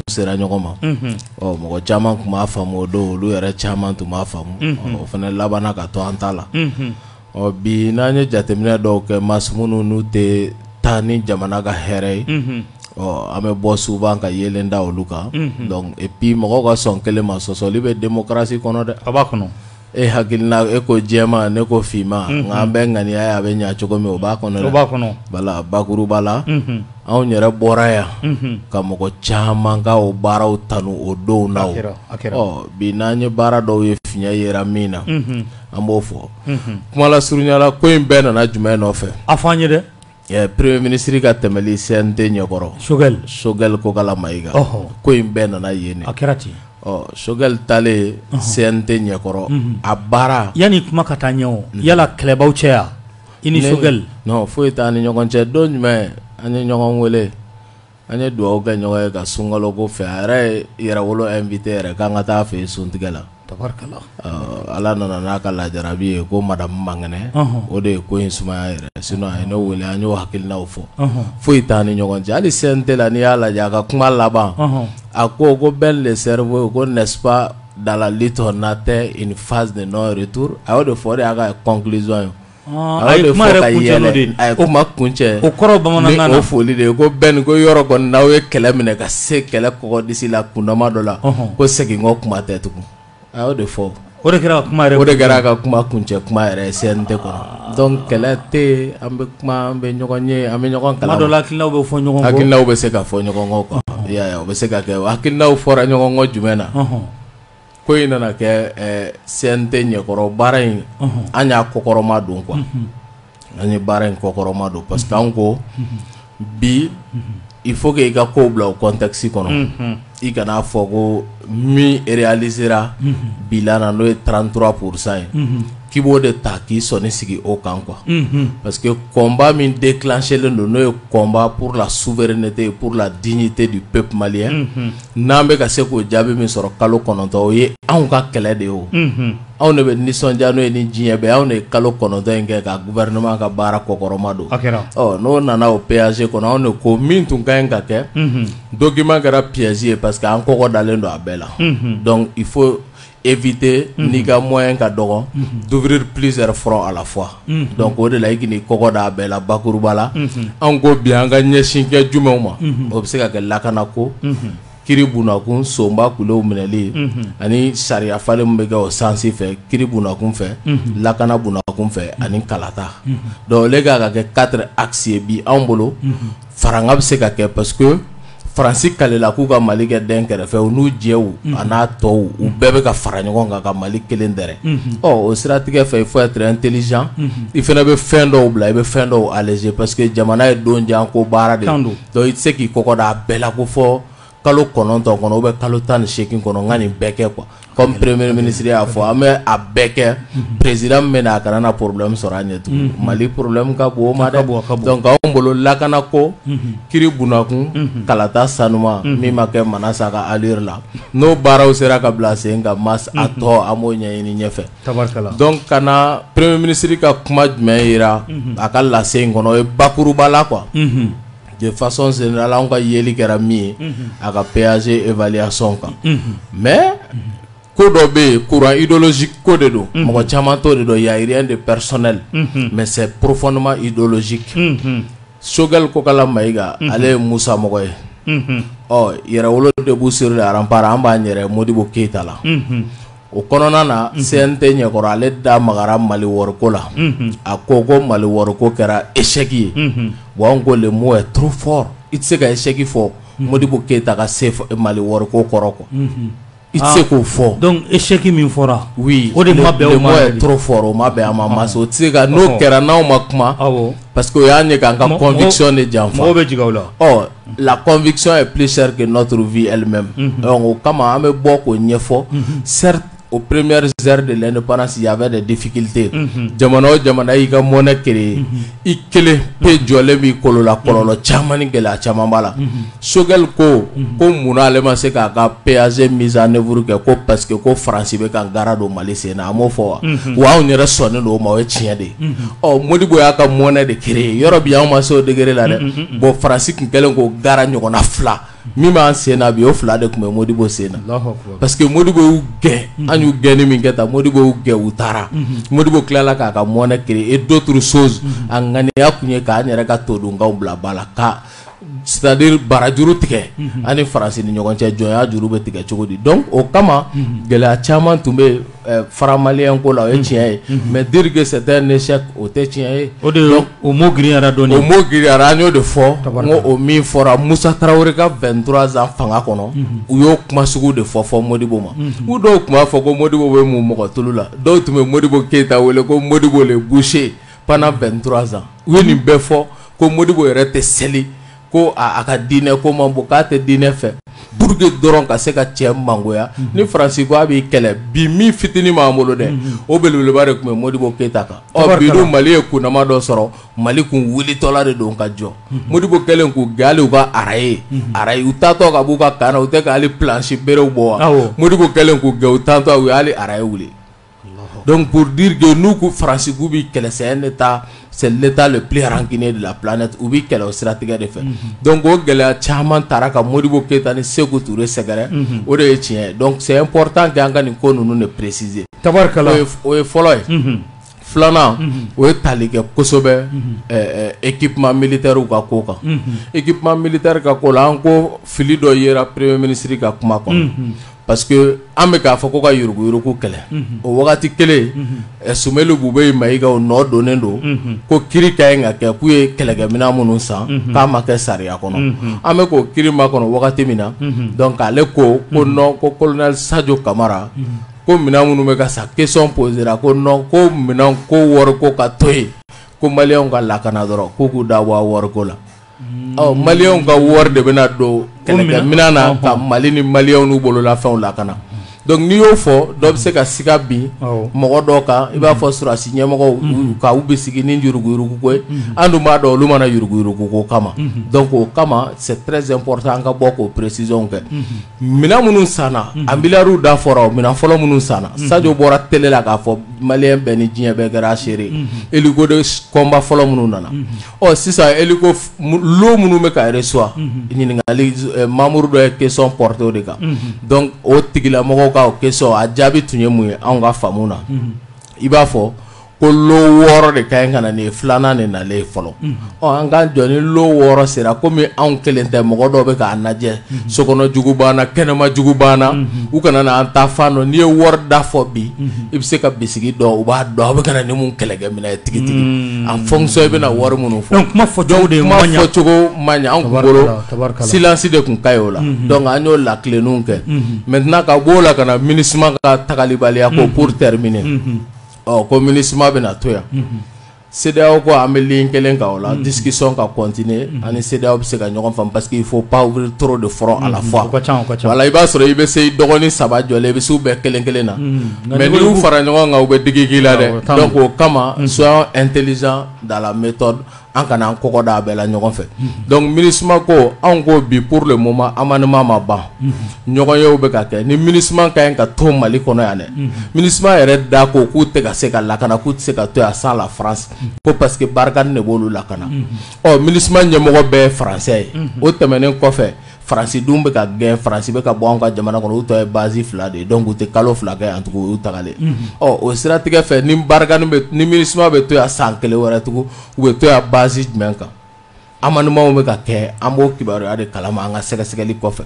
sera ɲɔgɔn ma mɔgɔ caman tun b'a faamu o don olu yɛrɛ caman tun b'a faamu o fana labanna ka to an ta la bi n'an ye jateminɛ dɔw kɛ maas minnu n'u tɛ taa ni jamana ka hɛrɛ ye an bɛ bɔ souvent ka yelen da olu kan donc et puis mɔgɔw ka sɔn kelen ma sɔsɔli bɛ démocratie kɔnɔ dɛ a b'a kɔnɔ e hakilina e ko jɛma ne ko finma nka an bɛ ŋaniya ye a bɛ ɲa cogo min o b'a kɔnɔ dɛ o b'a kɔnɔ bala bakuruba la anw yɛrɛ bɔra yan ka mɔgɔ caman ka o baaraw tanu o don na o bi n'an ye baara dɔw ye fiɲɛ yera min na an b'o fɔ kuma la surunyala ko in bɛɛ nana jumɛn nɔfɛ a fɔ an ye dɛ premier ministre ka tɛmɛli CNT ɲɛkɔrɔ Sogɛl Kokala Mayiga ko in bɛɛ nana yen a kɛra ten Sogɛl talen CNT ɲɛkɔrɔ a baara yanni kuma ka taa ɲɛ o yala kɛlɛbaw cɛ ya i ni Sogɛl non foyi t'an ni ɲɔgɔn cɛ don jumɛn an ye ɲɔgɔn wele an ye dugawu kɛ ɲɔgɔn ye ka sunkalo ko fɛ a yɛrɛ yɛrɛwolo invité yɛrɛ k'an ka taa fɛ yen suntigɛ la tabarikala ala nana n'a ka lajarabi ye ko madame Mangɛnɛ o de ye ko in sumaya yɛrɛ sinon a ye ne wele an y'o hakilinaw fɔ foyi t'an ni ɲɔgɔn cɛ hali CNT la n'i y'a lajɛ a ka kuma laban a ko bel le cerveau ko n'est-ce pas dans la lutte on atteint une phase de non-retour a y'o de fɔ de y'a ka conclusion ye a ye kuma yɛrɛ kuncɛ n'o de ye a ye kuma kuncɛ o kɔrɔ bamanankan na o foli de ye ko bɛn ko yɔrɔ kɔni n'aw ye kɛlɛ minɛ ka se kɛlɛ kɔgɔdisi la kundama dɔ la ko segin kɔ kuma tɛ tugun a y'o de fɔ o de kɛra kuma yɛrɛ o de kɛra ka kuma kuncɛ kuma yɛrɛ CNT kɔnɔ donc kɛlɛ tɛ an bɛ kuma an bɛ ɲɔgɔn ye an bɛ ɲɔgɔn kalan kuma dɔ la hakilinaw bɛ fɔ ɲɔgɔn kɔ hakilinaw bɛ se ka fɔ ɲɔgɔn kɔ quoi i y'a ye o bɛ se ka kɛ hakilinaw fɔra ɲɔgɔn kɔ jumɛn na ko in nana kɛ CNT ɲɛkɔrɔ baara in an y'a kɔkɔrɔma don quoi an ye baara in kɔkɔrɔma don parce que an ko bi il faut que i ka kow bila o contexte kɔnɔ i kana fɔ ko min réalisera bilan na n'o ye 33% ye k'i b'o de ta k'i sɔnni sigi o kan quoi parce que combat min déclenché len don n'o ye combat pour la souveraineté et pour la dignité du peuple malien n'an bɛ ka se k'o jaabi min sɔrɔ kalo 9 o ye anw ka kɛlɛ de ye o anw de bɛ nisɔndiya n'o ye ni diɲɛ bɛɛ anw de ye kalo 9 in kɛ ka gouvernement ka baara kɔkɔrɔma don n'o nana o PAG kɔnɔ anw de ko min tun ka ɲi ka kɛ document kɛra piège ye parce que an kɔkɔ dalen don a bɛɛ la donc il faut éviter n'i ka moyen ka dɔgɔ d'ouvrir plusieurs fronts à la fois donc o de la i k'i kɔkɔ da a bɛɛ la bakuruba la an ko bi an ka ɲɛsin kɛ jumɛnw ma o bɛ se ka kɛ lakanako kiri bunakun sonba kulew minɛli ani sariya falen min bɛ kɛ o sansi fɛ kiri bunakun fɛ lakana bunakun fɛ ani kalata donc ole ka kɛ 4 axes ye bi anw bolo faranga bɛ se ka kɛ parce que Faransi kalela k'u ka Mali kɛ den kɛrɛfɛ u n'u jɛw a n'a tɔw u bɛɛ bɛ ka fara ɲɔgɔn kan ka Mali kelen dɛrɛ o siratigɛ fɛ il faut être intelligent i fana bɛ fɛn dɔw bila i bɛ fɛn dɔw alléger parce que jamana ye don jan ko baara de donc i tɛ se k'i kɔkɔ da a bɛɛ la ko fɔ kalo 9 kɔnɔ ou bien kalo 18 kɔnɔ n ka nin bɛɛ kɛ quoi comme premier ministre y'a fɔ an bɛ a bɛɛ kɛ président min bɛ na a kana na problème sɔrɔ a ɲɛ tugun Mali problème ka bon o ma dɛ donc anw bolo lakana ko kiri bunakun kalata sanuma min ma kɛ Manasa ka allure la n'o baaraw sera ka bila sen kan mas a tɔ an b'o ɲɛɲini ɲɛfɛ donc kana premier ministre ka kuma jumɛn yira a ka lase in kɔnɔ o ye bakuruba la quoi de façon générale an ka yeli kɛra min ye a ka PAG évaluation kan mais ko dɔ bɛ yen courant idéologique ko de don mɔgɔ caman t'o de dɔn il y a rien de personnel mais c'est profondément idéologique Sogɛl Kokala Mayiga ale ye Musa mɔgɔ ye yɛrɛwolo debout sur les remparts an b'an yɛrɛ Modibo Keyita la o kɔnɔna na CNT ɲɛkɔrɔ ale da magara Mali wɔriko la a ko Mali wɔriko kɛra échec ye bon an ko le mot est trop fort i tɛ se ka échec fɔ Modibo Keyita ka se Mali wɔriko kɔrɔ quoi i tɛ se k'o fɔ donc échec min fɔra oui o de ma bɛn o ma le mot est trop fort o ma bɛn a ma masa o tɛ se ka n'o kɛra n'aw ma kuma parce que o y'a ɲɛ k'an ka conviction de janfa mɔgɔw bɛ jigin o la la conviction est plus chère que notre vie elle-même donc o kama an bɛ bɔ k'o ɲɛfɔ certes aux premières heures de l'indépendance il y avait des difficultés jamana o jamana y'i ka monnaie créer i kelen pe jɔlen b'i kolo la kɔlɔlɔ caman ni gɛlɛya caman b'a la Sogɛl ko munna ale ma se k'a ka PAG mise en œuvre kɛ ko parce que ko Faransi bɛ ka gara don Mali sen na a m'o fɔ wa anw yɛrɛ sɔnnen don o ma o ye tiɲɛ de ye Modibo y'a ka monnaie de créer yɔrɔ bi anw ma se o degré la dɛ bon Faransi tun kɛlen k'o gara ɲɔgɔnna 2 min b'an sen na bi o 2 de tun bɛ Modibo sen na parce que Modibo y'u gɛn an y'u gɛnni min kɛ tan Modibo y'u gɛn u taara Modibo tilala k'a ka monnaie créer et d'autres choses a ŋaniya kun ye k'an yɛrɛ ka todunkanw bila ba la ka c'est-à-dire barajuru tigɛ ani Faransi ni ɲɔgɔn cɛ jɔnya juru bɛ tigɛ cogo di donc o kama gɛlɛya caman tun bɛ faramaliyɛn ko la o ye tiɲɛ ye mais dire que c'est un échec o tɛ tiɲɛ ye o de o mot girinyara dɔɔni o mot girinyara an y'o de fɔ n ko o min fɔra Musa Tarawele ka 23 ans fanga kɔnɔ u y'o kuma sugu de fɔ Modibo ma u dɔw tun b'a fɔ ko Modibo bɛ mun mɔgɔ tulu la dɔw tun bɛ Modibo Keyita wele ko Modibo le boucher pendant 23 ans u ye nin bɛɛ fɔ ko Modibo yɛrɛ tɛ seli ko a ka diinɛ ko man bon k'a tɛ diinɛ fɛ pour que dɔrɔn ka se ka cɛ mangoya ni Faransi ko a b'i kɛlɛ bi min fitinin b'an bolo dɛ o belebeleba de tun bɛ Modibo Keyita kan bi dun Mali ye kunnama dɔ sɔrɔ Mali kun wulitɔla de don ka jɔ Modibo kɛlen k'u gɛn hali u ka araye u taatɔ ka b'u ka kan na u tɛ ka hali planche berew bɔ wa Modibo kɛlen k'u gɛn u taatɔ u ye hali araye wuli donc pour dire que nous que Faransi k'u b'i kɛlɛ c'est l'état le plus rancunier de la planète u b'i kɛlɛ o siratigɛ de fɛ donc o gɛlɛya caman taara ka Modibo Keyita ni Sékou Touré sɛgɛrɛ o de ye tiɲɛ ye donc c'est important que an ka nin ko ninnu de préciser tabarikala o ye fɔlɔ ye filanan o ye tali kɛ kosɛbɛ équipement militaire ka ko kan équipement militaire ka ko la an ko fili dɔ yera premier ministre ka kuma kɔnɔ parce que an bɛ k'a fɔ ko ka yuruguyurugu kɛlɛ o wagati kelen Sumelu Bube Mayiga o nɔ donnen don ko kiri ka ɲi ka kɛ k'u ye kɛlɛkɛminɛn minnu san k'a ma kɛ sariya kɔnɔ an bɛ k'o kiri makɔnɔ wagati min na donc ale ko non ko colonel Sadio Kamara ko minɛn minnu bɛ ka sa question posera ko non ko minɛn ko wariko ka to yen ko maliyɛnw ka lakana dɔrɔn ko k'u da bɔ a wariko la maliyɛnw ka wari de bɛna don kɛlɛkɛminɛn na ka Mali ni maliyɛnw n'u bololafɛnw lakana donc n'i y'o fɔ dɔ bɛ se ka siga bin mɔgɔ dɔw kan i b'a fɔ surasi ɲɛmɔgɔw ka u bɛ sigi ni yuruguyurugu ko ye an dun b'a dɔn olu mana yuruguyurugu ko kama donc o kama c'est très important an ka bɔ k'o précision kɛ minɛn minnu sanna a miliyariw da fɔra o minɛn fɔlɔ minnu sanna Sadio bɔra télé la k'a fɔ maliyɛn bɛɛ ni diɲɛ bɛɛ kɛra seere hélico de combat fɔlɔ minnu nana sisan hélico lot minnu bɛ ka reçoit ɲininkali membre dɔ ye question porté o de kan donc o tigilamɔgɔw ka o question a jaabi tun ye mun ye anw ka faamu na i b'a fɔ ko lo 6 de ka ɲi ka na nin ye filanan de nalen fɔlɔ an k'an jɔ ni lo 6 sera komi anw kelen tɛ mɔgɔ dɔw bɛ k'a lajɛ sokɔnɔ jugu banna kɛnɛma jugu banna u kana na an ta fan dɔn n'i ye wari da fɔ bi i bɛ se ka bisigi dɔn u b'a dɔn aw bɛ ka na ni mun kɛlɛkɛminɛ ye tigitigi en fonction i bɛna wari minnu fɔ kuma fɔcogo de kuma fɔcogo man ɲɛ anw kun bolo silence de kun ka ɲi o la donc an y'o lakilenninw kɛ maintenant ka b'o la ka na MINUSMA ka tagalibaliya ko pour terminer ko MINUSMA bɛna to yan CEDEAO ko an bɛ ligne kelen kan o la discussion ka continuer ani CEDEAO bɛ se ka ɲɔgɔn faamu parce que il faut pas ouvrir trop de front à la fois voilà i b'a sɔrɔ i bɛ se dɔgɔnin 3 jɔlen i bɛ se u bɛɛ kelen kelen na mais n'i y'u fara ɲɔgɔn kan u bɛ digi k'i la dɛ donc o kama soyons intelligents dans la méthode an kana an kɔkɔ da a bɛɛ la ɲɔgɔn fɛ donc MINUSMA ko anw ko bi pour le moment amendement ma ban ɲɔgɔn yew bɛ ka kɛ ni MINUSMA ka ɲi ka to Mali kɔnɔ yan dɛ MINUSMA yɛrɛ da ko k'u tɛ ka se ka lakana k'u tɛ se ka to yan sans la France ko parce que Barkhane de b'olu lakana MINUSMA ɲɛmɔgɔ bɛɛ ye français ye o tɛmɛnen kɔfɛ Faransi dun bɛ ka gɛn Faransi bɛ ka bɔ anw ka jamana kɔnɔ u tɔ ye base 2 de ye donc u tɛ kalo 2 kɛ yan tugun u y'u tagalen o siratigɛ fɛ ni Barkhane bɛ ni MINUSMA bɛ to yan san 1 wɛrɛ tugun u bɛ to yan base jumɛn kan amendement bɛ ka kɛ an b'o kibaruya de kalama an ka sɛgɛsɛgɛli kɔfɛ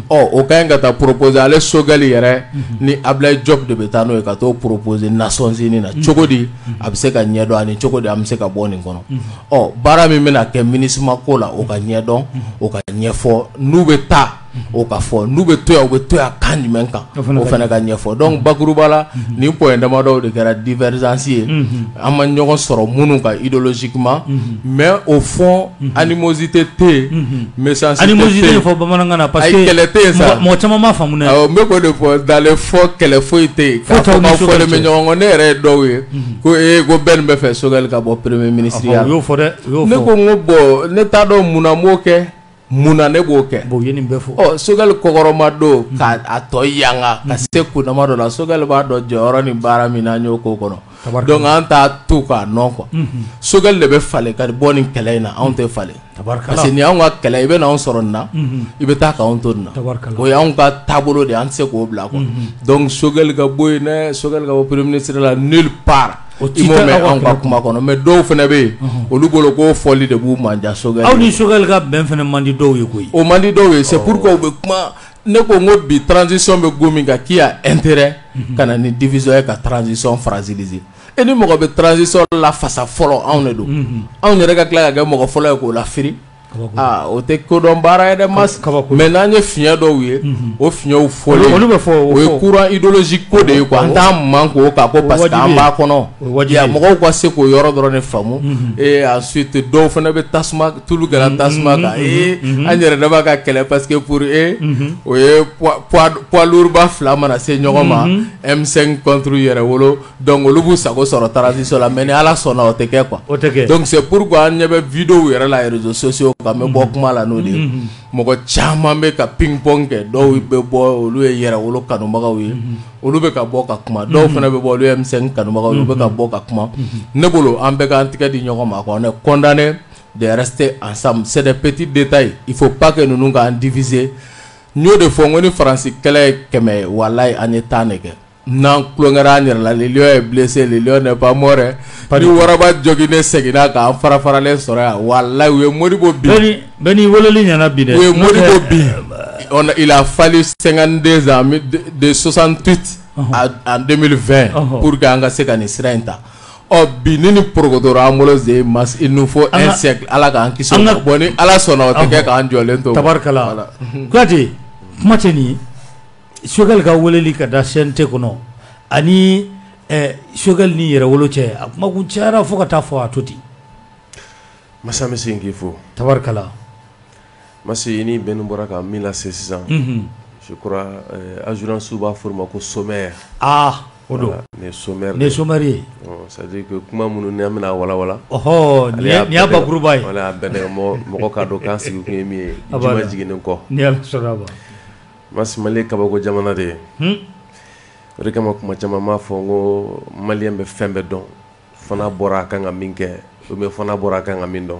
o ka ɲi ka taa proposer ale Sogɛli yɛrɛ ni Ablaye Diop de bɛ taa n'o ye ka t'o proposer Nations Unies na cogo di a bɛ se ka ɲɛdɔn ani cogo di an bɛ se ka bɔ nin kɔnɔ baara min bɛna kɛ MINUSMA ko la o ka ɲɛdɔn o ka ɲɛfɔ n'u bɛ taa o ka fɔ n'u bɛ to yan u bɛ to yan kan jumɛn kan o fana ka ɲɛfɔ donc bakuruba la nin point damadɔw de kɛra divergence ye an ma ɲɔgɔn sɔrɔ minnu kan idéologiquement mais au fond animosité tɛ yen méchanceté tɛ yen animosité fɔ bamanankan na parce que kɛlɛ tɛ yen sa mɔgɔ caman m'a faamu dɛ n bɛ k'o de fɔ dans les faits kɛlɛ foyi tɛ yen k'a fɔ k'aw fɔlen bɛ ɲɔgɔn kɔ ne yɛrɛ ye dɔw ye ko ko bɛɛ nin bɛ fɛ Sogɛli ka bɔ premier ministre ya o y'o fɔ dɛ ne ko n ko bon ne t'a dɔn mun na n b'o kɛ munna ne b'o kɛ bon ye nin bɛɛ fɔ Sogɛli kɔkɔrɔma don k'a tɔ yanga ka se kunnama dɔ la Sogɛli b'a dɔn jɔyɔrɔ ni baara min na an y'o k'o kɔnɔ donc an t'a to k'a nɔ quoi Sogɛli de bɛ falen ka bɔ nin kɛlɛ in na anw tɛ falen parce que ni y'anw ka kɛlɛ i bɛ n'anw sɔrɔ nin na i bɛ taa k'anw to nin na o y'anw ka taabolo de an tɛ se k'o bila quoi donc Sogɛli ka bɔ yen dɛ Sogɛli ka bɔ premier ministre la nulle part i m'o mɛn anw ka kuma kɔnɔ mais dɔw fana bɛ yen olu bolo k'o fɔli de b'u manja Sogɛli aw ni Sogɛli ka bɛn fana man di dɔw ye koyi o man di dɔw ye c'est pourquoi u bɛ kuma ne ko n ko bi transition bɛ go min kan k'i y'a intérêt ka na ni division ye ka transition fragiliser e ni mɔgɔ bɛ transition la fasa fɔlɔ anw de don anw yɛrɛ ka tila ka kɛ mɔgɔ fɔlɔ ye k'o la firi o tɛ kodɔn baara ye dɛ mas mais n'an ye fiɲɛ dɔw ye o fiɲɛw fɔlen o ye courant idéologique ko de ye quoi an t'an man k'o kan ko parce que an b'a kɔnɔ mɔgɔw ka se k'o yɔrɔ dɔrɔn de faamu et ensuite dɔw fana bɛ tasuma tulu gɛlɛn tasuma kan an yɛrɛ de b'a ka kɛlɛ parce que pour o ye poids lourd ba fila mana se ɲɔgɔn ma M5 contre yɛrɛ wolo donc olu b'u sago sɔrɔ transition la mais ni Ala sɔnna o tɛ kɛ quoi donc c'est pourquoi an ɲɛ bɛ vidéo yɛrɛ la réseaux sociaux ka mɛ bɔ kuma la n'o de ye mɔgɔ caman bɛ ka ping pong kɛ dɔw bɛ bɔ olu ye yɛrɛ wolo kanubagaw ye olu bɛ ka bɔ ka kuma dɔw fana bɛ bɔ olu ye M5 kanubagaw olu bɛ ka bɔ ka kuma ne bolo an bɛɛ k'an tigɛ di ɲɔgɔn ma quoi on est condamné de rester ensemble c'est des petits détails il faut pas que ninnu k'an diviser n y'o de fɔ n ko ni Faransi kɛlɛ ye 100 walayi an ye 10 de kɛ n'an tulonkɛra an yɛrɛ la le lion est blessé le lion n'est pas mort ni waraba joginnen seginna k'an fara-faralen sɔrɔ yan walayi u ye Modibo bin bɛɛ n'i weleli ɲɛna bi dɛ u ye Modibo bin il a fallu 52 ans de 68 à 2020 pour que an ka se ka nin sira in ta bi ni porokotora an bolo ze mas il nous faut un siècle Ala k'an kisi o ma bon ni Ala sɔnna o tɛ kɛ k'an jɔlen to tabarikala Kuyate kuma tɛ nin ye Sogɛli ka weleli ka da CNT kɔnɔ ani Sogɛli ni Yɛrɛwolo cɛ a kuma kun cayara fo ka taa fɔ a to ten masa bɛ se k'i fo tabarikala masa i ni bɛnni bɔra ka min lase sisan je crois assurance b'a fɔ o ma ko sommaire o don nin ye sommaire ye c'est à dire que kuma minnu ni an bɛna walawala nin y'a bakuruba ye wala bɛn mɔgɔ k'a dɔn k'an sigi kun ye min ye juma jiginnen kɔ ni Ala sɔnna a ma masi Mali ye kabako jamana de ye o de kama kuma caman m'a fɔ n ko Maliyɛn bɛ fɛn bɛɛ dɔn fana bɔra a kan ka min kɛ ou fana bɔra a kan ka min dɔn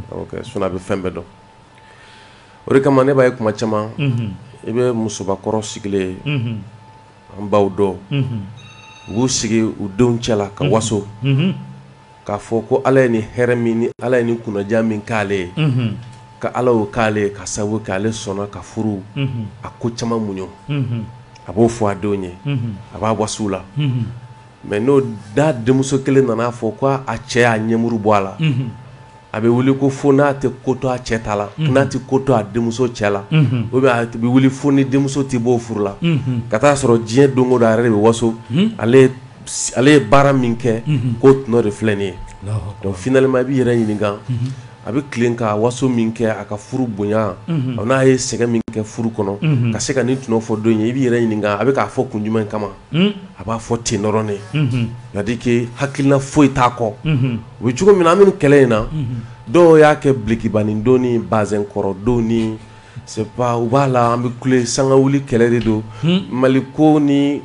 donc sinon a bɛ fɛn bɛɛ dɔn o de kama ne b'a ye kuma caman i bɛ musobakɔrɔ sigilen an baw dɔn u b'u sigi u denw cɛla ka waso k'a fɔ ko Ala ye nin hɛrɛ min ni Ala ye nin kunnaja min k'ale ye ka Ala y'o k'ale ka sababu kɛ ale sɔnna ka furu a ko caman muɲu a b'o fɔ a denw ye a b'a waso la mais n'o da denmuso kelen nana fɔ ko a cɛ y'a ɲɛmuru bɔ a la a bɛ wuli ko fo n'a tɛ ko to a cɛ ta la n'a tɛ ko to a denmuso cɛ la ou bien a bɛ wuli fo ni denmuso tɛ bɔ o furu la ka taa sɔrɔ diɲɛ don o don a yɛrɛ de bɛ waso ale ye baara min kɛ k'o tɔnɔ de filɛ nin ye donc finalement i b'i yɛrɛ ɲininka a bɛ tilen ka waso min kɛ a ka furu bonya n'a ye sɛgɛn min kɛ furu kɔnɔ ka se ka nin tɔnɔ fɔ don ye i b'i yɛrɛ ɲininka a bɛ k'a fɔ kun jumɛn kama a b'a fɔ ten dɔrɔn de c'est-à-dire que hakilina foyi t'a kɔ u bɛ cogo min na an bɛ nin kɛlɛ in na dɔw y'a kɛ bilikibani don ni bazɛn kɔrɔ don ni c'est pas u b'a la an bɛ kule sanga wuli kɛlɛ de don Mali ko ni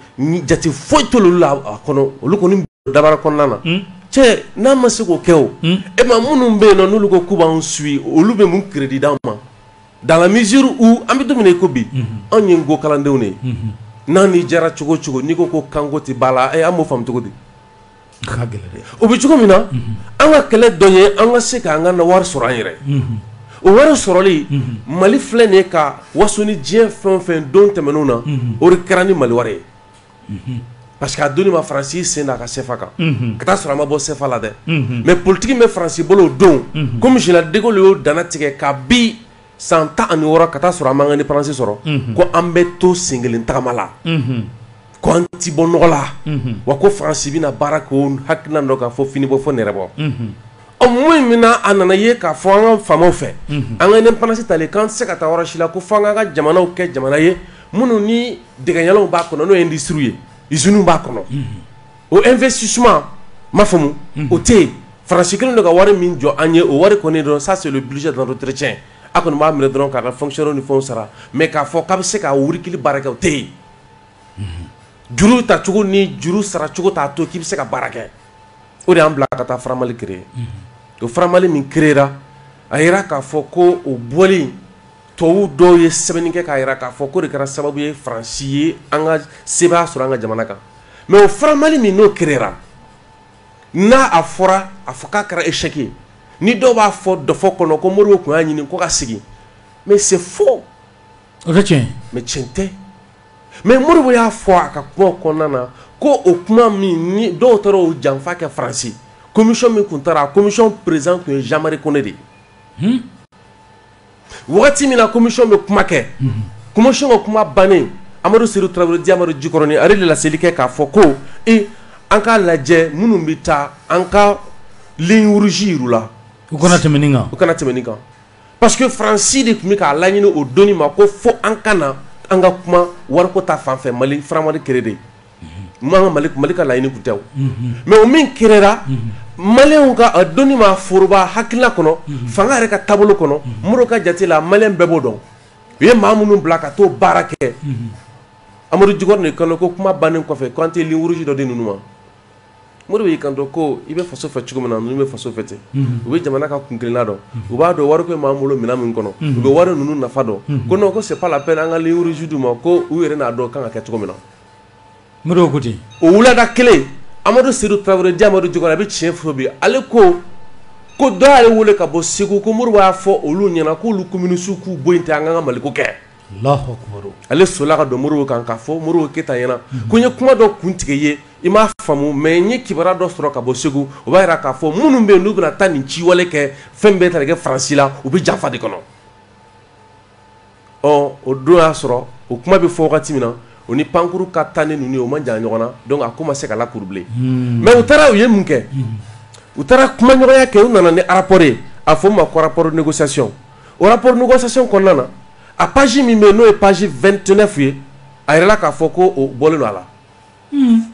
jate foyi t'olu la a kɔnɔ olu kɔni dabara kɔnɔna na cɛ n'a ma se k'o kɛ o e ma minnu bɛ yen nɔ n'olu ko k'u b'an suit olu bɛ mun crédit d'an ma dans la mesure où an bɛ don min na i ko bi anw ye ngo kalandenw de ye n'an ni jara cogo o cogo n'i ko ko kanko tɛ ba la an b'o faamu cogo di o bɛ cogo min na an ka kɛlɛ dɔ ye an ka se k'an ka wari sɔrɔ an yɛrɛ o wari sɔrɔli Mali filɛ nin ye ka waso ni diɲɛ fɛn o fɛn don tɛmɛnenw na o de kɛra ni Mali wari ye parce que a donni ma Faransi sen da a ka CFA kan ka taa sɔrɔ a ma bɔ CFA la dɛ mais politique bɛ Faransi bolo o don comme général de Gaulle y'o danna tigɛ ka bi san 16 ka taa sɔrɔ an m'an ka indépendance sɔrɔ ko an bɛ to sen kelen tagama la ko an ti bɔ nɔgɔ la wa ko Faransi bɛna baara k'o hakilina dɔ kan fo fini bɔ fo nɛrɛ bɔ mun min na a nana ye k'a fɔ an ka faamaw fɛ an ka indépendance talen k'an tɛ se ka taa yɔrɔ si la ko fo an ka jamanaw kɛ jamana ye minnu ni dɛgɛɲɛlaw b'a kɔnɔ n'o ye industrie ye usines b'a kɔnɔ o investissement m'a faamu o tɛ yen Faransi kelen don ka wari min jɔ an ye o wari kɔni dɔrɔn ça c'est le budget d'entretien a kɔni b'a minɛ dɔrɔn k'a ka fonctionnaire ni fɛnw sara mais k'a fɔ k'a bɛ se ka wurikili baara kɛ o tɛ yen juru ta cogo ni juru sara cogo t'a to k'i bɛ se ka baara kɛ o de y'an bila ka taa faramali créer o faramali min créera a yira k'a fɔ ko o bɔli tubabu dɔw ye sɛbɛnni kɛ k'a yira k'a fɔ ko de kɛra sababu ye Faransi ye an ka sebaya sɔrɔ an ka jamana kan mais o faramali min n'o créera n'a a fɔra a fɔ k'a kɛra échec ye ni dɔw b'a fɔ dɔfɔ kɔnɔ ko Modibo tun y'a ɲini ko ka sigi mais c'est faux o tɛ tiɲɛ mais tiɲɛ tɛ mais Modibo y'a fɔ a ka kuma kɔnɔna na ko o kuma min ni dɔw taara o janfa kɛ Faransi commission min tun taara a commission président tun ye Jean-Marie Conné de ye wagati min na commission bɛ kuma kɛ commission ka kuma bannen Amadou Sékou Traoré di Amadou Djikɔrɔni ale de laseli kɛ k'a fɔ ko an k'a lajɛ minnu bɛ taa an ka ligne rouge yir'u la u kana tɛmɛ nin kan u kana tɛmɛ nin kan parce que Faransi de tun bɛ k'a laɲini o donni ma ko fo an ka na an ka kuma wariko ta fanfɛ Mali faramali kɛrɛ de Mali ka laɲini tun tɛ o mais o min kɛra Maliyɛnw ka donni ma foroba hakilina kɔnɔ fanga yɛrɛ ka taabolo kɔnɔ Modibo ka jate la Maliyɛn bɛɛ b'o dɔn u ye maa minnu bila ka t'o baara kɛ Amadou Djikɔrɔni kan ko kuma bannen kɔfɛ ko an tɛ ligne rouge dɔ di ninnu ma Modibo y'i kanto ko i bɛ faso fɛ cogo min na ninnu bɛ faso fɛ ten u bɛ jamana ka kunkilenna dɔn u b'a dɔn wariko m'an bolo minɛn min kɔnɔ u bɛ wari ninnu nafa dɔn ko non ko c'est pas la peine an ka ligne rouge d'u ma ko u yɛrɛ n'a dɔn kan ka kɛ cogo min na Modibo ko ten o wulada kelen Amadou Sékou Traoré di Amadou Djikɔrɔni a bɛ tiɲɛ fɔ bi ale ko dɔ y'ale wele ka bɔ Segu ko Modibo y'a fɔ olu ɲɛna k'olu communistes k'u bɔ yen ten an ka Maliko kɛ Allahu akbar ale sola ka don Modibo kan k'a fɔ Modibo Keyita ɲɛna ko n ye kuma dɔ kuntigɛ ye i m'a faamu mais n ye kibaruya dɔ sɔrɔ ka bɔ Segu o b'a yira k'a fɔ minnu bɛ yen n'u bɛna taa nin ciwale kɛ fɛn bɛɛ ta kɛ Faransi la u bɛ janfa de kɔnɔ o don y'a sɔrɔ o kuma bɛ fɔ wagati min na o ni pankuru ka taa ni ninnu ye o man jan ɲɔgɔn na donc a ko ma se ka lakuru bilen mais u taara u ye mun kɛ u taara kuma ɲɔgɔnya kɛ u nana ni rapport ye a fɔ o ma ko rapport de négociation o rapport de négociation kɔnɔna na a page min bɛ yen n'o ye page 29 ye a yɛrɛla k'a fɔ ko o bɔlen don a la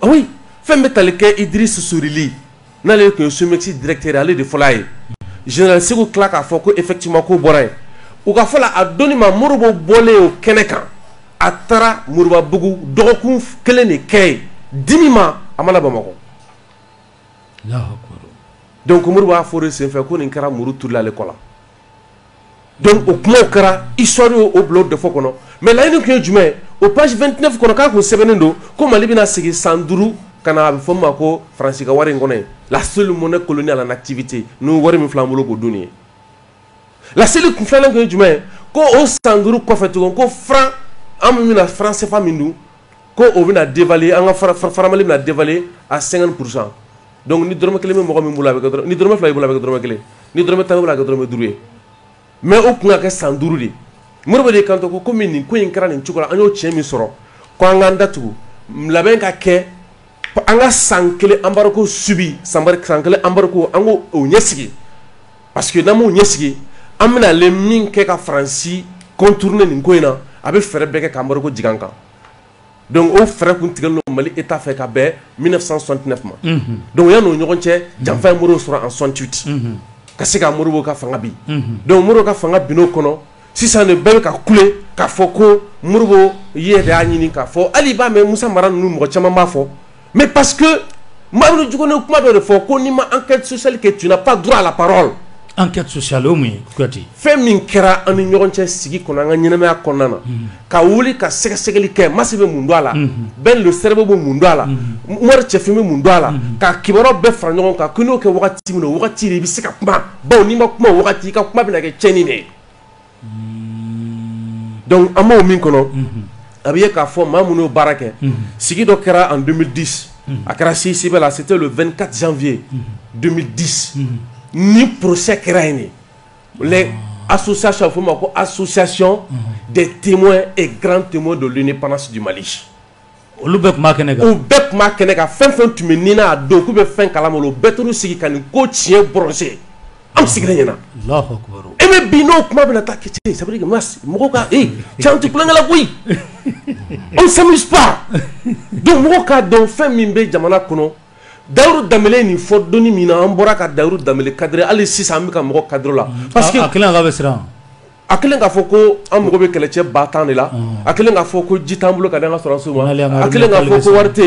ah oui fɛn bɛ tali kɛ Idriss Sorili n'ale tun ye Somexi directeur ale de fɔlɔ a ye général Sékou tila k'a fɔ ko effectivement ko bɔra yen u ka fɔ la a donni ma Modibo bɔlen o kɛnɛ kan a taara Moribabugu dɔgɔkun kelen de kɛ yen dimi ma a mana Bamakɔ donc Modibo y'a fɔ de senfɛ ko nin kɛra muru turuli ale kɔ la donc o kumaw kɛra histoire o bila o defo kɔnɔ mais laɲini tun ye jumɛn ye o page 29 kɔnɔ k'a kun sɛbɛnnen don ko Mali bɛna segin san 5 ka na a bɛ fɔ ma ko Faransi ka wari in kɔnɔ ye la seule monnaie coloniale en activité n'o wari min filɛ an bolo k'o dun nin ye la seule kun filanan kun ye jumɛn ye ko o san 5 kɔfɛ tugun ko franc an bɛna franc CFA min dun ko o bɛna dévaluer an ka faramali bɛna dévaluer à 50%. Donc ni dɔrɔmɛ kelen bɛ mɔgɔ min bolo a bɛ kɛ dɔrɔmɛ ni dɔrɔmɛ fila b'i bolo a bɛ kɛ dɔrɔmɛ kelen ni dɔrɔmɛ tan b'i bolo a bɛ kɛ dɔrɔmɛ 5 ye mais o kun ka kɛ san 5 de Modibo de kanto ko komi nin ko in kɛra nin cogo la an y'o tiɲɛ min sɔrɔ ko an k'an datugu labɛn ka kɛ an ka san kelen embargo subi san kelen embargo an k'o ɲɛsigi parce que n'an m'o ɲɛsigi an bɛna ale min kɛ ka Faransi contourner nin ko in na a bɛ fɛɛrɛ bɛɛ kɛ ka embargo jigin an kan donc o fɛɛrɛ kun tigɛlen don Mali État fɛ ka bɛn 1969 ma donc yan'o ɲɔgɔn cɛ janfa ye Modibo sɔrɔ en 68 ka se ka Modibo ka fanga bin donc Modibo ka fanga bin'o kɔnɔ sisan de bɛɛ bɛ ka kule k'a fɔ ko Modibo ye de y'a ɲini k'a fɔ hali b'a mɛn Musa Mara ninnu mɔgɔ caman b'a fɔ mais parce que Amadou Djikɔrɔni kuma dɔ de fɔ ko n'i ma enquête sociale kɛ tu n'as pas droit à la parole enquête sociale o mun ye kuyate fɛn min kɛra an ni ɲɔgɔn cɛ sigi kɔnɔ an ka ɲɛnamaya kɔnɔna na ka wuli ka sɛgɛsɛgɛli kɛ Masi bɛ mun don a la Ben le Serbe bɛ mun don a la Umaru Cɛfin bɛ mun don a la ka kibaruyaw bɛɛ fara ɲɔgɔn kan ko n'o kɛ wagati min na o wagati de i bɛ se ka kuma bawo n'i ma kuma o wagati i ka kuma bɛna kɛ tiɲɛni de ye donc an b'o min kɔnɔ a bɛ ye k'a fɔ maa minnu y'o baara kɛ sigi dɔ kɛra en 2010 a kɛra CICB la c'était le 24 janvier 2010 ni procès kɛra yen de les associations fɔ ma ko association des témoins et grands témoins de l'indépendance du Mali olu bɛɛ tun b'a kɛnɛ kan o bɛɛ tun b'a kɛnɛ kan fɛn fɛn tun bɛ nin na a don k'u bɛ fɛn kalama o bɛɛ t'olu sigi ka nin ko tiɲɛ bronzer an sigilen ɲɛna Allahu akbar e bɛ bi n'o kuma bɛna taa kɛ ten ça veut dire que mɔgɔw ka cɛ an tɛ kulonkɛ la koyi on s'amuse pas donc mɔgɔw k'a dɔn fɛn min bɛ jamana kɔnɔ Daourou Dembélé nin fɔ donni min na an bɔra ka Daourou Dembélé cadrer hali sisan an bɛ ka mɔgɔ cadrer la parce que a kelen ka bɛ siran a kelen k'a fɔ ko an mago bɛ kɛlɛcɛ 10,000 de la a kelen k'a fɔ ko ji t'an bolo ka di an ka sɔrɔdasiw ma a kelen k'a fɔ ko wari tɛ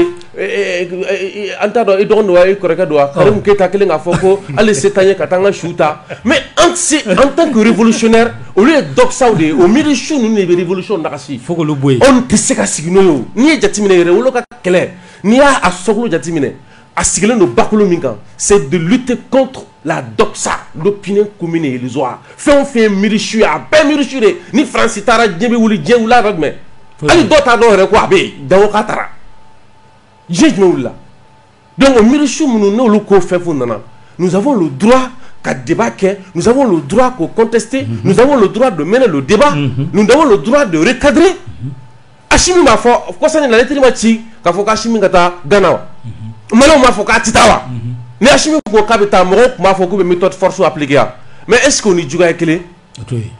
an t'a dɔn i dɔgɔnin don wa i kɔrɔkɛ don wa Karim Keita kelen k'a fɔ ko hali se t'an ye ka taa an ka su ta mais en tant que révolutionnaire olu ye doxaw de ye o miiri su ninnu de bɛ révolution nagasi fo k'olu bɔ yen on tɛ se ka sigi n'o ye o n'i ye jateminɛ yɛrɛ wolo ka kɛlɛ n'i y'a sɔgolo jateminɛ a sigilen don bakolo min kan c'est de lutter contre la doxa l'opinion commune et illusoire fɛn o fɛn miiri su ye a bɛɛ miiri su de ni Faransi taara diɲɛ bɛ wuli diɲɛ wulila yɔrɔ jumɛn hali dɔw t'a dɔn yɛrɛ ko a bɛ yen Dawo k'a taara diɲɛ jumɛn wulila donc o miiri su minnu n'olu ko fɛn fɛn nana nous avons le droit ka débat kɛ nous avons le droit k'o contester nous avons le droit de mener le débat nous avons le droit de recadrer Assimi m'a fɔ kɔsani la lettre ma ci k'a fɔ k'Assimi ka taa Ghana wa Malon m'a fɔ k'a tɛ taa wa ni Assimi ko k'a bɛ taa mɔgɔw tun b'a fɔ k'u bɛ méthode force appliquer wa mais est-ce que o ni Juga ye kelen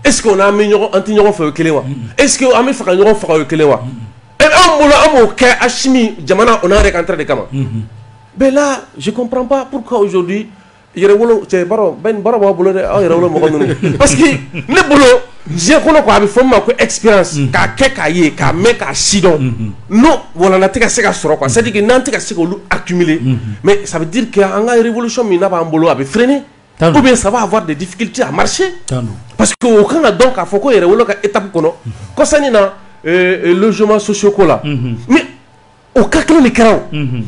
est-ce que on a mis ɲɔgɔn an tɛ ɲɔgɔn fɛ o ye kelen wa est-ce que an bɛ fɛ ka ɲɔgɔn faga o ye kelen wa et an bolo an b'o kɛ Assimi jamana on a rencontré de kama mais là je comprends pas pourquoi aujourd'hui yɛrɛwolo cɛ baro b'a bolo dɛ aw yɛrɛwolo mɔgɔ ninnu parce que ne bolo diɲɛ kɔnɔ quoi a bɛ fɔ min ma ko expérience k'a kɛ k'a ye k'a mɛn k'a sidɔn n'o walanda tɛ ka se ka sɔrɔ quoi c'est à dire que n'an tɛ ka se k'olu accumuler mais ça veut dire que an ka révolution min n'a b'an bolo a bɛ freiner ou bien ça va avoir des difficultés à marcher parce que o kan ka dɔn k'a fɔ ko yɛrɛwolo ka étape kɔnɔ kɔsani na logement sociaux ko la mais o ka kelen de kɛra o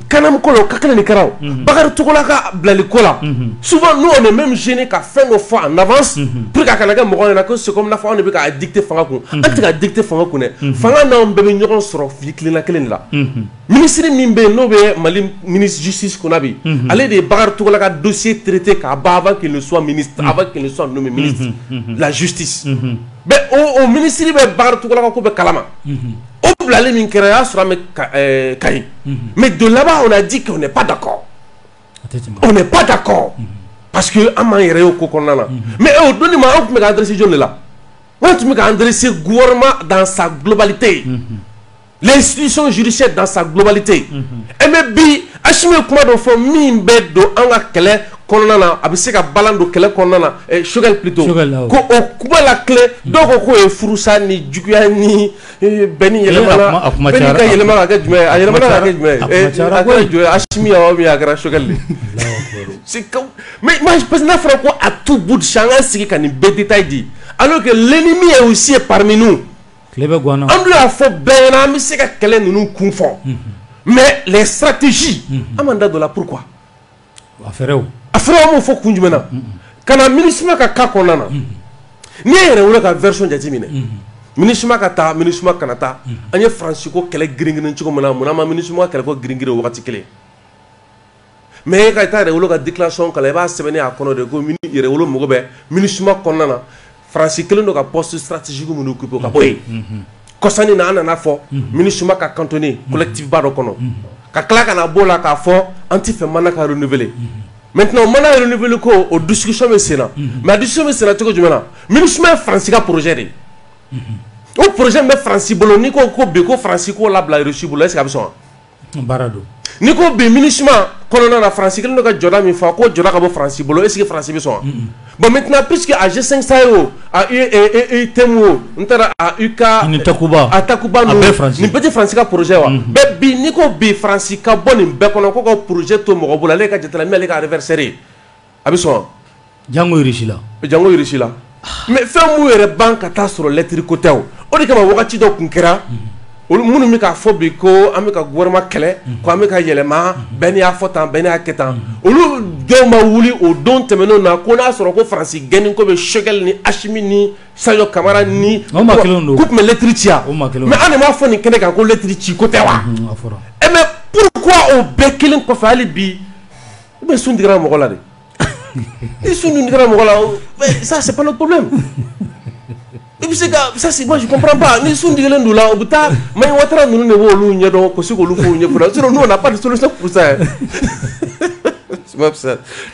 Kanam ko la o ka kelen de kɛra o Bakari Togola ka bilali ko la souvent nous on est même gêné ka fɛn dɔ fɔ en avance pour que a kana kɛ mɔgɔw ɲɛna ko c'est comme n'a fɔ anw de bɛ ka dicter fanga kun an tɛ ka dicter fanga kun dɛ fanga n'anw bɛɛ bɛ ɲɔgɔn sɔrɔ fili kilenna kelen de la ministre min bɛ yen n'o bɛ Mali ministre justice kunna bi ale de ye Bakari Togola ka dossier traité k'a ban avant qu'il ne soit ministre avant qu'il ne soit nommé ministre la justice mais o ministre bɛ Bakari Togola ka ko bɛ kalama o bilalen min kɛra y'a sɔrɔ an bɛ Kayi mais de là-bas on a dit qu'on n'est pas d'accord on n'est pas d'accord parce que an m'an yɛrɛ ye o ko kɔnɔna na mais o donni ma an tun bɛ ka adressé jɔn de la an tun bɛ ka adressé gouvernement dans sa globalité l'institution judiciaire dans sa globalité mais bi Assimi ye kuma dɔ fɔ min bɛ don an ka kɛlɛ kɔnɔna na a bɛ se ka balan don kɛlɛ kɔnɔna na Choguel plutôt ko o kuma la clé dɔw ko k'o ye furusa ni juguya ni bɛɛ ni yɛlɛmana bɛɛ ni ka yɛlɛma ka kɛ jumɛn ye a yɛlɛmana ka kɛ jumɛn ye a kɛra jumɛn ye Assimi awɔ min a kɛra Choguel de c'est comme mais moi parce que n'a fɔra ko à tout bout de champ an ka sigi ka nin bɛɛ détail di alors que l'ennemi est aussi parmi nous an dun y'a fɔ bɛɛ ɲɛna an bɛ se ka kɛlɛ ninnu kun fɔ mais les stratégies an m'an da don la pourquoi a fɛrɛw an m'o fɔ kun jumɛn na ka na MINUSMA ka cas kɔnɔna na n'i ye yɛrɛwolo ka version jateminɛ MINUSMA ka taa MINUSMA kana taa an ye Faransi ko kɛlɛ girin-girin cogo min na mun na an ma MINUSMA kɛlɛ ko girin-girin o wagati kelen mais e ka taa yɛrɛwolo ka déclaration kalan i b'a sɛbɛnni a kɔnɔ de ko yɛrɛwolo mago bɛ MINUSMA kɔnɔna na Faransi kelen don ka poste stratégique minnu occupé ka bɔ yen kɔsani na an nana fɔ MINUSMA ka cantonné collectif ba dɔ kɔnɔ ka tila ka na bɔ la k'a fɔ an tɛ fɛ mana ka renouveler maintenant mana renouveler ko o discussion bɛ sen na mais a discussion bɛ sen na cogo jumɛn na MINUSMA ye Faransi ka projet de o projet min bɛ Faransi bolo n'i ko bi ko Faransi k'o labila Russie bolo est-ce que a bɛ sɔn wa baara don n'i ko bi MINUSMA kɔnɔna na Faransi kelen don ka jɔda min fɔ k'o jɔda ka bɔ Faransi bolo est-ce que Faransi bɛ sɔn wa bon maintenant puisque a G5 Sahel o a UTM o n taara a UK ni Takuba a Takuba nin bɛɛ tɛ Faransi ka projet wa mais bi n'i ko bi Faransi ka bɔ nin bɛɛ kɔnɔ ko ka projet to mɔgɔ bolo ale ka jate la min ale ka adversaire a bɛ sɔn wa jango Russie la mais fɛn mun yɛrɛ ban ka taa sɔrɔ lettre ko tɛ o de kama wagati dɔ kun kɛra olu minnu bɛ k'a fɔ bi ko an bɛ ka gouvernement kɛlɛ ko an bɛ ka yɛlɛma bɛɛ n'i y'a fɔ tan bɛɛ n'i y'a kɛ tan olu dɔw ma wuli o don tɛmɛnenw na ko n'a sɔrɔ ko Faransi gɛnni ko bɛ Choguel ni Assimi ni Sadio Kamara ni k'u tun bɛ lettre ci yan mais an de m'a fɔ nin kɛnɛ kan ko lettre ci ko tɛ wa mais pourquoi o bɛɛ kelen kɔfɛ hali bi u bɛ sun digira mɔgɔ la de i sun digira mɔgɔ la ça c'est pas le problème. Ça c'est moi je comprends pas ni sun digilen do la o bɛ taa Maï Ouattara ninnu de b'olu ɲɛdɔn ko se k'olu f'u ɲɛfɔ sinon nous on n'a pas de solution pour ça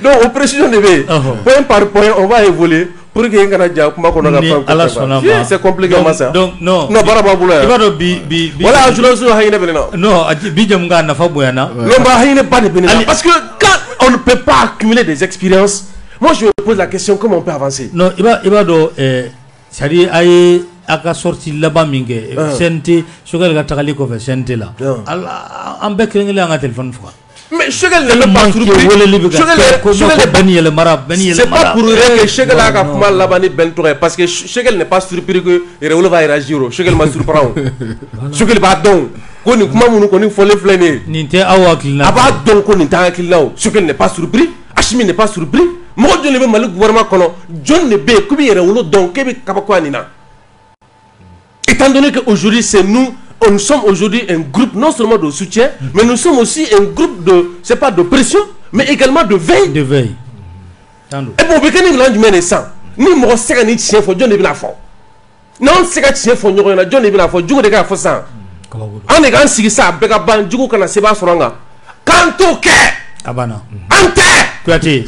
donc o précision de bɛ yen point par point on va évoluer pour que n kana ja kuma kɔnɔ ka fɛn c'est compliqué ma ça donc non baara b'a bolo yan i b'a dɔn bi voilà journaliste hahinɛ bɛ ne na non bi jamu ka nafa bonyana non hahinɛ ba de bɛ ne na parce que quand on ne peut pas accumuler des expériences moi je me pose la question comment on peut avancer non i b'a dɔn c'est-à-dire aye aka sorti là-bas minge sente Choguel ga tagali ko fe sente la an be krengele an téléphone fois mais Choguel ne l'a pas surpris. C'est pas pour rien que Choguel a kuma là-bas ni Ben Touré parce que Choguel n'est pas surpris que Réolo va réagir. Choguel m'a surprendre. Choguel ba don ko ni kuma munu ko ni fole flene ni te awa kilna aba don ko ni ta kilna. Choguel n'est pas surpris. Ashimi n'est pas surpris. Mo jone be Mali gouvernement kono John ne be kubi Réolo don kebe kabako anina. Étant donné qu'aujourd'hui c'est nous sommes aujourd'hui un groupe non seulement de soutien, mais nous sommes aussi un groupe de, c'est pas de pression, mais également de veille. De veille. Et bon, vous avez dit que ça, ni moi c'est ni chien faut John ne bien fort. Non c'est chien faut nous John ne bien fort. Du coup des gars faut ça. On est quand si ça, bega ban du coup quand c'est pas soranga. Quand ok. Abana. Ante. Kuati.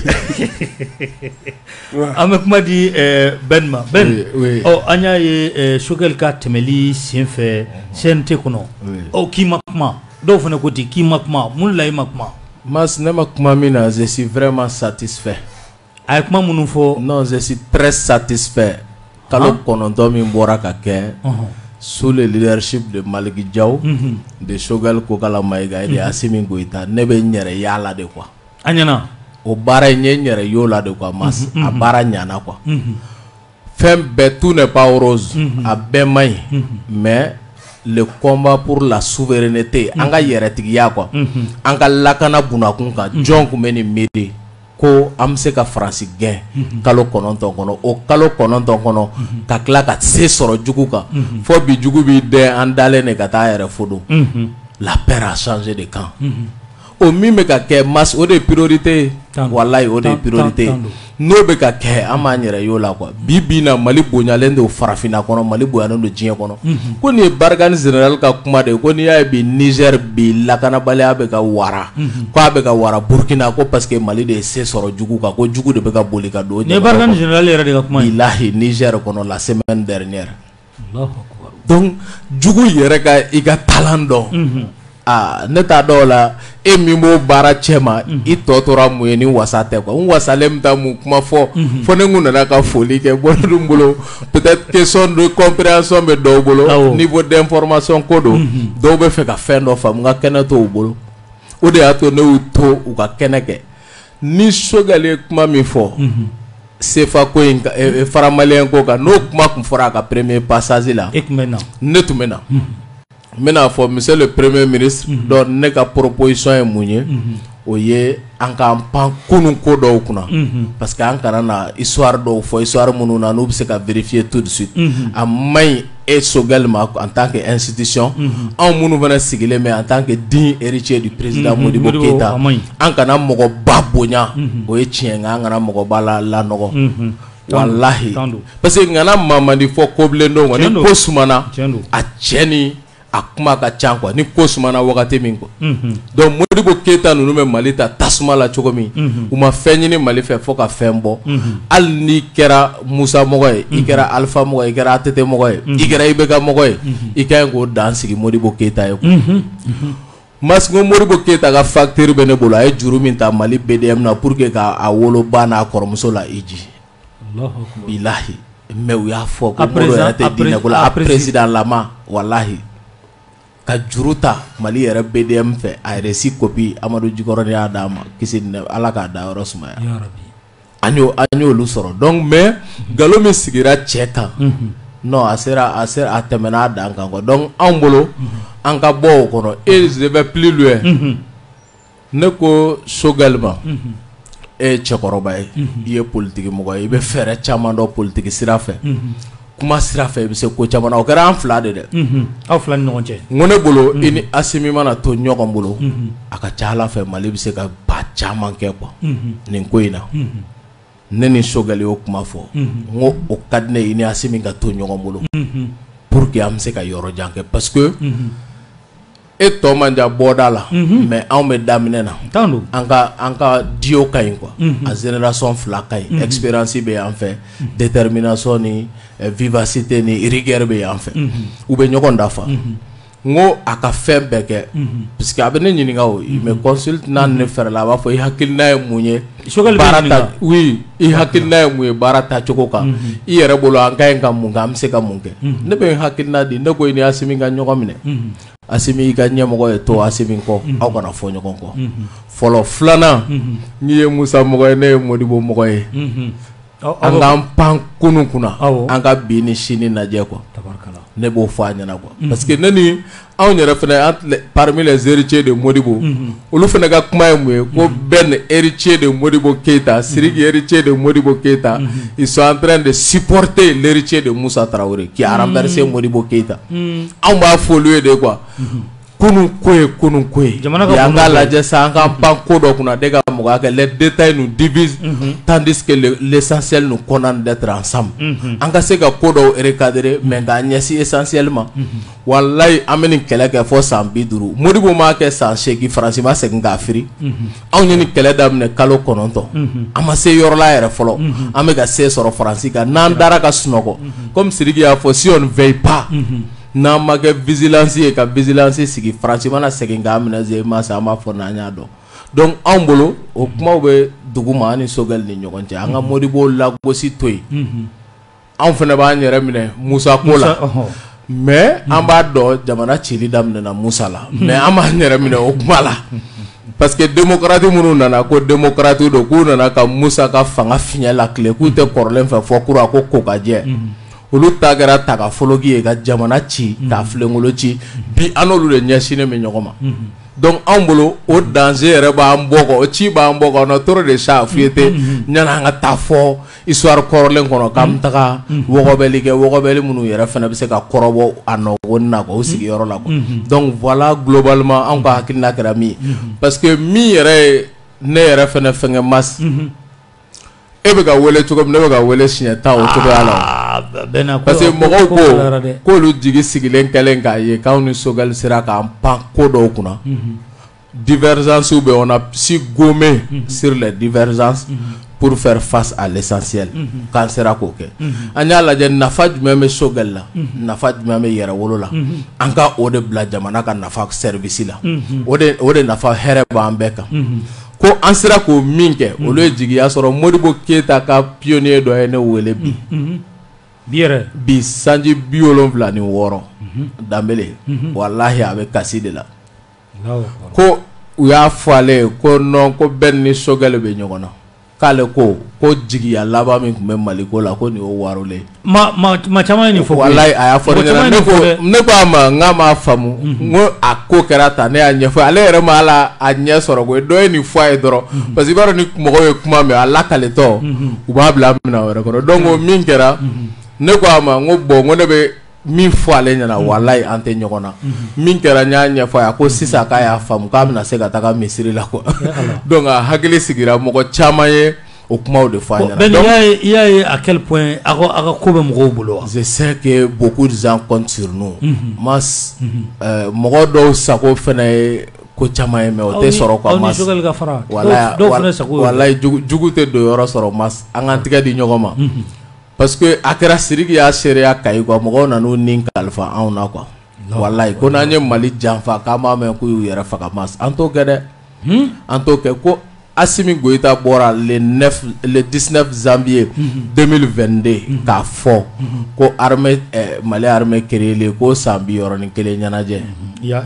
Avec moi dit Ben. Oh anya ye Choguel ka temeli sienfe sente kono. Oh ki makma. Do fone ko di ki makma mun lay makma. Mas ne makma mina je suis vraiment satisfait. Avec moi mun fo non je suis très satisfait. Kalo kono do mi bora ka ke. Sous le leadership de Maliki Diaw, de Choguel Kokala Maïga et de Assimi Goïta, ne be nyere yala de quoi. Anyana. O bara nyere yola de quoi mas a bara nyana quoi. Tout n'est pas rose a bemay mais le combat pour la souveraineté anga yeretigiya quoi. Anga lakana bunakunka John kumeni midi ko amse ka France gain kalo kononton kono o kalo kononton kono ka kla ka se soro jugu ka fo bi jugu bi de andale ne ka ta yere fodo la paix a changé de camp o mi me ka ke mas o de priorité wallahi o de priorité no be ka ke amanyere yo la quoi bibina Mali bonyalen de farafina kono Mali boyano de jien kono ko ni bargan général ka kuma de ko ni ya bi Niger bi lakana bale be ka wara ko be ka wara Burkina ko parce que Mali de se soro jugu ka ko jugu de be ka boli ka do ne bargan général era de ka kuma billahi Niger kono la semaine dernière Allahu akbar donc jugu yere ka iga talando neta dola e mimo bara chema I totora mu ni wasate quoi on wasalem ta mu kuma fo ne nguna na ka foli ke bonum bolo peut-être question de compréhension be do bolo niveau d'information kodo do be fe ka fendo fam nga keneto bolo o de ato ne to u ka keneke ni Choguel kuma mi fo sefa ko faramalien ko ka no kuma kun fora ka premier passage la ekmena netumena maintenant faut monsieur le premier ministre donc ne ka proposition est mounier oye an ka pan kunun ko do kuna parce que an kana na histoire do fo histoire munu na no se ka vérifier tout de suite a may et Choguel ma en tant que institution an munu vena sigile mais en tant que digne héritier du président Modibo Keita an kana mogo babonya oye tienga an kana mogo bala la nogo wallahi parce que ngana mamandi fo koblendo ngani posumana a tieni akuma ka chan quoi ni ko sumana wakati min quoi donc Modibo Keita nunu me Mali ta tasuma la cogo min u ma fɛn ɲini Mali fɛ fo ka fɛn bɔ hali ni kɛra Musa mɔgɔ ye I kɛra Alpha mɔgɔ ye I kɛra ATT mɔgɔ ye I kɛra IBK mɔgɔ ye I ka ɲi k'o dan sigi Modibo Keita ye quoi mas ngo Modibo Keita ka facteur bɛ ne bolo a ye juru min ta Mali BDM na pour que ka a woloba n'a kɔrɔmuso la iji bilahi mais u y'a fɔ ko Modibo yɛrɛ tɛ diinɛ ko la a président lama wallahi ka juruta Mali yɛrɛ BDM fɛ a yɛrɛ si copie Amadou Djikoro de y'a d'a ma kisi Ala k'a da yɔrɔ sumaya an y'olu sɔrɔ donc mais galo min sigira cɛ kan non a tɛmɛna a dan kan quoi donc anw bolo an ka bɔ o kɔnɔ et je vais plus loin ne ko Choguel ma e cɛkɔrɔba ye I ye politique mɔgɔ ye I bɛ fɛɛrɛ caman dɔn politique sira fɛ kuma sira fɛ I bɛ se ko caman na o kɛra an fila de dɛ aw fila ni ɲɔgɔn cɛ ngo ne bolo I ni Assimi mana to ɲɔgɔn bolo a ka ca Ala fɛ Mali bɛ se ka ba caman kɛ quoi nin ko in na ne ni Choguel y'o kuma fɔ ngo o ka di ne I ni Assimi ka to ɲɔgɔn bolo pour que an bɛ se ka yɔrɔ jan kɛ parce que e tɔ man jan bɔda la mais anw bɛ daminɛ na an ka dio ka ɲi quoi a génération fila ka ɲi expérience bɛ yan fɛ détermination ni vivacité ni rigueur bɛ yan fɛ u bɛ ɲɔgɔn dafa ngo aka fɛn bɛɛ kɛ parce que a bɛ ne ɲininka o il me consulte n'a ne fɛrɛ la a b'a fɔ i hakilina ye mun ye baara ta oui i hakilina ye mun ye baara ta cogo kan i yɛrɛ bolo an ka ɲi ka mun kɛ an bɛ se ka mun kɛ ne bɛ n hakilina di ne ko i ni Asimi ka ɲɔgɔn minɛ Asimi i ka ɲɛmɔgɔ ye to Asimi kɔ aw kana fɔ ɲɔgɔn kɔ fɔlɔ filanan n'i ye Musa mɔgɔ ye ne ye Modibo mɔgɔ ye an k'an pan kunun kunna an ka bi ni sini lajɛ quoi ne b'o fɔ a ɲɛna quoi parce que ne ni anw yɛrɛ fɛnɛ parmi les héritiers de Modibo olu fɛnɛ ka kuma ye mun ye ko Ben héritier de Modibo Keita Sidiki héritier de Modibo Keita ils sont en train de supporter l'héritier de Moussa Traoré qui a renversé Modibo Keita anw b'a fɔ olu ye de quoi kunun ko ye y'an ka lajɛ sa an k'an pan ko dɔ kunna de ka mɔgɔya kɛ les détails nous divisent tandis que l'essentiel nous condamne d'être ensemble an ka se ka ko dɔw recadrer mais k'a ɲɛsin essentiel ma walayi an bɛ nin kɛlɛ kɛ fɔ san 50 Modibo m'a kɛ san 8 Faransi ma segin k'a firi anw ye nin kɛlɛ daminɛ kalo 9 an ma se yɔrɔ la yɛrɛ fɔlɔ an bɛ ka se sɔrɔ Faransi kan n'an dara ka sunɔgɔ comme Sidiki y'a fɔ si on ne veille pas n'an ma kɛ vigilance ye ka vigilance sigi Faransi mana segin k'a minɛ Zema sa an b'a fɔ n'an y'a dɔn donc anw bolo o kumaw bɛ dugu ma an ni Sogɛl ni ɲɔgɔn cɛ an ka Modibo lagosi to yen anw fɛnɛ b'an yɛrɛ minɛ Musa ko la mais an b'a dɔn jamana cili daminɛna Musa la mais an b'an yɛrɛ minɛ o kuma la parce que démocrate minnu nana ko démocrate do k'u nana ka Musa ka fanga fiɲɛ lakile k'u tɛ kɔrɔlen fɛ fɔ kura ko kokajɛ olu ta kɛra tagafoloki ye ka jamana ci k'a filenkolo ci bi an n'olu de ɲɛsinnen bɛ ɲɔgɔn ma donc anw bolo o danger yɛrɛ b'an bɔ kɔ o ci b'an bɔ kɔ on a trop de choses à fouetter ɲani an ka taa fɔ histoire kɔrɔlen kɔnɔ k'an bɛ taga wɔgɔbɛli kɛ wɔgɔbɛli minnu yɛrɛ fana bɛ se ka kɔrɔbɔ a nɔgɔnni na o sigiyɔrɔ la quoi donc voilà globalement anw ka hakilina kɛra min ye parce que min yɛrɛ ye ne yɛrɛ fana fɛngɛ mas e bɛ ka wele cogo min ne bɛ ka wele siɲɛ 10 o cogoya la parce que mɔgɔw ko k'olu jigi sigilen kɛlen k'a ye k'anw ni Sogɛl sera k'an pan ko dɔw kunna divergences bɛ on a si gommé sur les divergences pour faire face à l'essentiel k'an sera k'o kɛ an y'a lajɛ nafa jumɛn bɛ Sogɛl la nafa jumɛn bɛ yɛrɛwolo la an ka o de bila jamana ka nafa service la o de nafa hɛrɛ b'an bɛɛ kan ko an sera k'o min kɛ olu ye jigiya sɔrɔ Modibo Keita ka pionnier dɔ ye ne wele bi sanji 76 Danbele wallahi a bɛ kasi de la ko u y'a fɔ ale ye ko non ko Ben ni Sogɛl bɛ ɲɔgɔn na k'ale ko jigiya laban min tun bɛ Mali ko la ko nin y'o warole ma caman ye nin fɔ wallahi a y'a fɔ ne ko a ma n k'a m'a faamu n ko a ko kɛra tan ne y'a ɲɛfɔ ale yɛrɛ ma ala a ɲɛ sɔrɔ ko dɔ ye nin fɔ a ye dɔrɔn parce que i b'a dɔn ni mɔgɔw ye kuma mɛn a lakaletɔ u b'a bila minɛn wɛrɛ kɔnɔ donc o min kɛra ne ko a ma n ko bon n ko ne bɛ min fɔ ale ɲɛna wallahi an tɛ ɲɔgɔn na min kɛra n y'a ɲɛfɔ a ye ko sisan k'a y'a faamu k'a bɛna se ka taga misiri la quoi donc a hakili sigira mɔgɔ caman ye o kumaw de fɔ a ɲɛna donc il y a à quel point a ka ko bɛ mɔgɔw bolo je sais que beaucoup de gens comptent sur nous mas mɔgɔ dɔw sago fɛnɛ ye ko caman ye mais o tɛ sɔrɔ quoi mas wallahi jugu tɛ don yɔrɔ sɔrɔ mas an k'an tigɛ di ɲɔgɔn ma parce que a kɛra Sidiki y'a seereya kayi quoi mɔgɔw nan'u nin kalifa anw na quoi wallahi ko n'an ye Mali janfa k'an b'a mɛn k'u y'u yɛrɛ faga mas an t'o kɛ dɛ an t'o kɛ ko Assimi Goïta bɔra le 19 janvier 2022 k'a fɔ ko Mali armée créé ko san 61 ɲɛnajɛ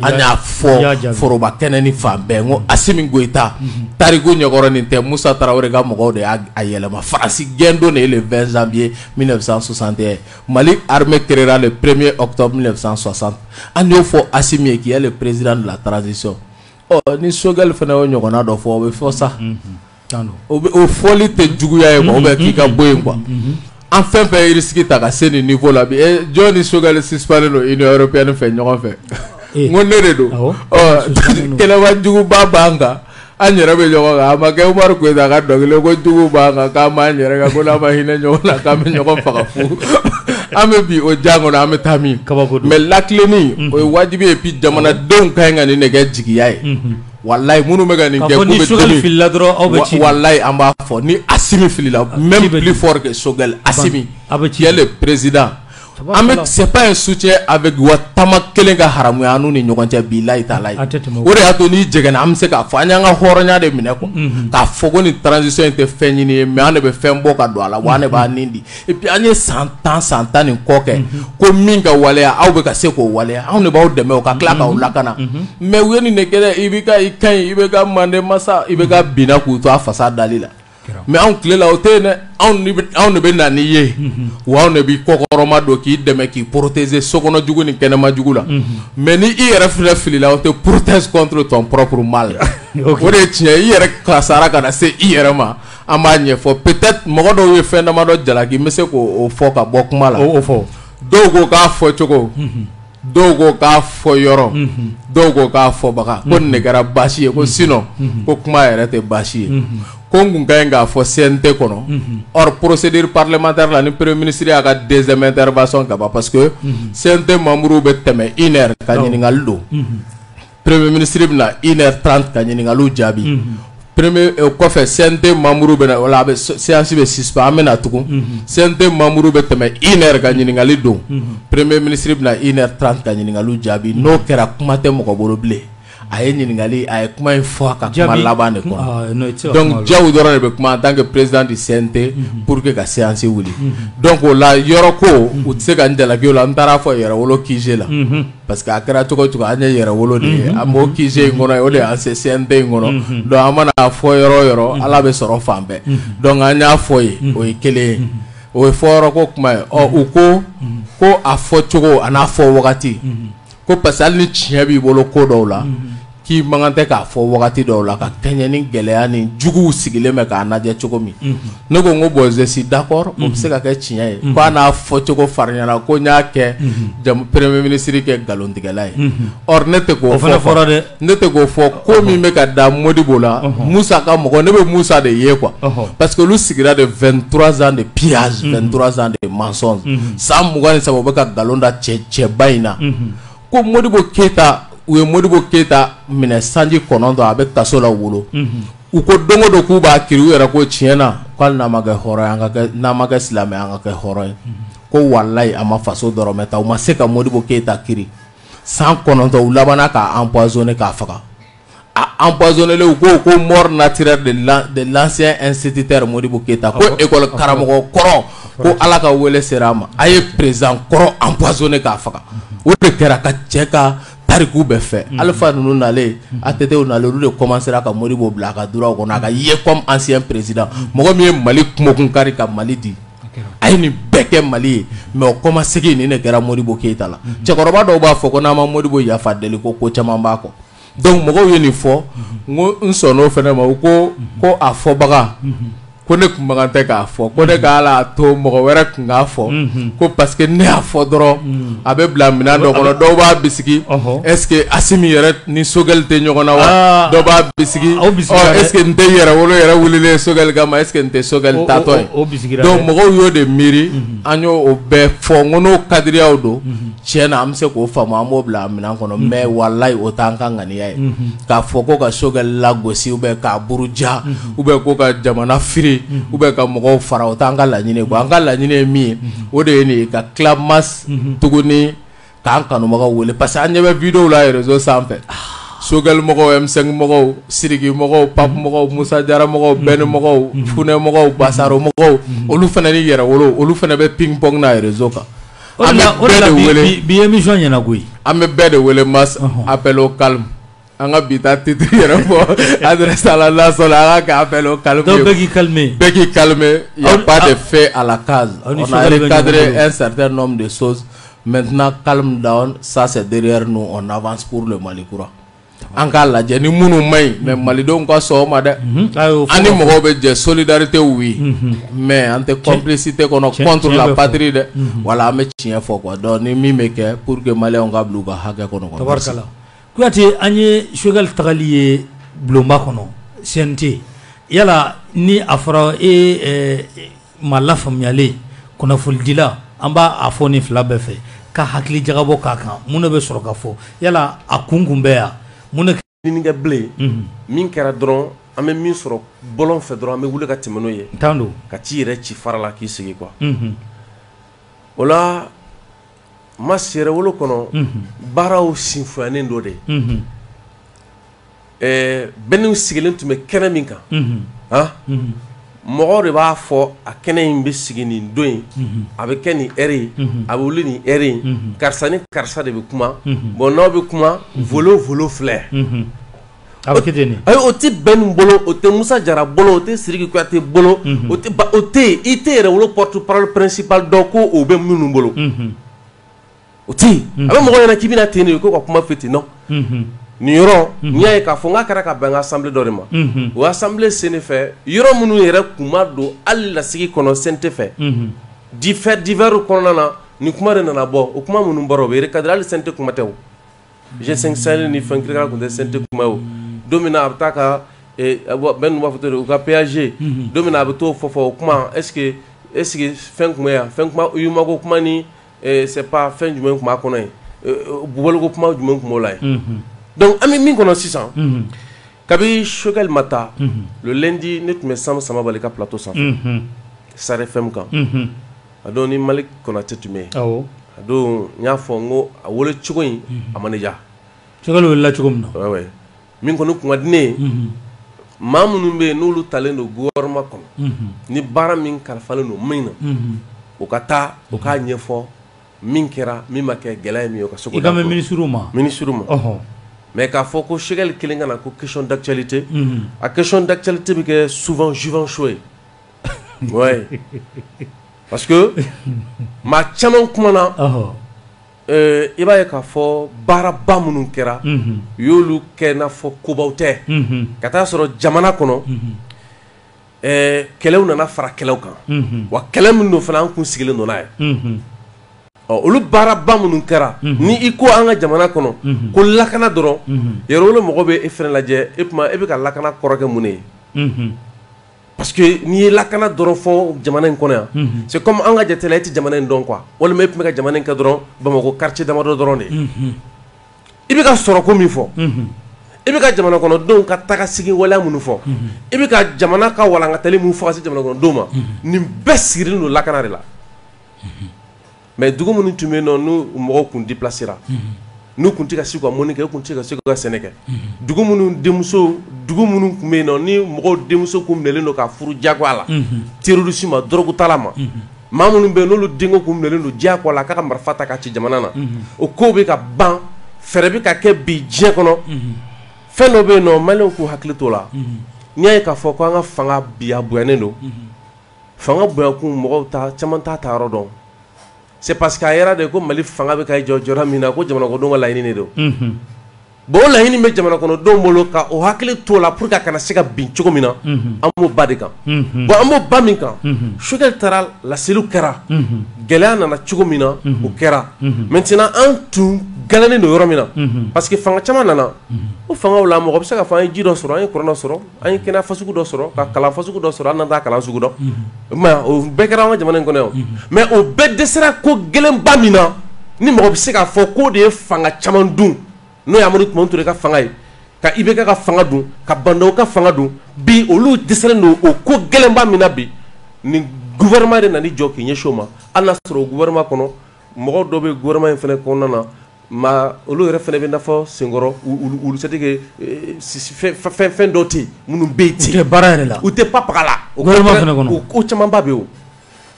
an y'a fɔ foroba kɛnɛ ni fan bɛɛ n ko Assimi Goïta tariku ɲɛkɔrɔ nin tɛ Moussa Traoré ka mɔgɔw de y'a yɛlɛma Faransi gɛn don de ye le 20 janvier 1961 Mali armée créera le 1er octobre 1960 an y'o fɔ Assimi ye qui est le président de la transition ni Sogɛl fana y'o ɲɔgɔnna dɔ fɔ o bɛ fɔ sa o fɔli tɛ juguya ye quoi ou bien k'i ka bɔ yen quoi an fɛn fɛn ye risque ta ka se nin niveau la bi jɔn ni Sogɛl suspendé don Union européenne fɛ ɲɔgɔn fɛ n ko ne de don kɛlɛbajuguba b'an kan an yɛrɛ bɛ ɲɔgɔn kan a ma kɛ Umaru Koyita ka dɔnkili ko jugu b'an kan k'an m'an yɛrɛ kan ko n'an ma hinɛ ɲɔgɔn na k'an bɛ ɲɔgɔn faga fu an bɛ bi o jan kɔnɔ an bɛ taa min mais lakilenni o ye wajibi ye puis jamanadenw ka ɲi ka nin de kɛ jigiya ye wallahi minnu bɛ ka nin kɛ k'u bɛ dimi wallahi an b'a fɔ ni Assimi filila même plus fort que Sogɛl Assimi qui est le président c'est pas un soutien avec Watama Kelenga Haramuya anu ni ɲɔgɔn cɛ bilahi taalahi o de y'a to ni jɛgɛna an bɛ se k'a fɔ an y'an ka hɔrɔnya de minɛ quoi k'a fɔ ko ni transition in tɛ fɛn ɲini ye mais an de bɛ fɛn bɔ ka don a la wa an de b'a nin di et puis an ye san tan nin kɔ kɛ ko min ka waleya aw bɛ ka se k'o waleya anw de b'aw dɛmɛ o ka tila k'aw lakana mais u ye nin de kɛ dɛ i bɛ ka i ka ɲi i bɛ ka mande masa i bɛ ka binna k'u to a fasa dali la mais anw tile la o tɛ yen dɛ anw de bɛ na n'i ye wa anw de b'i kɔkɔrɔma don k'i dɛmɛ k'i protéger sokɔnɔ jugu ni kɛnɛma jugu la mais ni i yɛrɛ filɛ fili la o tɛ protège contre ton propre mal o de ye tiɲɛ i yɛrɛ kasara ka na se i yɛrɛ ma an b'a ɲɛfɔ peut-être mɔgɔ dɔw ye fɛn damadɔ jalaki n bɛ se k'o fɔ ka bɔ kuma la dɔw ko k'a fɔ cogo dɔw ko k'a fɔ yɔrɔ dɔw ko k'a fɔ baga ko nin de kɛra baasi ye ko sinon ko kuma yɛrɛ tɛ baasi ye ko n kun ka ɲi k'a fɔ CNT kɔnɔ or procédure parlementaire la ni premier ministre y'a ka deuxième intervention ka ban parce que CNT membres bɛ tɛmɛ 1 heure ka ɲininkali don premier ministre bɛna 1h30 ka ɲininkaliw jaabi premier kɔfɛ CNT membres bɛna wala a bɛ séance bɛ suspend an bɛna tugun CNT membres bɛ tɛmɛ 1 heure ka ɲininkali don premier ministre bɛna 1h30 ka ɲininkaliw jaabi n'o kɛra kuma tɛ mɔgɔ bolo bilen a ye ɲininkali a ye kuma in fɔ a ka kuma laban de kɔnɔ donc Diaw dɔrɔn de bɛ kuma en tant que président du CNT pour que ka séance wuli donc o la yɔrɔ ko u tɛ se ka n jalaki o la n taara fɔ yɛrɛwolo QG la parce que a kɛra cogo cogo an ye yɛrɛwolo de ye an b'o QG in kɔnɔ o de y'an se CNT in kɔnɔ donc an mana fɔ yɔrɔ o yɔrɔ ala bɛ sɔrɔ fan bɛɛ donc an y'a fɔ ye o ye kelen ye o ye fɔ yɔrɔ ko kuma ye u ko a fɔ cogo a n'a fɔ wagati ko parce que hali ni tiɲɛ b'i bolo ko dɔw la k'i mankan tɛ k'a fɔ wagati dɔw la ka kɛɲɛ ni gɛlɛya ni juguw sigilen bɛ k'a lajɛ cogo min ne ko n ko bon je suis d'accord o bɛ se ka kɛ tiɲɛ ye ko a n'a fɔ cogo fariɲana ko n y'a kɛ premier ministre kɛ nkalontigɛla ye or ne tɛ k'o fɔ ne tɛ k'o fɔ ko min bɛ ka da Modibo la Musa ka mɔgɔ ne bɛ Musa de ye quoi parce que olu sigira de 23 ans de pillage 23 ans de mensonge san 23 u bɛ ka nkalon da cɛba in na ko Modibo Keita u ye Modibo Keita minɛ sanji 9 a bɛ kaso la wolo u ko don o don k'u b'a kiri u yɛrɛ ko tiɲɛ na k'ale n'a ma kɛ hɔrɔn ye n'a ma kɛ silamɛ an ka kɛ hɔrɔn ye ko walayi a ma faso dɔrɔmɛ ta u ma se ka Modibo Keita kiri san 9 u labanna k'a empoisonné k'a faga a empoisonné u ko mort naturelle de l'ancien instituteur Modibo Keita ko école karamɔgɔ kɔrɔ ko ala ka wele sera a ma a ye président kɔrɔ empoisonné k'a faga o de kɛra ka cɛ ka tariku bɛɛ fɛ Alpha ninnu nalen ATT nalen olu de commencera ka Modibo bila a ka duraw kɔnɔ a ka ye comme ancien président mɔgɔ min ye Mali kumokun kari ka Mali di a ye nin bɛɛ kɛ Mali ye mais o kɔmasegin nin de kɛra Modibo Keita la cɛkɔrɔba dɔw b'a fɔ ko n'an ma Modibo yafa deli ko caman b'a kɔ donc mɔgɔw ye nin fɔ n ko n sɔnn'o fɛnɛ ma ko a fɔbaga ko ne kun mankan tɛ k'a fɔ ko ne ka ala to mɔgɔ wɛrɛ kun k'a fɔ ko parce que ne y'a fɔ dɔrɔn a bɛ bila minɛn dɔ kɔnɔ dɔw b'a bisigi est-ce que Asimi yɛrɛ ni Sogɛli tɛ ɲɔgɔn na wa dɔw b'a bisigi est-ce que n tɛ yɛrɛwolo yɛrɛ wulilen Sogɛli kama est-ce que n tɛ Sogɛli taatɔ ye donc mɔgɔw y'o de miiri an y'o bɛɛ fɔ n ko n'o kadiriyaw don tiɲɛ na an bɛ se k'o faamu an b'o bila minɛn kɔnɔ mais walayi o t'an ka ŋaniya ye k'a fɔ ko ka Sogɛli lagosi ou bien k'a buruja ou bien ko ka jamana firi ou bien ka mɔgɔw fara o t'an ka laɲini quoi an ka laɲini ye min ye o de ye nin ye ka tila masse tuguni k'an kanubagaw wele parce que an ɲɛ bɛ vidéo la réseau sanfɛ Sogɛli mɔgɔw M5 mɔgɔw Sidiki mɔgɔw Pape mɔgɔw Musa Jara mɔgɔw Bɛni mɔgɔw Funɛ mɔgɔw Basaro mɔgɔw olu fana ni yɛrɛwolo olu fana bɛ ping pong na réseau kan an bɛ bɛɛ de wele bi émission ɲɛna koyi an bɛ bɛɛ de wele masse appel au calme an ka bi ta titre yɛrɛ fɔ adresse à la nation an ka kɛ appel au calme donc bɛɛ k'i calmer il y a pas de fait à la case on a recadré un certain nombre de choses maintenant calme down ça c'est derrière nous on avance pour le Mali kura an k'a lajɛ ni minnu man ɲi mais malidenw ka sɔn o ma dɛ an ni mɔgɔw bɛ jɛ solidarité oui mais an tɛ complicité kɔnɔ contre la patrie dɛ wala an bɛ tiɲɛ fɔ quoi donc ni min bɛ kɛ pour que maliyɛnw ka bila u ka hakɛ kɔnɔ tabarikala Kuyate an ye Sogɛli tagali ye bulonba kɔnɔ CNT yala ni a fɔra ma lafaamuyalen kunnafonidila an b'a fɔ ni fila bɛɛ fɛ ka hakili jagabɔ k'a kan mun de bɛ sɔrɔ ka fɔ yala a kun bɛ yan mun de ɲinikɛ bilen min kɛra dɔrɔn an bɛ min sɔrɔ bɔlɔn fɛ dɔrɔn an bɛ wuli ka tɛmɛ n'o ye tan don ka t'i yɛrɛ ci fara la k'i sigi quoi o la ma sere wolo kɔnɔ baaraw sinfoyanen dɔ de bɛnniw sigilen tun bɛ kɛnɛ min kan mɔgɔ de b'a fɔ a kɛnɛ in bɛ sigi nin don in a bɛ kɛ nin heure ye a bɛ wuli nin heure in karisa ni karisa de bɛ kuma bon n'aw bɛ kuma volo filɛ a bɛ kɛ ten de ayi o tɛ bɛn nin bolo o tɛ Musa Jara bolo o tɛ Sidiki Kuyate bolo o tɛ i tɛ yɛrɛ wolo porte-parole principal dɔn ko o bɛ minnu bolo o tɛ yen a bɛ mɔgɔ ɲɛna k'i bɛna ten de ko ka kuma fɛ ten nɔ nin yɔrɔ n'i y'a ye k'a fɔ n k'a kɛra ka bɛn n ka assemblée dɔ de ma o assemblée sen fɛ yɔrɔ minnu yɛrɛ kun ma don hali lasigi kɔnɔ CNT fɛ divers kɔnɔna na nin kuma de nana bɔ o kuma minnu bɔra o bɛ recadrer hali CNT kuma tɛ o G5 Sahel ni fɛn kirikara kun tɛ CNT kuma ye o don min na a bɛ taa ka bɛn ninnu b'a fɔ u ka péage don min na a bɛ t'o fɔ o kuma est ce que fɛn kun bɛ yan fɛn kuma yumako kuma ni c'est pas fɛn jumɛn kun b'a kɔnɔ ye bɔbɔliko kuma jumɛn kun b'o la ye donc an bɛ min kɔnɔ sisan kabi Choguel ma taa le lundi ne tun bɛ Sam Samabali ka plateau sanfɛ Sahel FM kan a don ni Malik Konate tun bɛ yen a don n y'a fɔ n ko a wele cogo in a ma ne diya Choguel welela cogo min na min kɔni kun ka di ne ye maa minnu bɛ yen n'olu talen don gouvernement kɔnɔ ni baara min kalifalen don min na o ka taa o k'a ɲɛfɔ min kɛra min ma kɛ gɛlɛya ye min ye o ka se k'o i ka mɛn ministre ma mais k'a fɔ ko Choguel kelen ka na ko question d'actualité a question d'actualité bɛ kɛ souvent Juvan Show ye ouais parce que maa caman kumana i b'a ye k'a fɔ baaraba minnu kɛra u y'olu kɛ n'a fɔ kobaw tɛ ka taa sɔrɔ jamana kɔnɔ kɛlɛw nana fara kɛlɛw kan wa kɛlɛ minnu don fana an kun sigilen don n'a ye olu baaraba minnu kɛra ni i ko an ka jamana kɔnɔ ko lakana dɔrɔn yɛrɛ wolo mɔgɔ bɛ e fana lajɛ e bɛ ka lakana kɔrɔkɛ mun de ye parce que n'i ye lakana dɔrɔn fɔ jamana in kɔnɔ yan c'est comme an ka jate la e tɛ jamana in dɔn quoi walima e tun bɛ ka jamana in kɛ dɔrɔn Bamakɔ quartier damadɔ dɔrɔn de i bɛ ka sɔrɔ ko min fɔ i bɛ ka jamana kɔnɔdenw ka taga sigi waleya minnu fɔ i bɛ ka jamana ka walankatali min fɔ ka se jamana kɔnɔdenw ma nin bɛɛ sirilen don lakana de la mais dugu minnu tun bɛ yen nɔ n'u mɔgɔw kun déplacera n'u kun tɛ ka se ka mɔni kɛ u kun tɛ ka se ka sɛnɛ kɛ dugu minnu kun bɛ yen nɔ ni mɔgɔw denmuso kun minɛlen don ka furu diyagoya la terroriste ma dɔrɔgutala ma maa minnu bɛ yen n'olu denko kun minɛlen don diyagoya la k'a ka marifa ta ka ci jamana na o kow bɛ ka ban fɛɛrɛ bɛ ka kɛ bi diɲɛ kɔnɔ fɛn dɔ bɛ yen nɔ maliyɛnw k'u hakili t'o la n'i y'a ye k'a fɔ ko an ka fanga bi a bonyanen don fanga bonyakun mɔgɔw caman t'a ta yɔrɔ dɔn c'est parce que a yɛrɛ de ko Mali fanga bɛ ka jɔ jɔyɔrɔ min na ko jamana kɔnɔdenw ka laɲini de don bon o laɲini bɛ jamana kɔnɔdenw bolo ka o hakili t'o la pour que a kana se ka bin cogo min na an b'o ba de kan bon an b'o ba min kan Choguel taara laseliw kɛra gɛlɛya nana cogo min na o kɛra maintenant an tun galannen don yɔrɔ min na parce que fanga caman nana o fangaw la mɔgɔ bɛ se ka fɔ an ye ji dɔ sɔrɔ an ye kuran dɔ sɔrɔ an ye kɛnɛya fasugu dɔ sɔrɔ ka kalan fasugu dɔ sɔrɔ an n'an taa kalan sugu dɔn mais o bɛɛ kɛra an ka jamana in kɔnɔ yan mais o bɛɛ dɛsɛra ko gɛlɛnba min na ni mɔgɔ bɛ se k'a fɔ k'o de ye fanga caman dun n'o ye Amadu Tumani Ture ka fanga ye ka IBK ka fanga dun ka Bandaw ka fanga dun bi olu dɛsɛlen don o ko gɛlɛnba min na bi ni gouvernement de nana jɔ k'i ɲɛsin o ma hali n'a sɔrɔ o gouvernement kɔnɔ mɔgɔ dɔw bɛ gouvernement in fana kɔnɔna na olu yɛrɛ fana bɛ n'a fɔ senkɔrɔ olu c'est à dire fɛn dɔw tɛ yen minnu bɛ yen ten u tɛ baara yɛrɛ la u tɛ papaga la gouvernement fana kɔnɔ o ko camanba bɛ yen o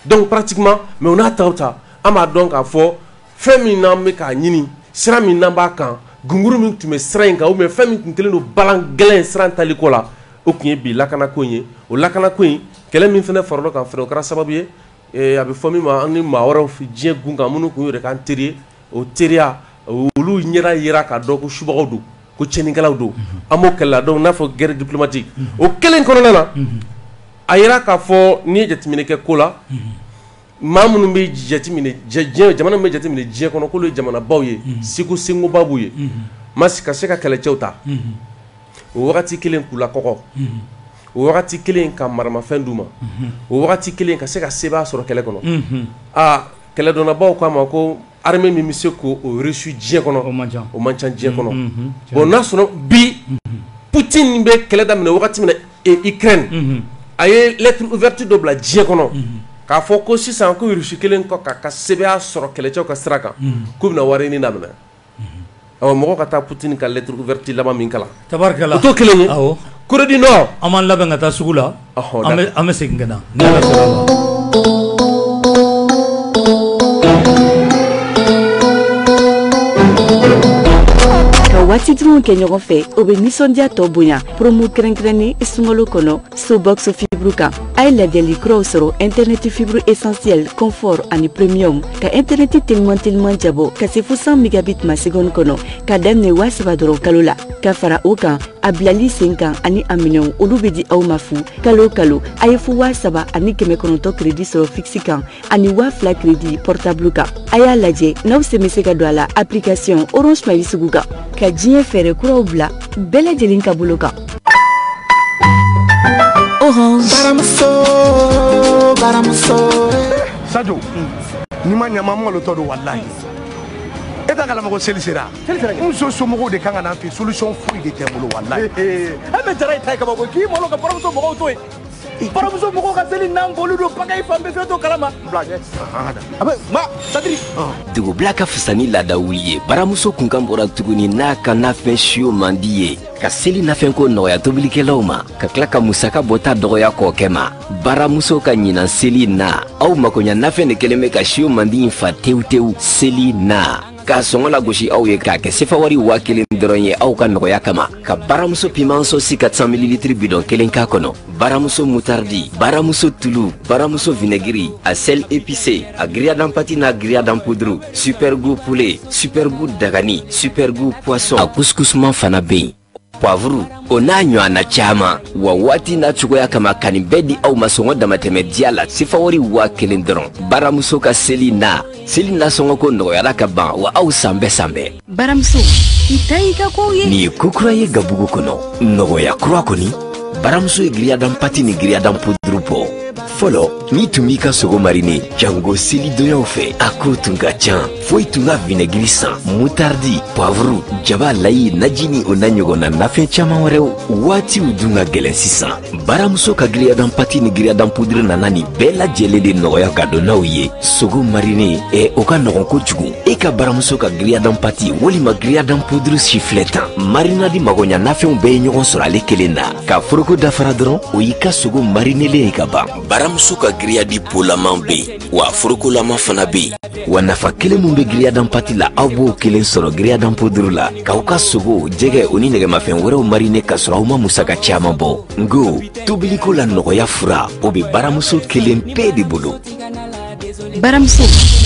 donc pratiquement mais o n'a ta ta an b'a dɔn k'a fɔ fɛn min n'an bɛ k'a ɲini sira min n'an b'a kan gunguru min tun bɛ sira in kan ou bien fɛn min tun kɛlen don balan gɛlɛn sira in taliko la o tun ye bi lakanako in ye o lakanako in kɛlɛ min fana farala kan fana o kɛra sababu ye a bɛ fɔ min ma an ni maa wɛrɛw diɲɛ gun kan minnu tun y'o de k'an teri ye o teriya olu ɲɛda yera k'a dɔn ko subagaw don ko tiɲɛnikɛlaw don an b'o kɛlɛ donc n'a fɔ guerre diplomatique o kelen kɔnɔna na a yera k'a fɔ n'i ye jateminɛ kɛ ko la maa minnu bɛ jateminɛ jamana min bɛ jateminɛ diɲɛ kɔnɔ k'olu ye jamanabaw ye seko senkoba b'u ye ka se ka kɛlɛcɛw ta o wagati kelen k'u lakɔgɔ o wagati kelen ka maramafɛn d'u ma o wagati kelen ka se ka sebaa sɔrɔ kɛlɛ kɔnɔ kɛlɛdɔnnabaw k'a ma ko armée min bɛ se k'o reçu diɲɛ kɔnɔ o man ca diɲɛ kɔnɔ bon n'a sɔrɔ bi Poutine bɛ kɛlɛ daminɛ wagati min na Ukraine a ye lettre ouverte dɔ bila diɲɛ kɔnɔ k'a fɔ ko sisan ko Russie kelen kɔ ka sɛbɛya sɔrɔ kɛlɛcɛw ka sira kan k'u bɛna wari ɲini daminɛ awɔ mɔgɔ ka taa Poutine ka lettre ouverte laban min kalan tabarikala o t'o kelen ye awɔ Corée du Nord an b'an labɛn ka taa sugu la an bɛ segin ka na ni Ala sɔnna a ma. Waati dun kɛ ɲɔgɔn fɛ o bɛ nisɔndiya tɔ bonya promo kɛrɛnkɛrɛnni sunkalo kɔnɔ Sobox fibre kan a ye lajɛli kuraw sɔrɔ internet fibre essentiel confort ani premium ka internet teliman jabɔ ka se fo 100 mégabits ma seconde kɔnɔ ka daminɛ 7,000 dɔrɔn kalo la ka fara o kan a bilali sen kan ani a minɛnw olu bɛ di aw ma fu kalo kalo a ye fo 7,000 ani 900 crédit sɔrɔ fixe kan ani 2,000 crédit portable kan a y'a lajɛ n'aw se bɛ se ka don a la application Orange Money sugu kan ka diɲɛ fɛɛrɛ kuraw bila bɛɛ lajɛlen ka bolo kan. Orange. Sadio ni ma ɲama malo tɔ don wallahi e ta kala mako seli sera muso somɔgɔw de kan ka na fɛ solution foyi de tɛ bolo wallahi an bɛ jara i ta kaba ko k'i malo ka baramuso mɔgɔw to yen baramuso mɔgɔw ka seli n'an bolo don pagayi fan bɛɛ fɛ to kalama dugubila ka fisa ni laada wuli ye baramuso kun kan bɔra tuguni n'a ka nafɛn siyo man di ye ka seli nafɛn ko nɔgɔya tobilikɛlaw ma ka tila ka musaka bɔta dɔgɔya k'o kɛ ma baramuso ka ɲinan seli na aw makoɲa nafɛn de kelen bɛ ka siyo man di in fa tewu tewu seli na k'a sɔngɔ lagosi aw ye k'a kɛ sefa wari 1,000 dɔrɔn ye aw ka nɔgɔya kama ka baramuso pimanso si 400 ml bidon kelen k'a kɔnɔ baramuso mutardi baramuso tulu baramuso vinɛgiri a sel épicé a grillade en pâte n'a grillade en poudre super goût poulet super goût dagani super goût poisson a couscousman fana bɛ yen poivre o n'a ɲɔgɔnna caman wa waati n'a cogoya kama ka nin bɛɛ di aw ma sɔngɔ damatɛmɛ diya la sefa wari 1,000 dɔrɔn baramuso ka seli na sɔngɔ ko nɔgɔyara ka ban wa aw san bɛɛ Baramuso i ta i ka kow ye nin ye ko kura ye gabugu kɔnɔ nɔgɔya kura kɔni baramuso ye grillade en pâte ni grillade en poudre bɔ fɔlɔ n'i tun b'i ka sogo marine jango seli donyaw fɛ a ko tun ka can foyi tun ka vinɛgiri san mutardi poivre jaba layi naji ni o na ɲɔgɔnna nafɛn caman wɛrɛw waatiw dun ka gɛlɛn sisan baramuso ka grillade en pâte ni grillade en poudre nana nin bɛɛ lajɛlen de nɔgɔya ka don n'aw ye sogo marine o ka nɔgɔn kojugu e ka baramuso ka grillade en pâte walima grillade en poudre sifilɛ tan marinadi magoɲa nafɛnw bɛɛ ye ɲɔgɔn sɔrɔ ale kelen na ka foroko dafara dɔrɔn o y'i ka sogo marinelen ye ka ban baramuso ka grillade polaman bɛ yen wa forokolama fana bɛ yen wa nafa kelen mun bɛ grillade en pâte la aw b'o kelen sɔrɔ grillade en poudre la k'aw ka sogo jɛgɛ o ni nɛgɛmafɛn wɛrɛw marine ka sɔrɔ aw ma musaka caman bɔ ngo tobiliko la nɔgɔya fura o bɛ baramuso kelen pe de bolo Baramuso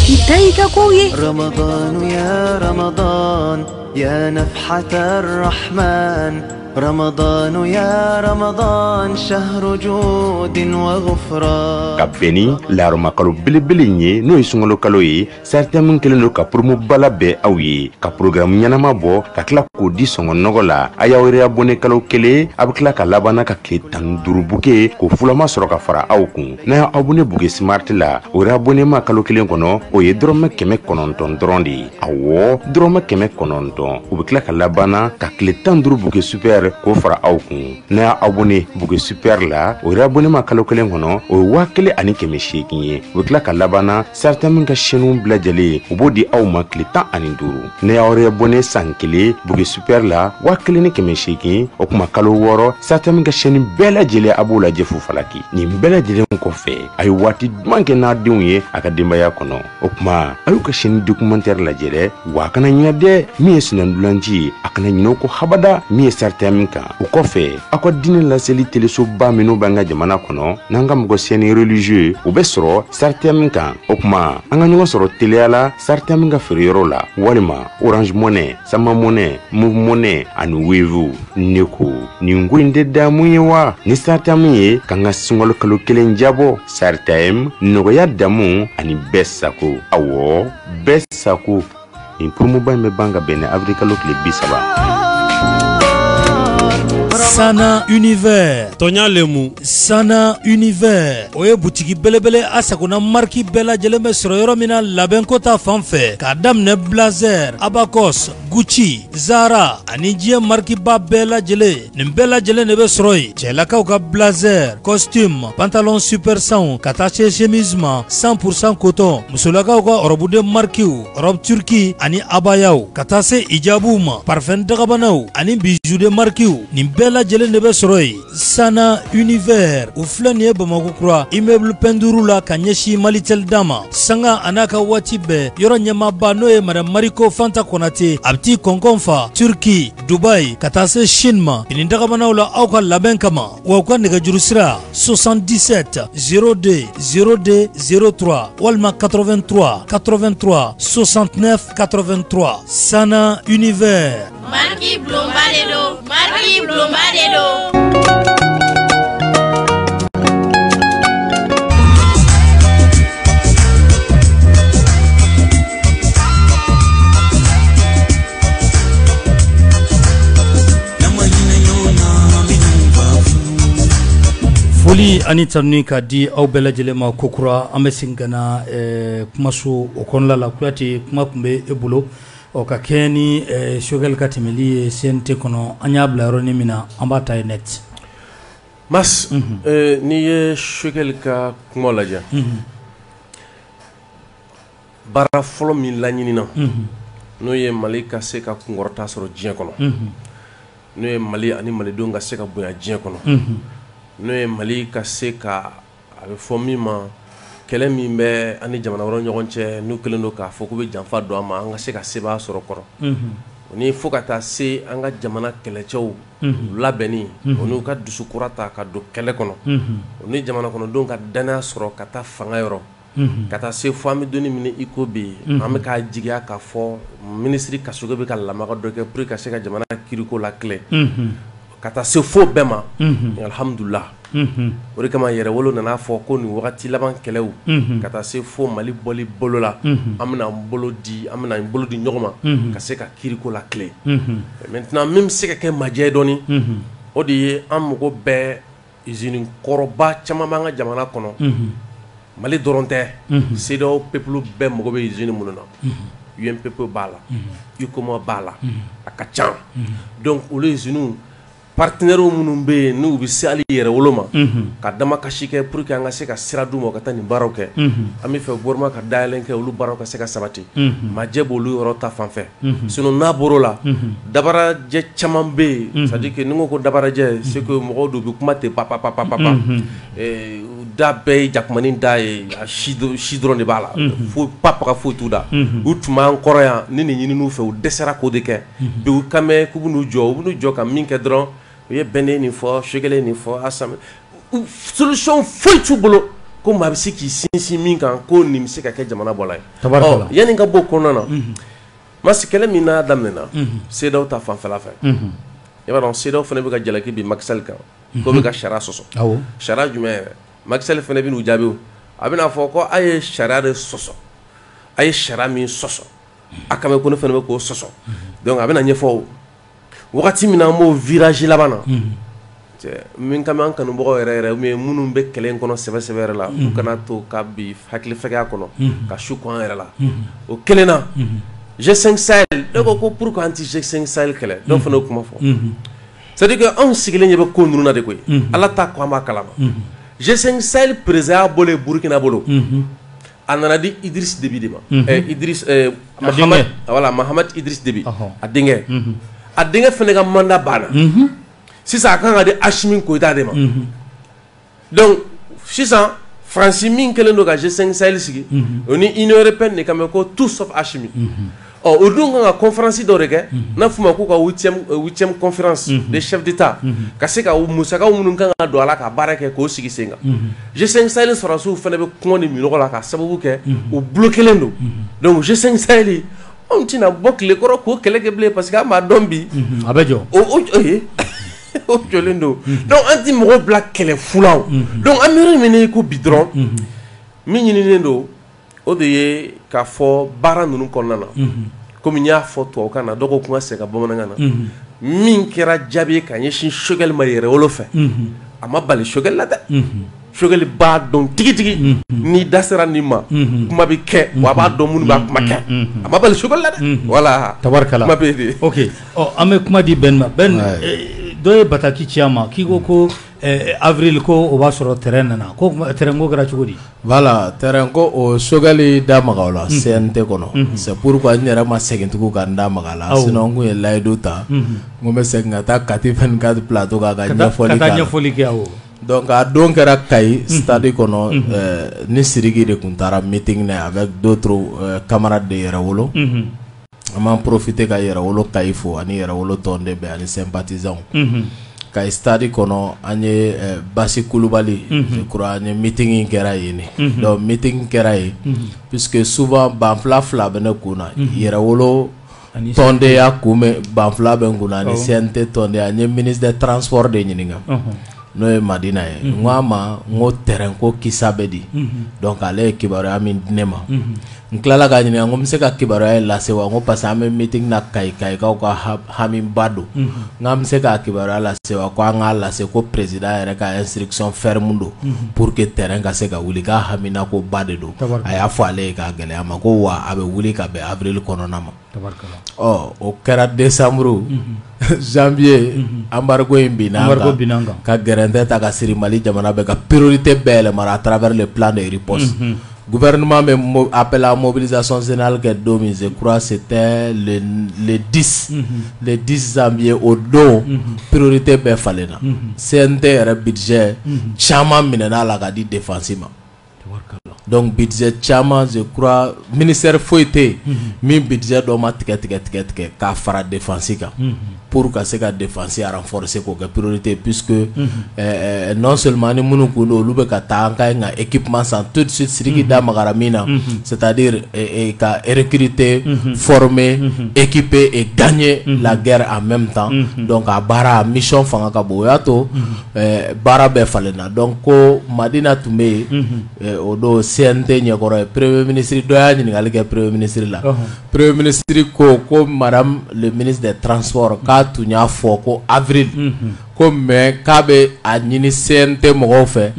i ta i ka kow ye رمضان يا رمضان يا نفحة الرحمن رمضان يا رمضان شهر جود وغفران ka bɛn ni laharumakalo belebele ye n'o ye sunkalo kalo ye sarita min kelen don ka promo bala bɛɛ aw ye ka programme ɲɛnama bɔ ka tila k'o di sɔngɔ nɔgɔ la a y'aw yɛrɛ abonné kalo kelen a bɛ tila ka labanna ka tile 15 buke k'o fulama sɔrɔ ka fara aw kun n'a y'a abonné buke smart la o yɛrɛ abonnement kalo kelen kɔnɔ o ye dɔrɔmɛ 900 dɔrɔn de ye awɔ dɔrɔmɛ 900 o bɛ tila ka labanna ka tile 15 buke super k'o fara aw kun n'a y'a abonné buke super la o yɛrɛ abonnement kalo kelen kɔnɔ o ye 1,800 ye o bɛ tila ka labanna sarita min ka chaîne bɛɛ lajɛlen u b'o di aw ma tile 15 n'a y'aw yɛrɛ abonné san kelen buke super la 1,800 o kuma kalo 6 sarita min ka chaîne bɛɛ lajɛlen a b'o lajɛ fu falaki nin bɛɛ lajɛlen kɔfɛ a ye waati duman kɛ n'a denw ye a ka denbaya kɔnɔ o kuma a y'u ka chaîne documentaire lajɛ dɛ wa a kana ɲinɛ dɛ min ye sinandulanci ye a kana ɲinɛ o ko habada min ye sarita min kan o kɔfɛ aw ka diinɛ laseli telesoba minnu b'an ka jamana kɔnɔ n'an ka mɔgɔ sɛni religieux o bɛ sɔrɔ sarita min kan o kuma an ka ɲɔgɔn sɔrɔ teliya la sarita min ka feereyɔrɔ la walima orange money sama money move money ani wave ne ko nin ko in tɛ damu ye wa ni sarita min ye k'an ka sunkalo kalo kelen jabɔ sarita m nɔgɔya damu ani bɛɛ sago awɔ bɛɛ sago nin promoba in bɛ ban ka bɛn ni avril kalo tile 30 Sana Univers Tonya Lemu Sana Univers Oye boutique belebele asakuna marki bela jeleme soro yoro mina labɛn kota fanfɛ k'a daminɛ Blazer, Abacos, Gucci, Zara ani diɲɛ marki ba bɛɛ lajɛlen nin bɛɛ lajɛlen de bɛ sɔrɔ yen cɛlakaw ka Blazer, costume, pantalon super 100 ka taa se chemise ma 100% coton musolakaw ka robuden markiw robe turki ani abayaw ka taa se hijabu ma parfum dagabanaw ani bijoux de markiw nin bɛɛ lajɛlen de bɛ sɔrɔ yen Sana Univers u filɛ nin ye Bamakɔ kura immeuble penduru la ka ɲɛsin Malitel dama sanga an'a ka waati bɛɛ yɔrɔ ɲɛmaaba n'o ye Madame Mariko Fanta Konate a bɛ t'i kɔnkɔn fa Turki, Dubai ka taa se Chine ma nin dagabanaw la aw ka labɛn kama wa u ka nɛgɛjuru sira 77 02 02 03 walima 83 83 69 83 Sana Univers Marki Blomba de do Marki Blomba de do foli ani tanuni ka di aw bɛɛ lajɛlen ma kokura an bɛ segin ka na kumaso o kɔnɔna la kuyate kuma tun bɛ e bolo ka kɛ ni Choguel ka tɛmɛli ye CNT kɔnɔ an y'a bila yɔrɔnin min na an b'a ta ye net Mas n'i ye Choguel ka kuma lajɛ baara fɔlɔ min laɲinina n'o ye Mali ka se ka kunkɔrɔta sɔrɔ diɲɛ kɔnɔ n'o ye Mali ani malidenw ka se ka bonya diɲɛ kɔnɔ n'o ye Mali ka se ka a bɛ fɔ min ma kɛlɛ min bɛ ani jamana wɛrɛw ɲɔgɔn cɛ n'u kɛlen don k'a fɔ k'u bɛ janfa don an ma an ka se ka sebaya sɔrɔ kɔrɔ ni fo ka taa se an ka jamana kɛlɛcɛw labɛnni o n'u ka dusukura ta ka don kɛlɛ kɔnɔ o ni jamana kɔnɔdenw ka danaya sɔrɔ ka taa fanga yɔrɔ ka taa se fo an bɛ donni min iko bɛ yen an bɛ k'a jigiya k'a fɔ minisiri Kasɔgɛ bɛ ka lamaga dɔ kɛ pour que ka se ka jamana kiriko la kile ka taa se fo bɛɛ ma alhamdulillah o de kama yɛrɛwolo nana fɔ ko nin wagati laban kɛlɛw ka taa se fo Mali bɔli bolo la an bɛna bolo di ɲɔgɔn ma ka se ka kiriko la kile maintenant min bɛ se ka kɛ majɛ dɔɔni o de ye an mago bɛɛ usine kɔrɔba caman b'an ka jamana kɔnɔ Mali dɔrɔn tɛ CEDEAO peuple bɛɛ mago bɛ usine minnu na UNPP b'a la UCOMOS b'a la a ka ca donc olu usines partenaires minnu bɛ yen n'u bɛ se hali yɛrɛwolo ma ka dama kasi kɛ pour que an ka se ka sira d'u ma ka taa nin baaraw kɛ an bɛ fɛ gouvernement ka dayɛlɛ kɛ olu baaraw ka se ka sabati majɛ b'olu yɔrɔ ta fanfɛ sinon n'a bɔr'o la dabarajɛ caman bɛ yen c'est à dire que ni n ko dabarajɛ c'est que mɔgɔw dɔw bɛ kuma ten papa da bɛɛ ye jakumanin da ye si dɔrɔn de b'a la fo papaga foyi t'u da u tun b'an kɔrɔ yan ni nin ɲininiw fɛ u dɛsɛra k'o de kɛ bi u kan mɛn k'u bɛ n'u jɔ ka min kɛ dɔrɔn u ye Bɛnɛ nin fɔ Choguel nin fɔ Asame solution foyi t'u bolo ko maa bɛ se k'i sinsin min kan ko nin bɛ se ka kɛ jamana bɔla ye yanni ka bɔ o kɔnɔna na masi kɛlɛ min n'a daminɛna CEDEAO ta fanfɛla fɛ i b'a dɔn CEDEAO fana bɛ ka jalaki bi Macky Sall kan k'o bɛ ka sariya sɔsɔ sariya jumɛn yɛrɛ Macky Sall fana bɛ n'u jaabi a bɛna fɔ ko a ye sariya de sɔsɔ a ye sariya min sɔsɔ a kan bɛ ko ne fana bɛ k'o sɔsɔ donc a bɛna ɲɛfɔ wagati min na an b'o virage laban na min kama an kanubagaw yɛrɛ ou bien minnu bɛ kɛlɛ in kɔnɔ sɛbɛ yɛrɛ la u kana to ka bi hakili fɛgɛya kɔnɔ ka su kɔn an yɛrɛ la o kelen na G5 Sahel dɔw ko ko pour que an ti G5 Sahel kɛlɛ dɔw fana y'o kuma fɔ c'est à dire que anw sigilen ɲɛ bɛ ko ninnu na de koyi Ala ta ko an b'a kalama G5 Sahel président y'a bolo Burkina bolo a nana di Idriss Déby de ma Mahamad Idriss Déby a denkɛ fana ka mandat banna sisan a kan ka di Assimi Goïta de ma donc sisan Faransi min kɛlen don ka G5 Sahel sigi o ni Union européenne de kan bɛ ko tout sauf Assimi o dun kan ka conférence dɔ de kɛ n'a f'u ma k'u ka 8e conférence des chefs d'État ka se ka musakaw minnu kan ka don a la ka baara kɛ k'o sigi sen kan G5 Sahel sɔrɔdasiw fana bɛ kɔngɔ ni minɔgɔ la ka sababu kɛ o bloquelen don donc G5 Sahel anw tɛna bɔ tile kɔrɔ k'o kɛlɛ kɛ bilen parce que an b'a dɔn bi a bɛ jɔ o jɔlen don donc an ti mɔgɔw bila kɛlɛ fulaw donc an bɛ yɔrɔ min na i ko bi dɔrɔn min ɲininen don o de ye k'a fɔ baara ninnu kɔnɔna na komi n y'a fɔ tubabukan na dɔw ko kuma sɛgɛn bamanankan na min kɛra jaabi ka ɲɛsin Choguel ma yɛrɛ wolo fɛ a ma bali Choguel la dɛ Choguel b'a dɔn tigitigi ni da sera nin ma kuma bɛ kɛ wa a b'a dɔn minnu b'a kuma kɛ a ma bali Choguel la dɛ voilà tabarikala kuma bɛ de ok an bɛ kuma di Ben ma Ben dɔ ye bataki ci a ma k'i ko avril ko o b'a sɔrɔ terrain nana ko terrain ko kɛra cogo di voilà terrain ko o Choguel da maga o la CNT kɔnɔ c'est pourquoi n yɛrɛ ma segin tugun ka n da maga a la sinon n kun ye layidu ta n kun bɛ segin ka taa Kati 24 plateau kan ka ɲɛfɔli kɛ awɔ donc a don kɛra Kayi stade kɔnɔ ni Sidiki de kun taara meeting na avec d'autres camarades de Yɛrɛwolo an m'an profiter ka Yɛrɛwolo Kayi fo ani Yɛrɛwolo tɔnden bɛɛ ani sympathisants Kayi stade kɔnɔ an ye Basi Kulubali je crois an ye meeting kɛra yen donc meeting kɛra yen puisque souvent banfula fila bɛ ne kun na Yɛrɛwolo tɔnden y'a kunbɛn banfula bɛ n kun na ani CNT tɔnden an ye ministre des transports de ɲininka n'o ye Madina ye n ko a ma n ko terrain ko kisa bɛ di donc ale ye kibaruya min di ne ma n tilala k'a ɲininka n ko n bɛ se ka kibaruya in lase wa n ko parce que an bɛ meeting na Kayikaw ka hamiba don n k'an bɛ se k'a kibaruya lase wa ko an k'a lase ko président yɛrɛ ka instruction ferme don pour que terrain ka se ka wuli k'a hamina ko ba de don a y'a fɔ ale ye k'a gɛlɛya ma ko wa a bɛ wuli ka bɛn avril kɔnɔna ma o kɛra décembre janvier embargo in binna ka gɛrɛntɛ ta ka siri Mali jamana bɛɛ ka priorité bɛɛ yɛlɛmara à travers le plan de riposte gouvernement bɛ appel à mobilisation générale kɛ don min je crois c'était le 10 janvier o don priorité bɛɛ falenna CNT yɛrɛ budget caman minɛna la ka di défense ma donc budget caman je crois ministère foyi tɛ yen min budget dɔ ma tigɛ k'a fara défense kan pour ka se ka défense renforcer k'o kɛ priorité puisque non seulement ni minnu kun don olu bɛ ka taa an ka ɲi ka équipement san tout de suite Sidiki da magara min na c'est-à-dire ka recruter former équiper et gagner la guerre en même temps donc a baara mission fanga ka bon o y'a to baara bɛɛ falenna donc ko Madina tun bɛ yen o don CNT ɲɛkɔrɔ ye premier ministre dɔ y'a ɲininkali kɛ premier ministre la premier ministre ko madame le ministre des transports k'a tun y'a fɔ ko avril ko mais k'a bɛ a ɲini CNT mɔgɔw fɛ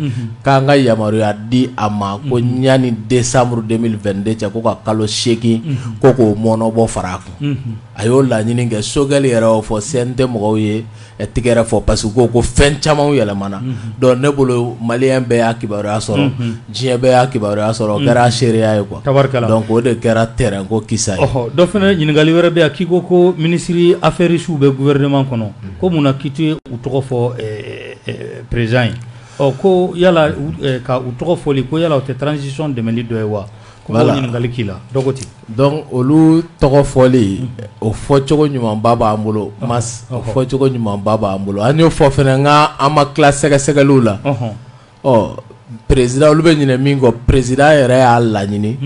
k'an ka yamaruya di a ma ko ɲani décembre 2022 cɛ ko ka kalo 8 ko k'o mɔnɔbɔ fara a kun a y'o laɲini kɛ Choguel yɛrɛ y'o fɔ CNT mɔgɔw ye tigɛrɛ fɔ parce que ko fɛn camanw yɛlɛmana donc ne bolo malien bɛɛ y'a kibaruya sɔrɔ diɲɛ bɛɛ y'a kibaruya sɔrɔ o kɛra seereya ye quoi donc o de kɛra terrain ko kisa ye dɔ fana ɲininkali wɛrɛ bɛ yan k'i ko ministre affaires u bɛ gouvernement kɔnɔ ko mun na k'i tɛ u tɔgɔ fɔ président ye ko yala ka u tɔgɔ fɔli ko yala o tɛ transition dɛmɛli dɔ ye wa voilà donc olu tɔgɔ fɔli o fɔcogo ɲumanba b'an bolo mas o fɔcogo ɲumanba b'an bolo an y'o fɔ fɛnɛ nka an ma tila sɛgɛsɛgɛliw la président olu bɛ ɲinɛ min kɔ président yɛrɛ y'a laɲini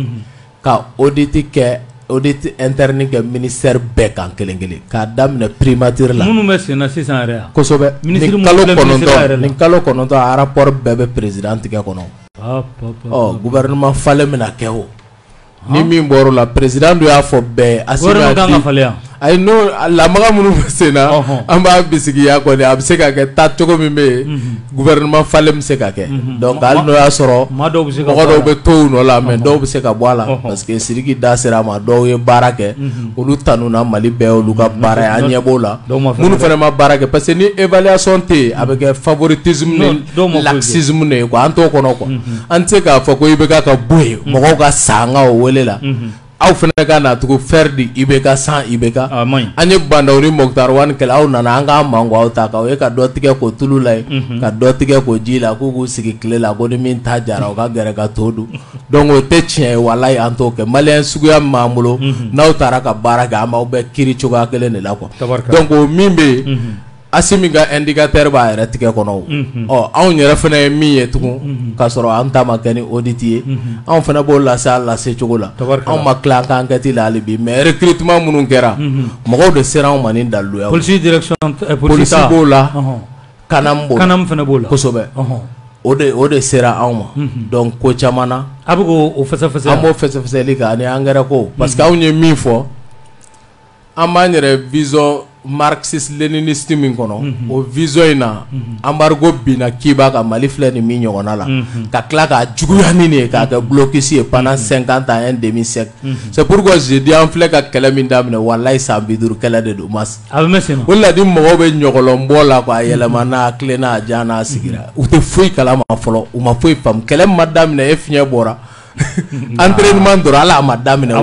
ka audit interne kɛ ministère bɛɛ kan kelen kelen k'a daminɛ primature la minnu bɛ sen na sisan yɛrɛ kosɛbɛ ni kalo kɔnɔntɔn a rapport bɛɛ bɛ président tigɛ kɔnɔ gouvernement falen bɛna kɛ o ni min bɔr'o la président dɔ y'a fɔ bɛɛ ayi no lamaga minnu bɛ sen na an b'a bisigiya kɔni a bɛ se ka kɛ taacogo min bɛ yen gouvernement falen bɛ se ka kɛ donc hali n'o y'a sɔrɔ mɔgɔ dɔw bɛ to u nɔ la mais dɔw bɛ se ka bɔ a la parce que Sidiki da sera a ma dɔw ye baara kɛ olu tanuna Mali bɛɛ olu ka baara ye an ɲɛ b'o la minnu fana ma baara kɛ parce que ni évaluation tɛ yen a bɛ kɛ favoritisme ni laxisme de ye quoi an t'o kɔnɔ quoi an tɛ se k'a fɔ ko IBK ka bɔ yen mɔgɔw ka sa an ka o wele la aw fana ka na tugu faire di IBK sans IBK an ye bandaw ni Mokhtar Wane kɛlɛ aw nana an k'a mango aw ta k'aw ye ka dɔ tigɛ k'o tulu la yen ka dɔ tigɛ k'o ji la k'u k'u sigi tile la ko ni min ta jara o ka gɛrɛ ka to dun donc o tɛ tiɲɛ ye walayi an t'o kɛ maliyɛn suguya min b'an bolo n'aw taara ka baara kɛ an b'aw bɛɛ kiiri cogoya kelen de la quoi donc o min bɛ yen Assimi ka indicateur b'a yɛrɛ tigɛ kɔnɔ anw yɛrɛ fana ye min ye tugun k'a sɔrɔ an ta ma kɛ ni audit ye anw fana b'o lase a lase cogo la anw ma tila an ka enquête la hali bi mais recrutement minnu kɛra mɔgɔw de sera anw ma ni daliluya police direction police b'o la kanam fana b'o la kosɛbɛ o de sera anw ma donc ko caman na a bɛ k'o fɛsɛfɛsɛ an b'o fɛsɛfɛsɛli kan ani engrais ko parce que anw ye min fɔ an b'an yɛrɛ vision marxiste léniniste min kɔnɔ o vision in na embargo binna Kiba ka Mali filɛ ni min ɲɔgɔnna la ka tila k'a juguya ni ye k'a kɛ blocus ye pendant 50 ans un demi siècle c'est pourquoi je dis an filɛ ka kɛlɛ min daminɛ wallahi san 50 kɛlɛ de don mas a bɛ mɛn sen o la ni mɔgɔw bɛ ɲɔgɔlɔnbɔ la quoi a yɛlɛma n'a tilen n'a diya n'a sigira u tɛ foyi kalama fɔlɔ u ma foyi faamu kɛlɛ ma daminɛ e fiɲɛ bɔra entraînement dɔrɔn ala a ma daminɛ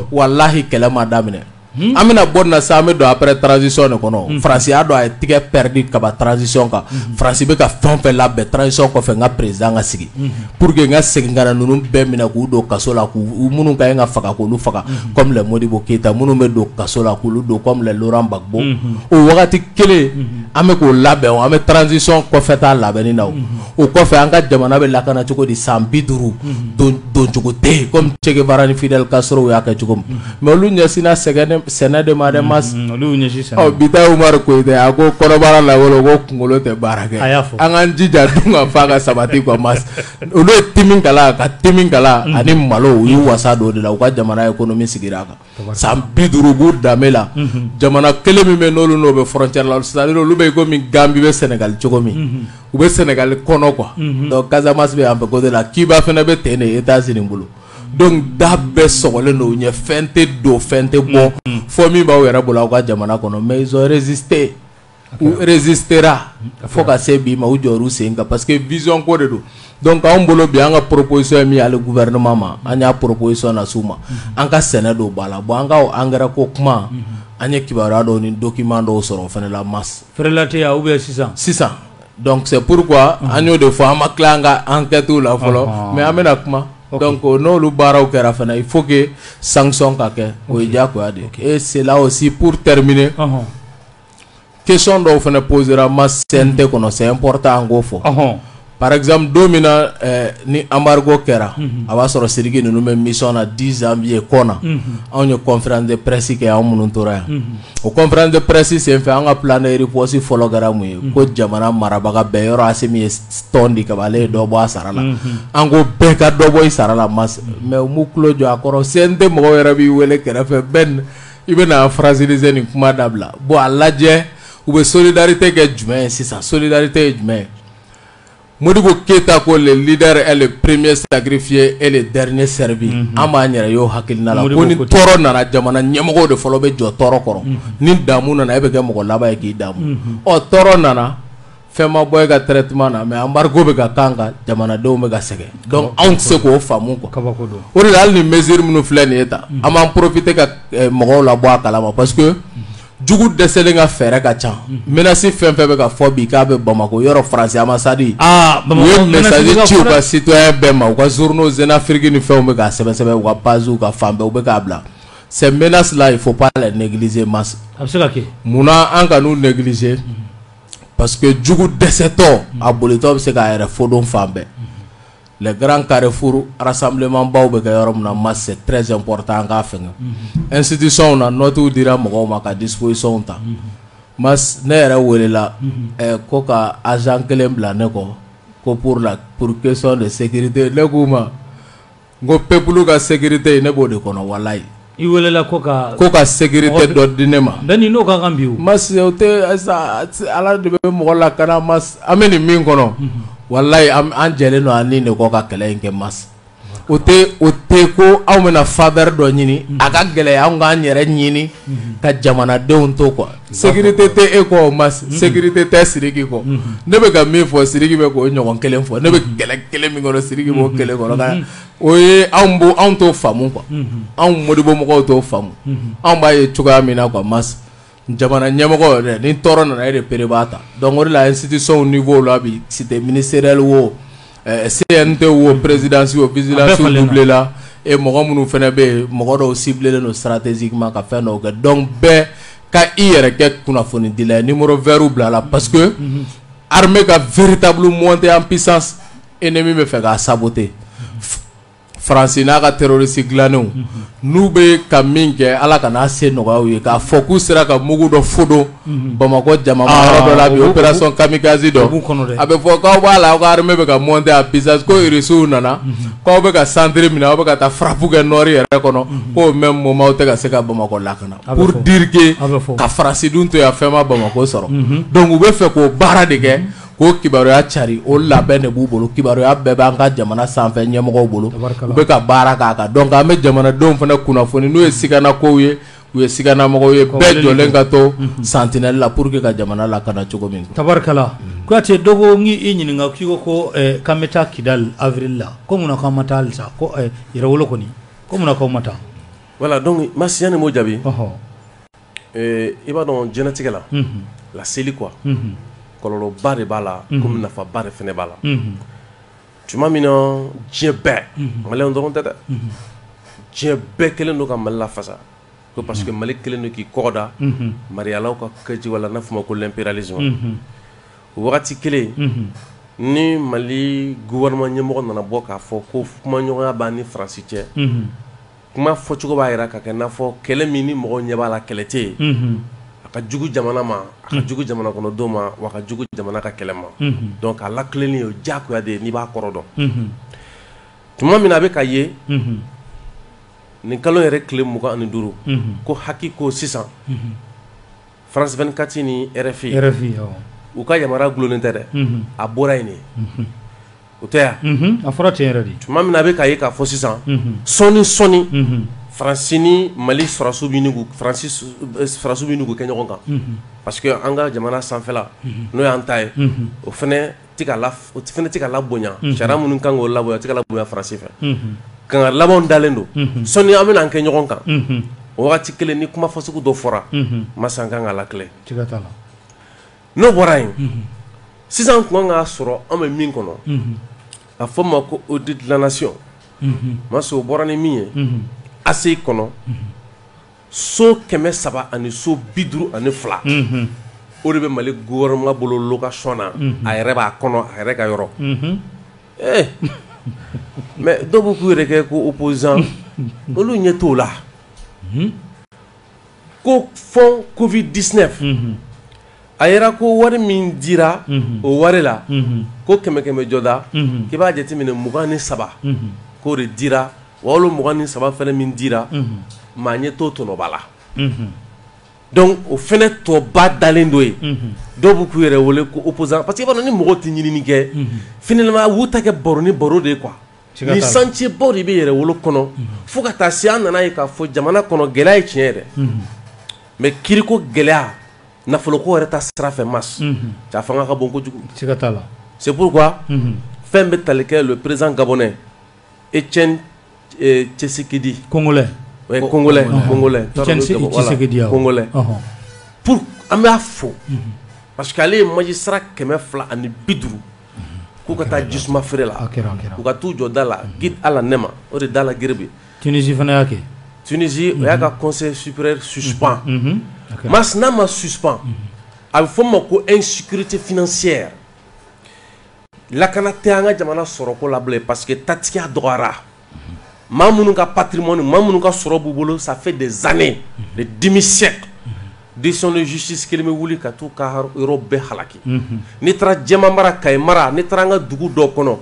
wallahi kɛlɛ ma daminɛ an bɛna bɔ na sa an bɛ don après transition de kɔnɔ France y'a dɔn a ye tigɛ perdu kaba transition kan France bɛ ka fɛn fɛn labɛn transition kɔfɛ n ka président ka sigi pour que n ka segin ka na ninnu bɛɛ minɛ k'u don kaso la k'u minnu ka ɲi ka faga k'olu faga comme les Modibo Keita minnu bɛ don kaso la k'olu don comme les Laurent Gbagbo o wagati kelen an bɛ k'o labɛn an bɛ transition kɔfɛ taa labɛnni na o kɔfɛ an ka jamana bɛ lakana cogo di san 50 don cogo tɛ yen comme Che Guevara ni Fidel Castro y'a kɛ cogo min mais olu ɲɛsinna sɛnɛ de ma dɛ mas bita Umaru Koyite a ko kɔrɔbara la wolo ko kunkolo tɛ baara kɛ an k'an jija dun ka fa ka sabati quoi mas olu ye timi kala ka timi kala ani malo u y'u wasa don de la u ka jamana économie sigira kan san 50 b'u danbe la jamana kelen min bɛ n'olu n'o bɛ frontière la c'est-à-dire olu bɛ komi Gambie bɛ Sénégal cogo min u bɛ Sénégal kɔnɔ quoi donc Casamance bɛ an fɛ côté la Kiba fana bɛ ten de États-Unis bolo donc da bɛɛ sɔgɔlen don u ɲɛ fɛn tɛ don fɛn tɛ bɔ fɔ min b'aw yɛrɛ bolo aw ka jamana kɔnɔ mais ils ont résisté ou résistera fo ka se bi ma u jɔr'u sen kan parce que vision ko de don donc anw bolo bi an ka proposition ye min ye ale gouvernement ma an y'a proposition na s'u ma an ka sɛnɛ dɔw b'a la bon an ka engrais ko kuma an ye kibaruya dɔw ni document dɔw sɔrɔ o fana la masse fɛrɛla tɛ yan ou bien sisan donc c'est pourquoi an y'o de fɔ an ma tila an ka enquête la fɔlɔ mais an bɛna kuma donc n'olu baaraw kɛra fana il faut que sanction ka kɛ o ye diyagoya de et c'est là aussi pour terminer question dɔw fana posera ma CNT kɔnɔ c'est important an k'o fɔ par exemple don min na ni embargo kɛra a b'a sɔrɔ Sidiki ninnu bɛ mission na 10 janvier kɔ na anw ye conférence de presse kɛ anw minnu tora yan o conférence de presse senfɛ an ka plan de riposte fɔlɔ kɛra mun ye ko jamana marabaga bɛɛ yɔrɔ Asimi ye tɔn di kaban ale ye dɔ bɔ a sara la an ko bɛɛ ka dɔ bɔ i sara la mais u m'u tulo jɔ a kɔrɔ CNT mɔgɔw yɛrɛ b'i wele kɛrɛfɛ bɛn i bɛna fragiliser nin kuma dabila bon a lajɛ u bɛ solidarité kɛ jumɛn ye sisan solidarité ye jumɛn ye Modibo Keita ko le leader est le premier sacrifié et le dernier servi an b'a yɛrɛ y'o hakilina la ko ni tɔɔrɔ nana jamana ɲɛmɔgɔw de fɔlɔ bɛ jɔ tɔɔrɔ kɔrɔ ni damu nana e bɛ kɛ mɔgɔ laban ye k'i damu tɔɔrɔ nana fɛn ma bɔ e ka traitement na mais embargo bɛ ka kan kan jamanadenw bɛ ka sɛgɛn donc anw tɛ se k'o faamu quoi o de la hali ni mesure minnu filɛ nin ye tan an b'an profiter ka mɔgɔw labɔ a kalama parce que jugu dɛsɛlen ka fɛɛrɛ ka ca menace fɛn fɛn bɛ ka fɔ bi k'a bɛ Bamako yɔrɔ France ambassade u ye message ci u ka citoyen bɛɛ ma u ka journaux Jeune Afrique ni fɛnw bɛ k'a sɛbɛn sɛbɛn u ka page u ka fan bɛɛ u bɛ k'a bila ces menaces là il faut pas les négliger masse a bɛ se ka kɛ munna an ka n'u négliger parce que jugu dɛsɛtɔ a bolitɔ bɛ se k'a yɛrɛ fodon fan bɛɛ les grands carrefours rassemblement baw bɛ kɛ yɔrɔ min na masse c'est très important an k'a fɛngɛ institution na note dira mɔgɔw ma ka disposition ta masse ne yɛrɛ welela ko ka agent kelen bila ne kɔ ko pour question de sécurité ne k'u ma n ko peuple ka sécurité ne b'o de kɔnɔ walayi i welela ko ka sécurité dɔ di ne ma bɛɛ ni n'o ka kan bi o masse o tɛ ala de bɛ mɔgɔ lakana masse an bɛ nin min kɔnɔ wallahi an jɛlen don ani de kɔ ka kɛlɛ in kɛ masse o tɛ ko anw bɛna faveur dɔ ɲini a ka gɛlɛya anw k'an yɛrɛ ɲini ka jamanadenw to quoi sécurité tɛ e kɔ masse sécurité tɛ Sidiki kɔ ne bɛ ka min fɔ Sidiki bɛ k'o ɲɔgɔn kelen fɔ ne bɛ kɛlɛ kelen min kɔnɔ Sidiki b'o kelen kɔnɔ o ye anw t'o faamu quoi anw Modibo mɔgɔw t'o faamu anw b'a ye cogoya min na quoi masse jamana ɲɛmɔgɔ yɛrɛ ni tɔɔrɔ nana e de pere b'a ta donc o de la institution niveau la bi cité ministérielle wo CNT wo présidence wo vigilance doublé la et mɔgɔ minnu fana bɛ yen mɔgɔ dɔw ciblé don stratégiquement ka fɛn dɔw kɛ donc bɛɛ ka i yɛrɛ kɛ kunnafoni dila ye numéro vert bila la parce que armée ka véritable montée en puissance ennemi bɛ fɛ k'a saboter Faransi n'a ka terroriste dilanenw n'u bɛ ka min kɛ Ala kana se nɔgɔya u ye k'a fɔ k'u sera ka mugu dɔ fodon Bamako jamana yɔrɔ dɔ la bi opération kamikaze dɔ a bɛ fɔ k'aw b'a la aw ka armée bɛ ka monter à puissance ko Russiw nana k'aw bɛ ka centre minɛ aw bɛ ka taa frappe kɛ nord yɛrɛ kɔnɔ k'o même moment aw tɛ ka se ka Bamako lakana pour dire que ka Faransi dun to yan fɛn ma Bamako sɔrɔ donc u bɛ fɛ k'o baara de kɛ ko kibaruya cari o labɛn de b'u bolo kibaruya bɛɛ b'an ka jamana sanfɛ ɲɛmɔgɔw bolo u bɛ ka baara k'a kan donc an bɛ jamanadenw fana kunnafoni n'u ye sigana kow ye u ye sigana mɔgɔw ye bɛɛ jɔlen ka to sentinelle la pour que ka jamana lakana cogo min tabarikala Kuyate dogo ngi i ɲininka k'i ko k'an bɛ taa Kidal avril la ko munna k'an ma taa halisa ko Yɛrɛwolo kɔni ko munna k'aw ma taa voilà donc Masi ni m'o jaabi i b'a dɔn diɲɛlatigɛ la la seli quoi kɔlɔlɔba de b'a la komi nafaba de fɛnɛ b'a la tuma min na diɲɛ bɛɛ maliyɛnw dɔrɔn tɛ dɛ diɲɛ bɛɛ kelen don ka Mali lafasa ko parce que Mali kelen don k'i kɔkɔda mariyalaw ka kɛji wala n'a fɔ ma ko l'impérialisme o wagati kelen ni Mali gouvernement ɲɛmɔgɔ nana bɔ k'a fɔ ko kumaɲɔgɔnya b'a ni Faransi cɛ kuma fɔcogo b'a yira ka kɛ n'a fɔ kɛlɛ min ni mɔgɔw ɲɛ b'a la kɛlɛ tɛ yen a ka jugu jamana ma a ka jugu jamana kɔnɔdenw ma wa a ka jugu jamana ka kɛlɛ ma donc a lakilenni o diyagoya de ye n'i b'a kɔrɔ dɔn tuma min na a bɛ ka ye nin kalo yɛrɛ tile 25 ko haki ko sisan France 24 ni RFI u ka yamaruya gulonnen tɛ dɛ a bɔra yen de o tɛ yan a fɔra ten yɛrɛ de tuma min na a bɛ ka ye k'a fɔ sisan sɔni Faransi ni Mali sɔrɔsiw bɛ ɲini k'u kɛ ɲɔgɔn kan parce que an ka jamana sanfɛla n'o y'an ta ye o fɛnɛ tɛ ka labonya sariya minnu kan k'o labonya o tɛ ka labonya Faransi fɛ kan ka labanw dalen don sɔnni an bɛna an kɛ ɲɔgɔn kan o wagati kelen ni kuma fasugu dɔ fɔra masa an kan ka lakile n'o bɔra yen sisan tun kan k'a sɔrɔ an bɛ min kɔnɔ a fɔ ma ko audit de la nation masa o bɔra ni min ye ACI kɔnɔ so 300 ani so 52 o de bɛ Mali gouvernement bolo location na a yɛrɛ b'a kɔnɔ a yɛrɛ ka yɔrɔ mais dɔw b'u k'u yɛrɛ kɛ ko opposant olu ɲɛ t'o la ko fond Covid-19 a yɛrɛ ko wari min dira o wari la ko 100 jɔda k'i b'a jateminɛ 23 k'o de dira wa olu 23 fɛnɛ min dira maa ɲɛ t'o tɔnɔba la donc o fɛnɛ tɔba dalen do ye dɔw b'u k'u yɛrɛ wele ko opposant parce que i b'a dɔn ni mɔgɔw tɛ ɲinini kɛ finalement u ta kɛ baro ni baro de ye quoi ni chantier baw de bɛ yɛrɛ wolo kɔnɔ fo ka taa se an nana ye k'a fɔ jamana kɔnɔ gɛlɛya ye tiɲɛ yɛrɛ mais kiriko gɛlɛya nafoloko yɛrɛ ta sira fɛ mas a fanga ka bon kojugu c'est pourquoi fɛn bɛ tali kɛ le président gabonais Etienne Tshisekedi congolais congolais pour an b'a fo parce que ale ye magistrat 250 k'u ka taa jisuma feere la u ka t'u jɔ da la guide à la nema o de da la gerebe Tunisie fana y'a kɛ Tunisie o y'a ka conseil supérieur suspend mas n'a ma suspend a bɛ fɔ ma ko insécurité financière lakana tɛ an ka jamana sɔrɔko la bilen parce que tatigiya dɔgɔyara maa minnu ka patrimoine maa minnu ka sɔrɔ b'u bolo ça fait des années des demi-siècles décision de justice kelen bɛ wuli ka t'u ka yɔrɔ bɛɛ halaki n'i taara Jɛma mara Kayi mara n'i taara an ka dugu dɔw kɔnɔ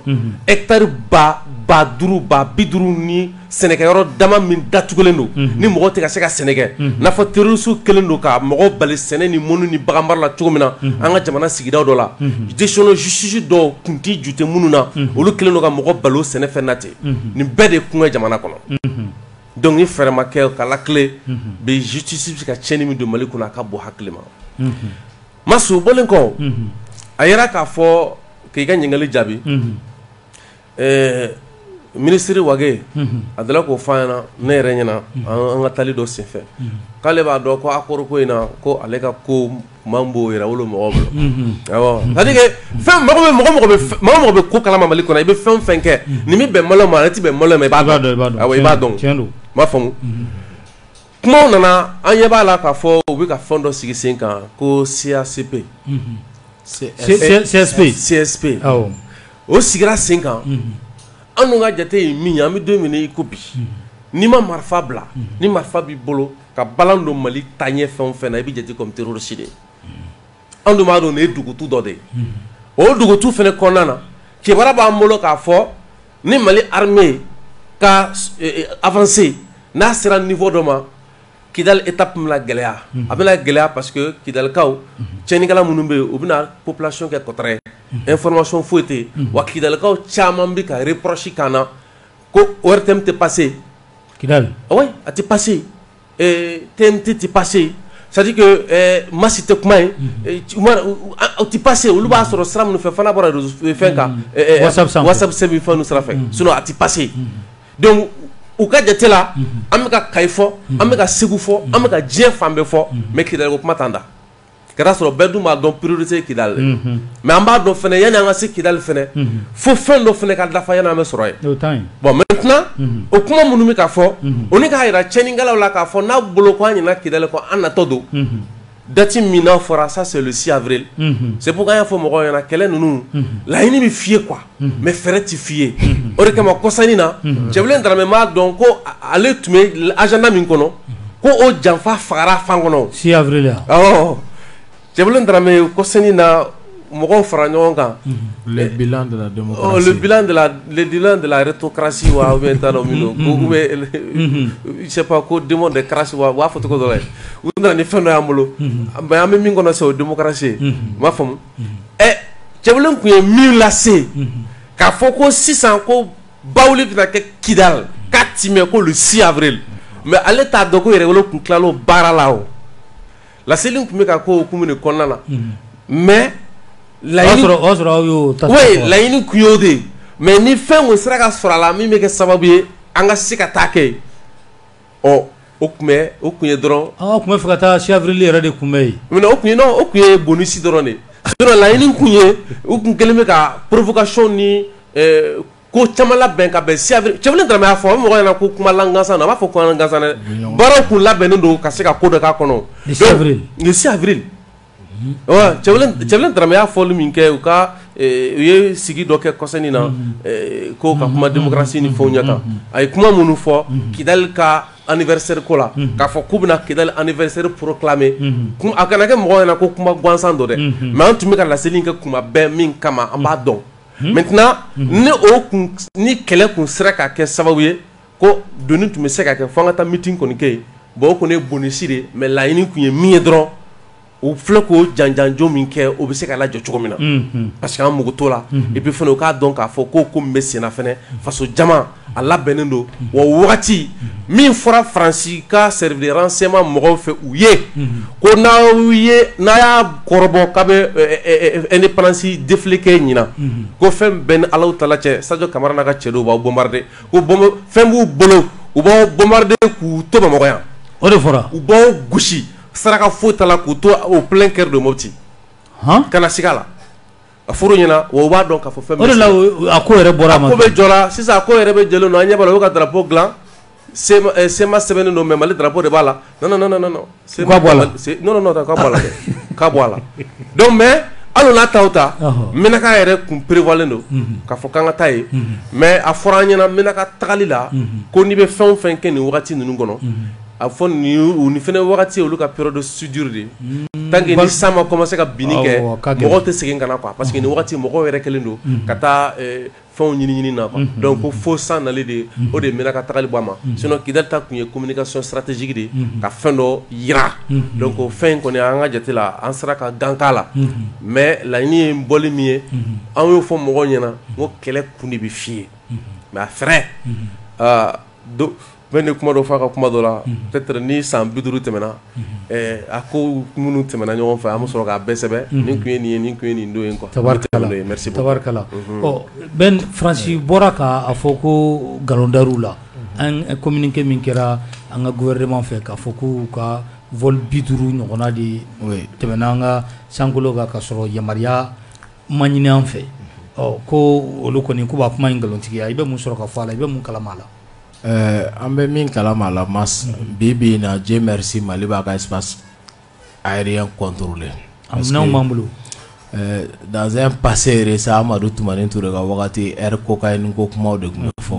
hectare ba 50 ba 50 ni sɛnɛkɛyɔrɔ dama min datugulen don ni mɔgɔ tɛ ka se ka sɛnɛ kɛ n'a fɔ terroriste kelen don ka mɔgɔw bali sɛnɛ ni mɔni ni bagan mara la cogo min na an ka jamana sigidaw dɔ la décision de justice dɔw kun t'i ju tɛ minnu na olu kelen don ka mɔgɔ bali o sɛnɛ fɛn na ten nin bɛɛ de kun bɛ jamana kɔnɔ donc ni fɛrɛ ma kɛ ka lakile bi justice bɛ ka tiɲɛni min don Mali kɔnɔ a ka bɔ hakili ma Masu o bɔlen kɔ a yɛrɛ k'a fɔ k'i ka ɲininkali jaabi ministre Wage a dala k'o fɔ an ɲɛna ne yɛrɛ ɲɛna an ka taali dɔ senfɛ k'ale b'a dɔn ko accord ko in na ko ale ka ko man b'o yɛrɛ wolo mɔgɔw bolo awɔ c'est-à-dire que fɛn mɔgɔ bɛ ko kalama Mali kɔnɔ i bɛ fɛn o fɛn kɛ nin bɛ bɛn maliyɛnw ma ale tɛ bɛn maliyɛnw ma i b'a dɔn awɔ i b'a dɔn m'a faamu kumaw nana an ɲɛ b'a la k'a fɔ u bɛ ka fɛn dɔ sigi sen kan ko CACP CSP o sigira sen kan an ka jate ye min ye an bɛ don min i ko bi n'i ma marifa bila ni marifa b'i bolo ka balan don Mali taɲɛ fɛn o fɛn na i bɛ jate comme terroriste de an dun b'a dɔn nin ye dugutu dɔ de ye o dugutu fɛnɛ kɔnɔna na kibaruya b'an bolo k'a fɔ ni Mali armée ka avancer n'a sera niveau dɔ ma Kidal étape min la gɛlɛya a bɛna gɛlɛya parce que Kidalikaw cɛnnikɛla minnu bɛ yen u bɛna population kɛ kɔtɔrɔ ye information foyi tɛ yen wa Kidalikaw caman bɛ ka reproche k'an na ko ORTM tɛ passé Kidal oui a tɛ passé TMT tɛ passé c'est-à-dire que Massi tɛ kuma ye o tɛ passé olu b'a sɔrɔ sira minnu fɛ fana bɔra fɛn kan WhatsApp sɛbɛn fɛn ninnu sira fɛ sinon a tɛ passé donc u ka jate la an bɛ ka Kayi fɔ an bɛ ka Segu fɔ an bɛ ka diɲɛ fan bɛɛ fɔ mais Kidal ko kuma t'an da ka d'a sɔrɔ bɛɛ dun b'a dɔn priorité ye Kidal mais an b'a dɔn fɛnɛ yanni an ka se Kidal fɛnɛ fo fɛn dɔ fɛnɛ ka dafa yanni an bɛ sɔrɔ ye bon maintenant o kuma minnu bɛ ka fɔ o ni k'a yira cɛnnikɛlaw la k'a fɔ n'a bolo ko an ɲinɛ Kidal kɔ an natɔ don date min n'a fɔra ça c'est le 6 avril c'est pourquoi an y'a fɔ mɔgɔw ɲɛna kɛlɛ ninnu laɲini bɛ f'i ye quoi mais fɛɛrɛ tɛ f'i ye o de kama kɔsannin na Cɛbilen Daramɛ m'a dɔn ko ale tun bɛ agenda min kɔnɔ ko o janfa fagara fan kɔnɔ 6 avril ya Cɛbilen Daramɛ kɔsannin na mɔgɔw fara ɲɔgɔn kan le bilan de la démocratie le bilan de la rétrocratie wa ou bien t'as non mino ou bien je sais pas quoi démon de crash wa fɔ cogo dɔ la u nana ni fɛn dɔ y'an bolo mais an bɛ min kɔnɔ c'est o démocratie m'a faamu Cɛbilen kun ye min lase k'a fɔ ko sisan ko bawuli bɛna kɛ Kidal k'a timɛ ko le 6 avril mais ale t'a dɔn ko yɛrɛwolo kun tilala o baara la o laseli kun bɛ ka k'o hukumu de kɔnɔna na mais laɲini kun y'o de mais ni fɛn o sera ka sɔrɔ a la min bɛ kɛ sababu ye an ka se ka taa kɛ o kun ye dɔrɔn an kun bɛ fɛ ka taa 6 avril yɛrɛ de kun bɛ yen mais o kun ye bonus dɔrɔn de sinon laɲini kun ye u kun kɛlen bɛ ka provocation ni ko caman labɛn ka bɛn 6 avril Cɛbilen Daramɛ y'a fɔ a bɛ mɔgɔ ɲɛna ko kuma langansan na a b'a fɔ kuma langansan dɛ baaraw kun labɛnnen don ka se ka ko dɔ k'a kɔnɔ le 6 avril le 6 avril Cɛbilen Daramɛ y'a fɔli min kɛ u ye sigi dɔ kɛ kɔsannin na ko ka kuma démocratie ni fɛnw ɲɛ kan a ye kuma minnu fɔ Kidal ka anniversaire ko la k'a fɔ k'u bɛna Kidal anniversaire proclamer a kana kɛ mɔgɔ ɲɛna ko kuma gansan dɔ dɛ mais an tun bɛ ka laseli kɛ kuma bɛɛ min kama an b'a dɔn maintenant ni kɛlɛ kun sera ka kɛ sababu ye ko doni tun bɛ se ka kɛ fo an ka taa meeting kɔni kɛ yen bon o kɔni ye bonus de mais laɲini kun ye min ye dɔrɔn u filɛ k'o janjanjo min kɛ o bɛ se ka lajɔ cogo min na parce que an mugu t'o la et puis fɛnɛ u k'a dɔn k'a fɔ ko min bɛ sen na fɛnɛ faso jama a labɛnnen don wa wagati min fɔra Faransi ka service de renseignement mɔgɔw fɛ u ye ko n'a y'a kɔrɔbɔ k'a bɛ indépendance défilé kɛ ɲinan ko fɛn bɛɛ ni Alahu Taala cɛ Sadio Kamara n'a ka cɛ dɔw b'aw bombarder ko fɛn b'u bolo u b'aw bombarder k'u to Bamakɔ yan o de fɔra u b'aw gosi saraka foyi t'a la k'u to au plein cœur de Mopti kana siga la a fɔr'u ɲɛna wa u b'a dɔn k'a fɔ fɛn o de la a ko yɛrɛ bɔra a ma a ko bɛ jɔra sisan a ko yɛrɛ bɛ jɛlen don an ɲɛ b'a la u bɛ ka drapeau dilan sema sɛbɛnnen don mais Mali drapeau de b'a la non k'a bɔ a la non k'a bɔ a la dɛ k'a bɔ a la donc mais hali n'a t'aw ta Menaka yɛrɛ kun prévoilen don k'a fɔ k'an ka taa yen mais a fɔra an ɲɛna Menaka tagali la ko n'i bɛ fɛn o fɛn kɛ nin wagati ninnu kɔnɔ a fɔ nin fɛnɛ wagati olu ka période de soudure de tant que ni san ma commencer ka binni kɛ mɔgɔw tɛ segin ka na quoi parce que nin wagati mɔgɔw yɛrɛ kɛlen don ka taa fɛnw ɲini na quoi donc ko fo san nali de o de Menaka tagali bɔ a ma sinon Kidal ta kun ye communication stratégique de ka fɛn dɔ yira donc o fɛn kɔni an ka jate la an sera ka gan k'a la mais laɲini ye bɔli min ye an y'o fɔ mɔgɔw ɲɛna ko kɛlɛ kun de bɛ f'i ye mais a fɛrɛ bɛɛ ni kuma dɔ f'a ka kuma dɔ la peut-être ni san 50 tɛmɛna a ko minnu tɛmɛna ɲɔgɔn fɛ an bɛ sɔrɔ k'a bɛɛ sɛbɛn nin kun ye nin ye nin kun ye nin don ye quoi tabarikala merci beaucoup tabarikala Ben Faransi bɔra k'a fɔ ko nkalon dar'u la an communiqué min kɛra an ka gouvernement fɛ k'a fɔ k'u ka vol 50 ɲɔgɔnna de tɛmɛna an ka sankolo kan ka sɔrɔ yamaruya ma ɲini an fɛ ko olu kɔni k'u b'a kuma in nkalontigiya i bɛ mun sɔrɔ ka fɔ a la i bɛ mun kalama a la an bɛ min kalama a la bi in na Dieu merci Mali b'a ka espace aérien contrôlé minɛnw b'an bolo dans un passé récent Amadou Toumani Touré ka wagati air cocaïne ko kumaw de kun fɔ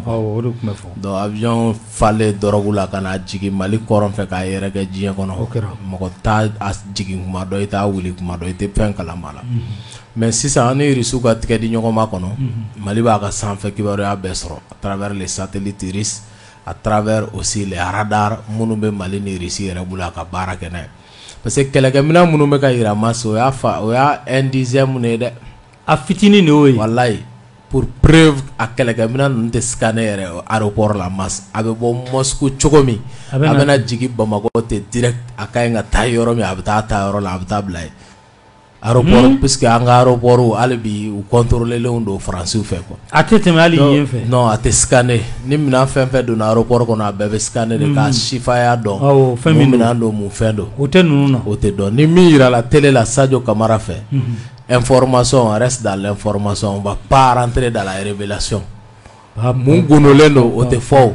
donc avion fale dɔrɔgu la kana jigi Mali kɔrɔn fɛ k'a yɛrɛ kɛ diɲɛ kɔnɔ mɔgɔ t'a jigi kuma dɔ i t'a wuli kuma dɔ i tɛ fɛn kalama la mais sisan an ni Irisiw ka tigɛ di ɲɔgɔn ma kɔnɔ Mali b'a ka sanfɛ kibaruya bɛɛ sɔrɔ à travers les satellites russes à travers aussi les radars minnu bɛ Mali ni Irisi yɛrɛ bolo a ka baara kɛ n'a ye parce que kɛlɛkɛminɛn minnu bɛ ka yira Mas o y'a 1/10 ne ye dɛ a fitinin de y'o ye wallahi pour preuve a kɛlɛkɛminɛn ninnu tɛ scanner yɛrɛ aéroport la Mas a bɛ bɔ Moscou cogo min a bɛna jigin Bamako tɛ direct a ka ɲi ka taa yɔrɔ min a bɛ taa yɔrɔ la a bɛ taa bila yen aéroport puisque an ka aéroport hali bi u contrôlelen don Faransiw fɛ quoi a tɛ tɛmɛ hali yen fɛ non a tɛ scanner ni minɛn fɛn fɛn donna aéroport kɔnɔ a bɛɛ bɛ scanner de k'a sifaya dɔn fɛn min minɛn don mun fɛn don o tɛ ninnu na o tɛ dɔn ni min yira la télé la Sadio Camara fɛ information reste dans l'information on va pas rentrer dans la révélation mun gonolen don o tɛ fɔ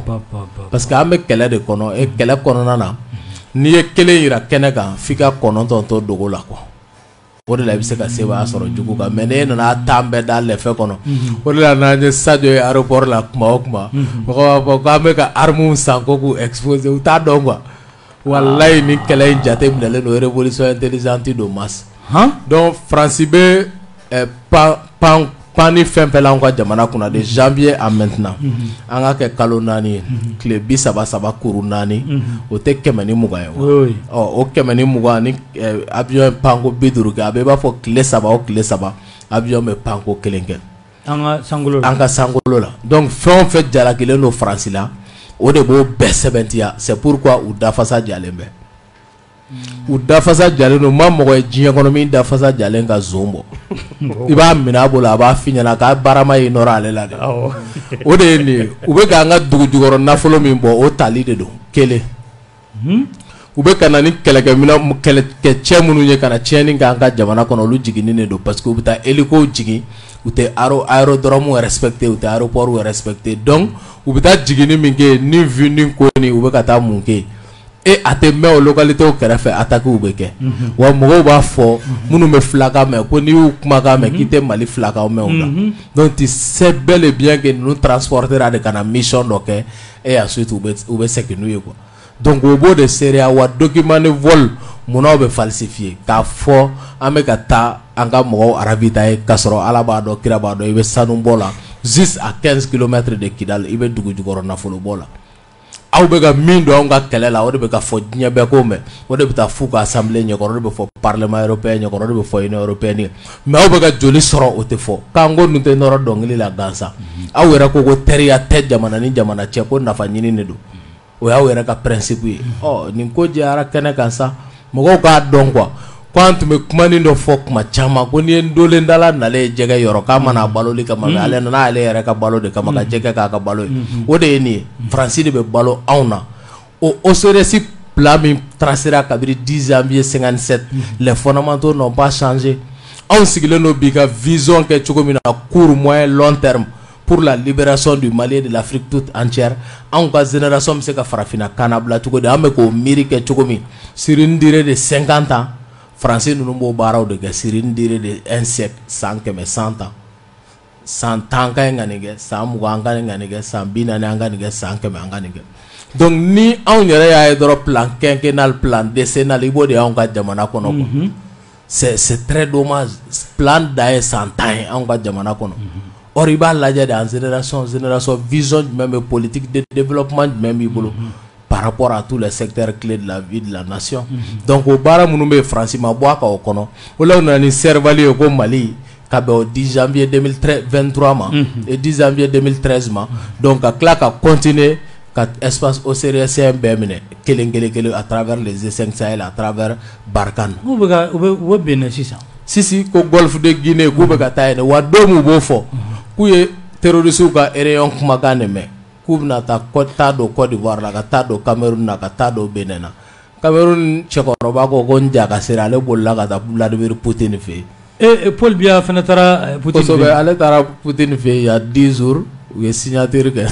parce que an bɛ kɛlɛ de kɔnɔ kɛlɛ kɔnɔna na n'i ye kelen yira kɛnɛ kan f'i ka 9 to dogo la quoi o de la i bɛ se ka sebaaya sɔrɔ jugu kan mais ne nana tan bɛɛ da lɛfɛ kɔnɔ o de la n'an ye Sadio ye aéroport la kuma o kuma mɔgɔ b'a fɔ k'an bɛ ka armes san ko k'u exposer u t'a dɔn quoi walayi ni kɛlɛ in jate minɛlen don révolution intelligente don Mas donc Faransi bɛ pan ni fɛn fɛn la an ka jamana kunna de janvier à maintenant an ka kɛ kalo 4 ye tile 30 kuru 4 o tɛ 120 ye o 120 ni avion panko 50 kɛ a bɛ i b'a fɔ tile 3 o tile 3 avion bɛ panko 1 kɛ an ka sangolo la donc fɛn o fɛn jalakilen don Faransi la o de b'o bɛɛ sɛbɛntiya c'est pourquoi u dafasa jalen bɛ u dafasa jalen don ma mɔgɔ ye diɲɛ kɔnɔ min dafasa jalen ka zon bɔ i b'a minɛ a bolo a b'a f'i ɲɛna k'a barama ye nɔrɔ ale la de o de ye nin ye u bɛ k'an ka dugu jukɔrɔ nafolo min bɔ o tali de don kelen u bɛ ka na ni kɛlɛkɛcɛ minnu ye ka na tiɲɛni k'an ka jamana kɔnɔ olu jiginni de don parce que u bɛ taa hélico jigin u tɛ aérodrome respecté u tɛ aéroport respecté donc u bɛ taa jiginni min kɛ ni vu ni ko ni u bɛ ka taa mun kɛ a tɛ mɛn o localité kɛrɛfɛ attaque bɛ kɛ wa mɔgɔw b'a fɔ minnu bɛ filakan mɛn ko n'i y'u kumakan mɛn k'i tɛ Mali filakan mɛn o la donc tu sais bel et bien que ninnu transportera de ka na mission dɔ kɛ et ensuite u bɛ segin n'u ye quoi donc o b'o de seereya wa document de vol munnaw bɛ falsifier k'a fɔ an bɛ ka taa an ka mɔgɔw ravitailler k'a sɔrɔ Ala b'a dɔn kira b'a dɔn i bɛ sanubɔ la juste à 15 km de Kidal i bɛ dugu jukɔrɔ nafolobɔ la aw bɛ ka min don anw ka kɛlɛ la o de bɛ ka fɔ diɲɛ bɛɛ ko mɛn o de bɛ taa f'u ka assemblée ɲɛkɔrɔ o de bɛ fɔ parlement européen ɲɛkɔrɔ o de bɛ fɔ union européenne mais aw bɛ ka joli sɔrɔ o tɛ fɔ k'an ko ninnu tɛ nɔrɔ dɔnkili la gansan aw yɛrɛ ko teriya tɛ jamana ni jamana cɛ ko nafa ɲini de don o y'aw yɛrɛ ka principe ye nin ko jɛyara kɛnɛ kan sa mɔgɔw k'a dɔn quoi ko an tun bɛ kumanin dɔ fɔ kuma caman ko ni ye ndolen dala nalen jɛgɛ yɔrɔ k'a mana baloli kama mais ale nana ale yɛrɛ ka balo de kama ka jɛgɛ k'a ka balo ye o de ye nin ye Faransi de bɛ balo anw na o OCRS plan min tracera kabiri 10 janvier 57 les fondamentaux n'ont pas changé anw sigilen don bi ka vision kɛ cogo min na court moyen long terme pour la libération du Mali et de l'Afrique toute entière anw ka génération bɛ se ka farafinna kana bila cogo di an bɛ k'o miiri kɛ cogo min sur une durée de 50 ans Français ninnu b'o baaraw de kɛ sur une durée de 1 siècle 100 ans 100 ans ka ɲi ka nin kɛ 20 an ka nin ka nin kɛ 40 an ka nin kɛ 100 an ka nin kɛ donc ni anw yɛrɛ y'a ye dɔrɔn plan quinquennal plan décennal i b'o de y'anw ka jamana kɔnɔ quoi c'est très dommage plan da ye 100 ans ye anw ka jamana kɔnɔ or i b'a lajɛ de en génération vision jumɛn bɛ politique de développement jumɛn b'i bolo par rapport à tous les secteurs clés de la vie de la nation donc o baara minnu bɛ Faransi ma bɔ a kan o kɔnɔ o la u nana ni servali ye ko Mali ka bɛn o 10 janvier 2023 ma et 10 janvier 2013 ma donc ka tila ka continuer ka espace OCRS bɛɛ minɛ kelen à travers les G5 Sahel à travers Barkhane u bɛ bɛn sisan sisi ko Golfe de Guinée k'u bɛ ka taa yen wa don mu b'o fɔ k'u ye terroristes ka réunion kumakan de mɛn k'u bɛna taa don Côte d'Ivoire la ka taa don Cameroun na ka taa don Benin na Cameroun cɛkɔrɔba ko n ja ka sera ale bolila ka taa Vladimir Poutine fɛ yen Paul Biya fana taara Poutine fɛ kosɛbɛ ale taara Poutine fɛ yen il y a 10 jours u ye signature kɛ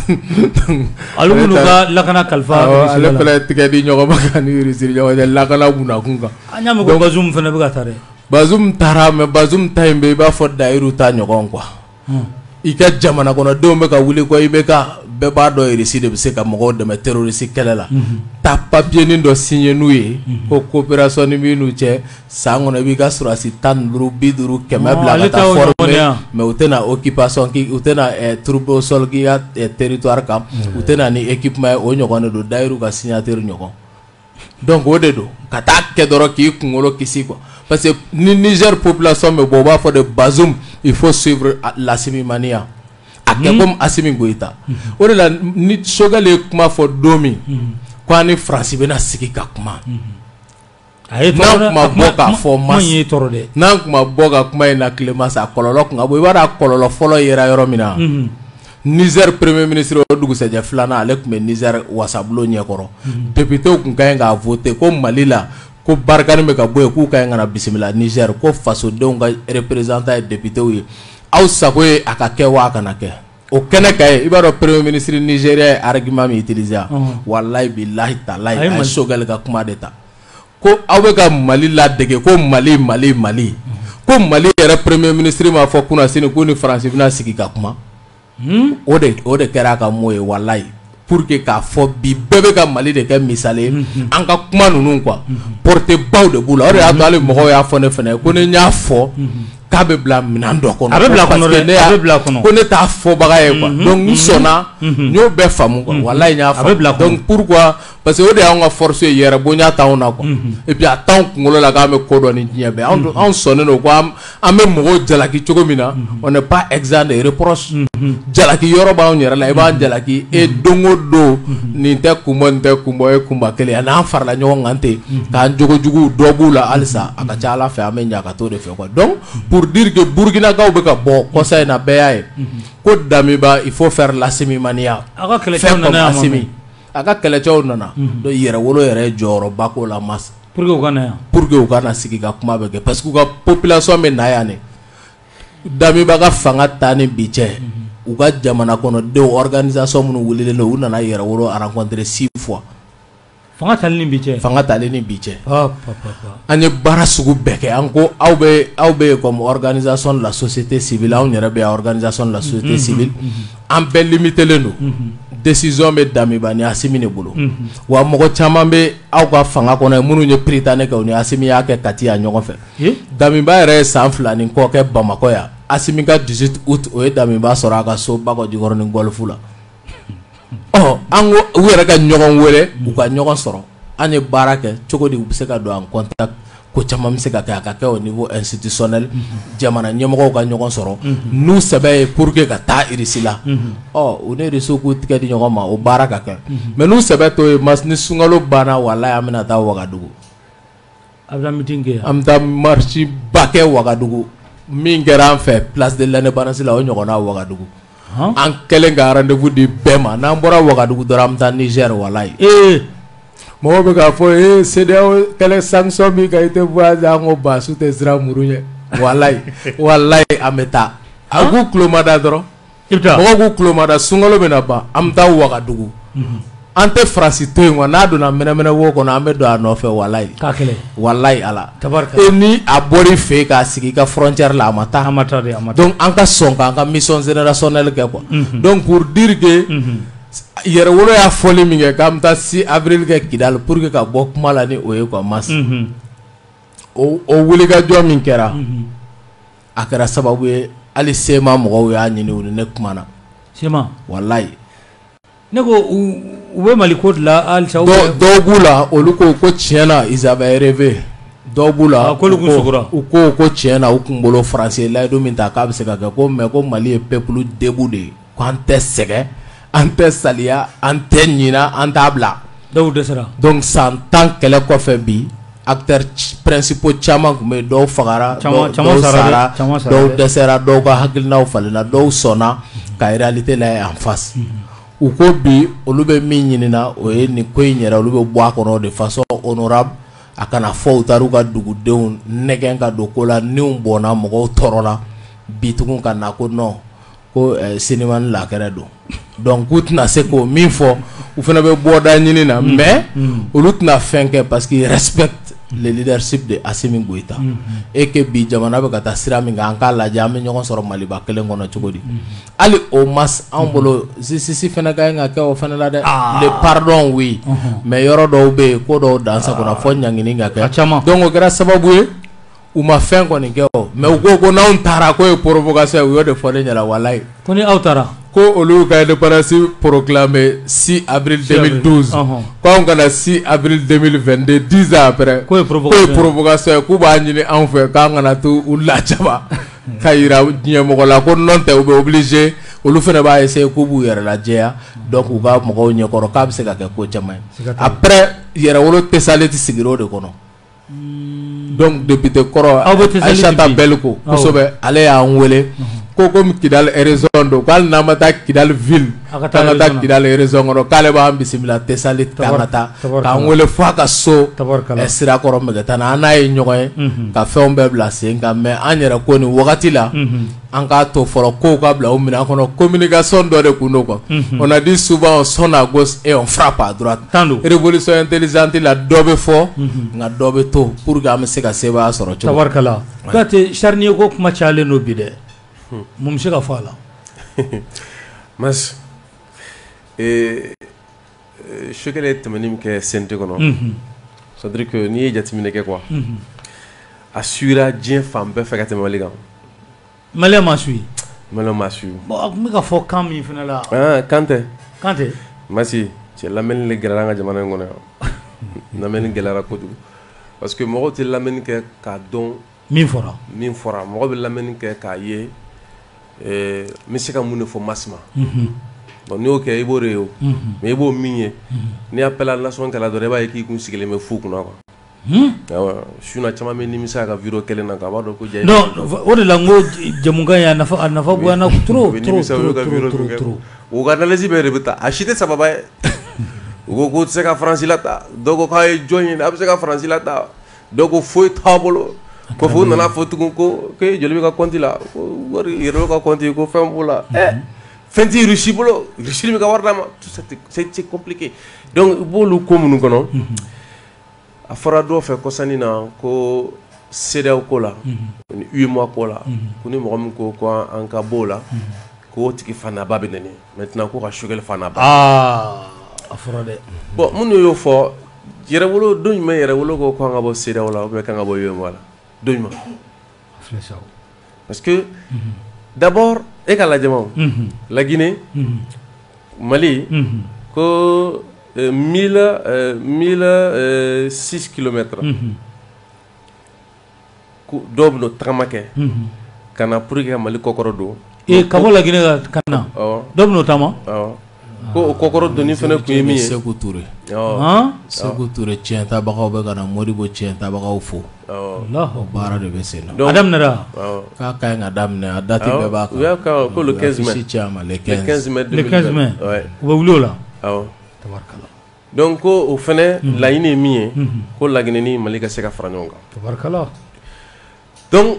ale minnu ka lakana kalifa ale fana tigɛ di ɲɔgɔn ma ka ni Russie ɲɔgɔn cɛ lakana bunakun kan an y'a mɛn ko Bazoum fana bɛ ka taa dɛ Bazoum taara mais Bazoum ta in bɛ i b'a fɔ Dayiru ta ɲɔgɔn quoi i ka jamana kɔnɔdenw bɛ ka wuli quoi i bɛ ka bɛɛ b'a dɔn RICI de bɛ se ka mɔgɔw dɛmɛ terroriste kɛlɛ la ta papier nin dɔ signé n'u ye ko coopération ni b'i n'u cɛ san kɔnɔ i b'i ka surasi 15 50 100 bila ka taa former mais u tɛna occupation u tɛna troupe au sol k'i ka territoire kan u tɛna ni équipement ye o ɲɔgɔn de don Dayiru ka signature ɲɔgɔn donc o de don ka taa kɛ dɔrɔn k'i kunkolo kisi quoi parce que ni Niger population bɛ bɔ u b'a fɔ de Bazoum il faut suivre l'Assimi Mania a kɛ comme Assimi Goïta o de la ni Choguel ye kuma fɔ don min ko ani France bɛna sigi ka kuma n'an kuma bɔ k'a fɔ n'an kuma bɔ ka kuma in na tilema sa kɔlɔlɔ kun ka bɔ i b'a dɔn a kɔlɔlɔ fɔlɔ yera yɔrɔ min na Niger premier ministre o dugusɛjɛ filanan ale tun bɛ Niger wasabulon ɲɛkɔrɔ député tun ka ɲi k'a voter ko Mali la ko barikani bɛ ka bɔ yen k'u ka ɲi ka na bisimila Niger ko fasodenw ka représentant ye député ye aw sago ye a ka kɛ wa a kana kɛ o kɛnɛ ka ye i b'a dɔn premier ministre Nigeria ye argument min utiliser wallahi billahi talahi a ye Choguel ka kuma de ta ko aw bɛ ka Mali ladege ko Mali ko Mali yɛrɛ premier ministre m'a fɔ kunna sini ko ni France bɛna sigi ka kuma o de kɛra a ka mot ye wallahi pour que k'a fɔ bi bɛɛ bɛ ka Mali de kɛ misali ye an ka kuma ninnu quoi porte baw de b'u la o de y'a to hali mɔgɔw y'a fɔ ne fɛnɛ ko ni n y'a fɔ k'a bɛ bila minɛn dɔ kɔnɔ a bɛ bila kɔnɔ ko ne t'a fɔbaga ye quoi donc n sɔnna n y'o bɛɛ faamu quoi wallahi n y'a faamu donc pourquoi parce que o de y'anw ka force ye yɛrɛ bonya t'anw na quoi et puis a t'anw kunkolo la k'an bɛ ko dɔn ni diɲɛ bɛɛ anw sɔnnen don ko an bɛ mɔgɔw jalaki cogo min na on n'est pas exempt de reproche jalaki yɔrɔ b'anw yɛrɛ la i b'an jalaki e don o don nin tɛ kunbɔ nin tɛ kunbɔ ye kunba kelen ani an farala ɲɔgɔn kan ten k'an jogojugu dɔ b'u la halisa a ka ca Ala fɛ an bɛ ɲa ka t'o de fɛ quoi donc pour dire que Burkinakaw bɛ ka bɔ kɔsa in na bɛɛ y'a ye ko Damiba il faut faire l'Assimi Mania faire comme Assimi a ka kɛlɛcɛw nana donc yɛrɛwolo yɛrɛ ye jɔyɔrɔba k'o la mas pour que u kana sigi ka kuma bɛ kɛ parce que u ka population bɛ na yan de Damiba ka fanga ta ni bi cɛ u ka jamana kɔnɔdenw organisation minnu wulilen don u nana yɛrɛwolo rencontrer 6 fois fanga tali ni bi cɛ an ye baara sugu bɛɛ kɛ an ko aw bɛ comme organisation de la société civile anw yɛrɛ bɛ organisation de la société civile an bɛɛ limitelen don décision bɛ Damiba ni Assimi de bolo wa mɔgɔ caman bɛ aw ka fanga kɔnɔ minnu ye Prytanée kɛ u ni Assimi y'a kɛ Kati yan ɲɔgɔn fɛ Damiba yɛrɛ ye san 2 ni kɔ kɛ Bamakɔ yan Assimi ka 18 août o ye Damiba sɔrɔ a ka so Bakɔjikɔrɔ ni Golfu la an ko u yɛrɛ ka ɲɔgɔn wele u ka ɲɔgɔn sɔrɔ an ye baara kɛ cogo di u bɛ se ka don en contact ko caman bɛ se ka kɛ a ka kɛ au niveau institutionnel jamana ɲɛmɔgɔw ka ɲɔgɔn sɔrɔ n'u sɛbɛ ye pour que ka taa RICI la u ni RICI k'u tigɛ di ɲɔgɔn ma o baara ka kɛ mais n'u sɛbɛ to ye ni sunkalo banna wallahi an bɛna taa Wagadugu an bɛ taa marche ba kɛ Wagadugu min kɛra an fɛ place de l'indépendance la o ɲɔgɔnna Wagadugu an kɛlen ka rendez-vous di bɛɛ ma n'an bɔra Wagadugu dɔrɔn an bɛ taa Niger wallahi mɔgɔw bɛ k'a fɔ CEDEAO kɛlɛ sanction min ka i tɛ voyager an ko baasiw tɛ siran muru ɲɛ wallahi an bɛ taa a k'u tulo ma da dɔrɔn mɔgɔw k'u tulo ma da sunkalo bɛna ban an bɛ taa Wagadugu an tɛ France to yen n'a donna mɛnɛmɛnɛ wo kɔnɔ an bɛ don a nɔfɛ wallahi ala e ni a bɔr'i fɛ yen k'a sigi i ka frontière la a ma taa donc an ka sɔn k'an ka mission générationnelle kɛ quoi donc pour dire que yɛrɛwolo y'a fɔli min kɛ k'an bɛ taa 6 avril kɛ Kidal pour que ka bɔ kuma la ni o ye quoi mas o wulikajɔ min kɛra a kɛra sababu ye hali sema mɔgɔw y'a ɲini u ni ne kumana sema wallahi ne ko u bɛ Mali ko dilan halisa dɔw b'u la olu ko tiɲɛ na ils avaient rêvé dɔw b'u la u ko tiɲɛ na u kunkolo français layidu min ta k'a bɛ se ka kɛ ko mais ko Mali ye peuple debout de ye ko an tɛ sɛgɛn an tɛ saliya an tɛ ɲina an t'a bila dɔw dɛsɛra donc san 10 kɛlɛ kɔfɛ bi acteurs principaux caman tun bɛ yen dɔw fagara dɔw sara dɔw dɛsɛra dɔw ka hakilinaw falenna dɔw sɔnna ka réalité lajɛ en face u ko bi olu bɛ min ɲinina o ye nin ko in yɛrɛ olu bɛ bɔ a kɔnɔ de façon honorable a kana fɔ u taar'u ka dugudenw nɛgɛn ka don ko la niw bɔnna mɔgɔw tɔɔrɔla bi tugun ka na ko non ko Sinimani lakɛrɛ don donc k'u tɛna se k'o min fɔ u fana bɛ bɔda ɲini na mais olu tɛna fɛn kɛ parce que respecte le leadership de Assimi Goïta et que bi jamana be kata sira min kan ka lajɛ an bɛ ɲɔgɔn sɔrɔ Maliba kelen kɔnɔ cogo di hali o mas an bolo sisi fɛnɛ ka ɲi ka kɛ o fɛnɛ la dɛ le pardon oui mais yɔrɔ dɔw bɛ yen ko dɔw dansa kɔnɔ fɔ ɲangini ka kɛ donc o kɛra sababu ye u ma fɛn kɔni kɛ o mais u ko n'anw taara ko ye provocation u y'o de fɔ ne ɲɛna walayi ko ni aw taara ko olu ka indépendance proclamé 6 avril 2012 ko anw kana 6 avril 2022 10 ans après ko ye provocation k'u b'a ɲini anw fɛ k'an kana to u lajaba ka yira diɲɛmɔgɔ la ko non tɛ u bɛ obligé olu fana b'a essayer k'u b'u yɛrɛ lajɛya donc u ka mɔgɔw ɲɛkɔrɔ k'a bɛ se ka kɛ ko caman ye après yɛrɛwolo Tesaleti sigira o de kɔnɔ donc député kɔrɔ Aïssata Belko kosɛbɛ ale y'an wele ko comme Kidal raison do k'ale n'an ma taa Kidal ville k'an ka taa Kidal raison kɔnɔ k'ale b'an bisimila Tesaleti k'an ka taa k'an wele f'a ka so sira kɔrɔ Mɛgɛtana an n'a ye ɲɔgɔn ye ka fɛnw bɛɛ bila sen kan mais an yɛrɛ ko nin wagati la an k'a to fɔlɔ kow ka bila o minɛn kɔnɔ communication dɔ de kun do quoi on a dit souvent on sonne à gauche et on frappe à droite révolution intelligente la dɔ bɛ fɔ nka dɔ bɛ to pour que an bɛ se ka sebaaya sɔrɔ cogo tabarikala k'ate charnier ko kuma cayalen do bi dɛ mun bɛ se ka fɔ a la mas Choguel ye tɛmɛni min kɛ CNT kɔnɔ c'est à dire que n'i ye jateminɛ kɛ quoi a suivra diɲɛ fan bɛɛ fɛ ka tɛmɛ Mali kan Malien ma suivi Malien ma suivi bon a tun bɛ ka fɔ kan min fana la kan tɛ Masi cɛ lamɛnni de gɛlɛyara an ka jamana in kɔnɔ yan lamɛnni gɛlɛyara kojugu parce que mɔgɔw tɛ lamɛnni kɛ k'a dɔn min fɔra mɔgɔ bɛ lamɛnni kɛ k'a ye n bɛ se ka mun de fɔ Masi ma bon n'i y'o kɛ i b'o de ye o mais i b'o min ye n'i appel à la nation kɛla dɔrɔn i b'a ye k'i kun sigilen bɛ fu kunna quoi awɔ suna caman bɛ nimisa ka vidéo kelen na k'a b'a dɔn ko jayi non o de la n ko jamukan ye a nafa bonyana trop u ka analyse bɛɛ de bɛ taa a si tɛ sababa ye u ko k'u tɛ se ka Faransi lata dɔw ko k'a ye jɔn ɲini a bɛ se ka Faransi lata dɔw ko foyi t'a bolo ko fo u nana fɔ tugun ko k'e joli bɛ ka compte la ko wari yɛrɛ bɛ ka compte ko fɛn b'o la fɛn tɛ Russie bolo Russie bɛ ka wari d'a ma c'est compliqué donc i b'olu ko minnu kɔnɔ a fɔra dɔw fɛ kɔsanni na ko CEDEAO ko la ni UEMOA ko la ko ni mɔgɔ min ko an ka b'o la k'o tigi fanaba bɛ nɛni maintenant ko ka Choguel fanaba a fɔra dɛ bon minnu y'o fɔ yɛrɛwolo don jumɛn yɛrɛwolo ko an ka bɔ CEDEAO la ou bien k'an ka bɔ UEMOA la don jumɛn parce que d'abord e ka lajɛ ma la Guinée Mali ko 1006 kilomètres dɔw bɛ n'o tagama kɛ ka na pour que ka Mali kɔkɔrɔ don ka bɔ la Guinée ka na dɔw bɛ n'o taama ko o kɔkɔrɔ donni fana kun ye min ye Sékou Touré Sékou Touré tiɲɛtabagaw bɛ ka na Modibo tiɲɛtabagaw fo o baara de bɛ sen na a daminɛra k'a ka ɲi ka daminɛ a date bɛɛ b'a kan ko le 15 mai le 15 mai u bɛ wuli o la donc ko o fana laɲini ye min ye ko Laginɛ ni Mali ka se ka fara ɲɔgɔn kan donc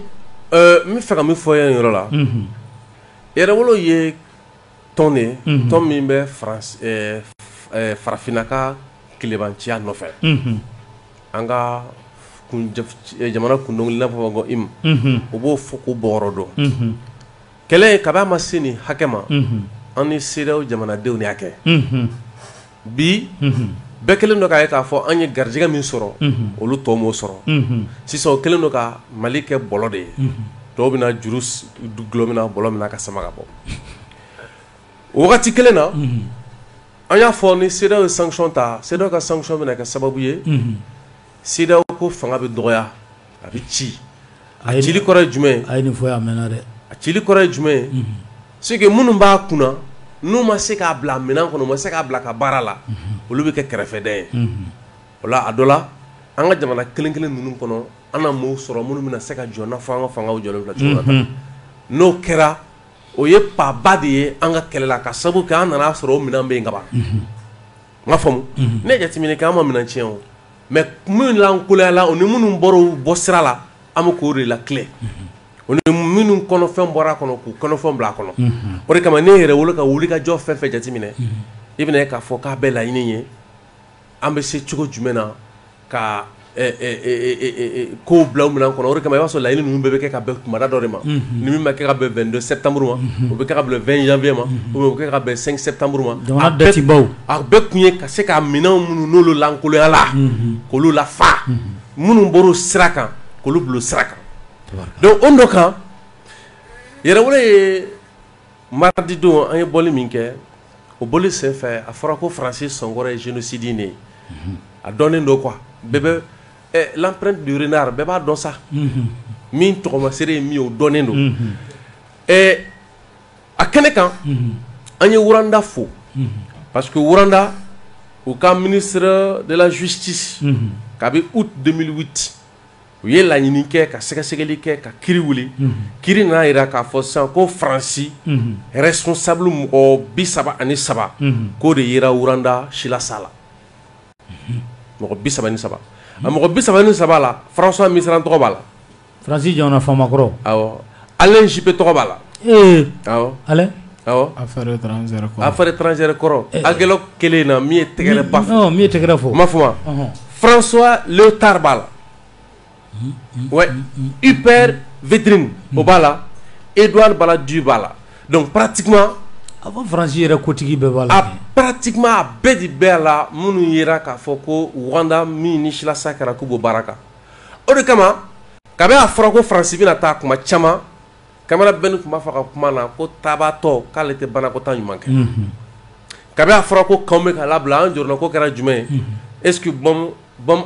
n bɛ fɛ ka min fɔ yan yɔrɔ la yɛrɛwolo ye tɔn de ye tɔn min bɛ farafinna ka tilebanciya nɔfɛ an ka jamana kundɔnkili n'a fɔ ko IMU o b'o fɔ ko bɔkɔrɔ dɔn kɛlɛ kab'a ma se nin hakɛ ma an ni CEDEAO jamanadenw de y'a kɛ bi bɛɛ kelen don k'a ye k'a fɔ an ye garijɛgɛ min sɔrɔ olu tɔw m'o sɔrɔ sisan o kelen don ka Mali kɛ bɔlɔ de ye dɔw bɛna juru gulɔ min na bɔlɔ min na ka sama ka bɔ o wagati kelen na an y'a fɔ ni CEDEAO ye sanction ta CEDEAO ka sanction bɛna kɛ sababu ye CEDEAO ko fanga bɛ dɔgɔya a bɛ ci a cili kɔrɔ ye jumɛn a ye nin fɔ a mɛnna dɛ a cili kɔrɔ ye jumɛn ye c'est que minnu b'a kunna n'u ma se k'a bila minɛn kɔnɔ u ma se k'a bila ka baara la olu bɛ kɛ kɛrɛfɛdɛn ye o la a dɔ la an ka jamana kelen kelen ninnu kɔnɔ an na maaw sɔrɔ minnu bɛna se ka jɔ n'a fɔ an ka fangaw jɔlen filɛ cogo min na n'o kɛra o ye paba de ye an ka kɛlɛ la ka sababu kɛ an nana sɔrɔ o minɛn bɛ yen ka ban n m'a faamu ne ye jateminɛ kɛ an ma minɛn tiɲɛ o mais minnu lankolaya la o ni minnu bɔra o bɔ sira la an bɛ k'o de la tile o ni minnu kɔnɔfɛn bɔra a kɔnɔ k'u kɔnɔfɛn bila a kɔnɔ o de kama ne yɛrɛ wolo ka wuli ka jɔ fɛn fɛn jateminɛ i bɛna ye k'a fɔ k'a bɛɛ laɲini ye an bɛ se cogo jumɛn na ka ko bila min kɔnɔ o de kama i b'a sɔrɔ laɲini ninnu bɛɛ bɛ kɛ ka bɛn kumada dɔ de ma ni min ma kɛ ka bɛn 22 septembre ma o bɛ kɛ ka bɛn 20 janvier ma ou bien o bɛ kɛ ka bɛn 5 septembre ma jamana datibaw a bɛɛ kun ye ka se ka minɛnw minnu n'olu lankolonya la k'olu lafa minnu bɔr'o sira kan k'olu bila o sira kan donc o dɔ kan yɛrɛwolo ye mardi don an ye bɔli min kɛ o bɔli senfɛ a fɔra ko Francis Sɔnkɔrɔ ye génocide ne a dɔnnen don quoi bɛɛ bɛ l'empreinte du renard bɛɛ b'a dɔn sa min tɔgɔmasere ye min ye o dɔnnen don a kɛnɛ kan an ye Wuranda fo parce que Wuranda u ka ministre de la justice kabi août 2008 u ye laɲini kɛ ka sɛgɛsɛgɛli kɛ ka kiri wuli kiri nana yira k'a fɔ sisan ko Faransi responsable mɔgɔ 33 k'o de yera Wuranda silasa la mɔgɔ 33 a mɔgɔ 33 la François Mitterrand tɔgɔ b'a la Fransi jamana famakɔrɔ awɔ Alain Juppé tɔgɔ b'a la awɔ Alain awɔ affaire étrangère kɔrɔ agɛlɔ kelen na min ye tɛgɛrɛ ba fɔ non min ye tɛgɛrɛ fɔ ma fɔ ma François Léotard b'a la ouais Hyper Védrine o b'a la Édouard Balladur b'a la donc pratiquement avant Fransi yɛrɛ kotigi bɛɛ b'a la pratiquement a bɛɛ de bɛɛ la minnu yera k'a fɔ ko Wanda min ni silasa kɛra k'u b'o baara kan o de kama kabi a fɔra ko Faransi bɛna taa kuma caman Kamara Bɛni tun b'a fɔ ka kuma na ko tabatɔ k'ale tɛ banakɔtaa ɲuman kɛ kabi a fɔra ko kanw bɛ ka labila an jɔrɔna ko kɛra jumɛn ye est-ce que bom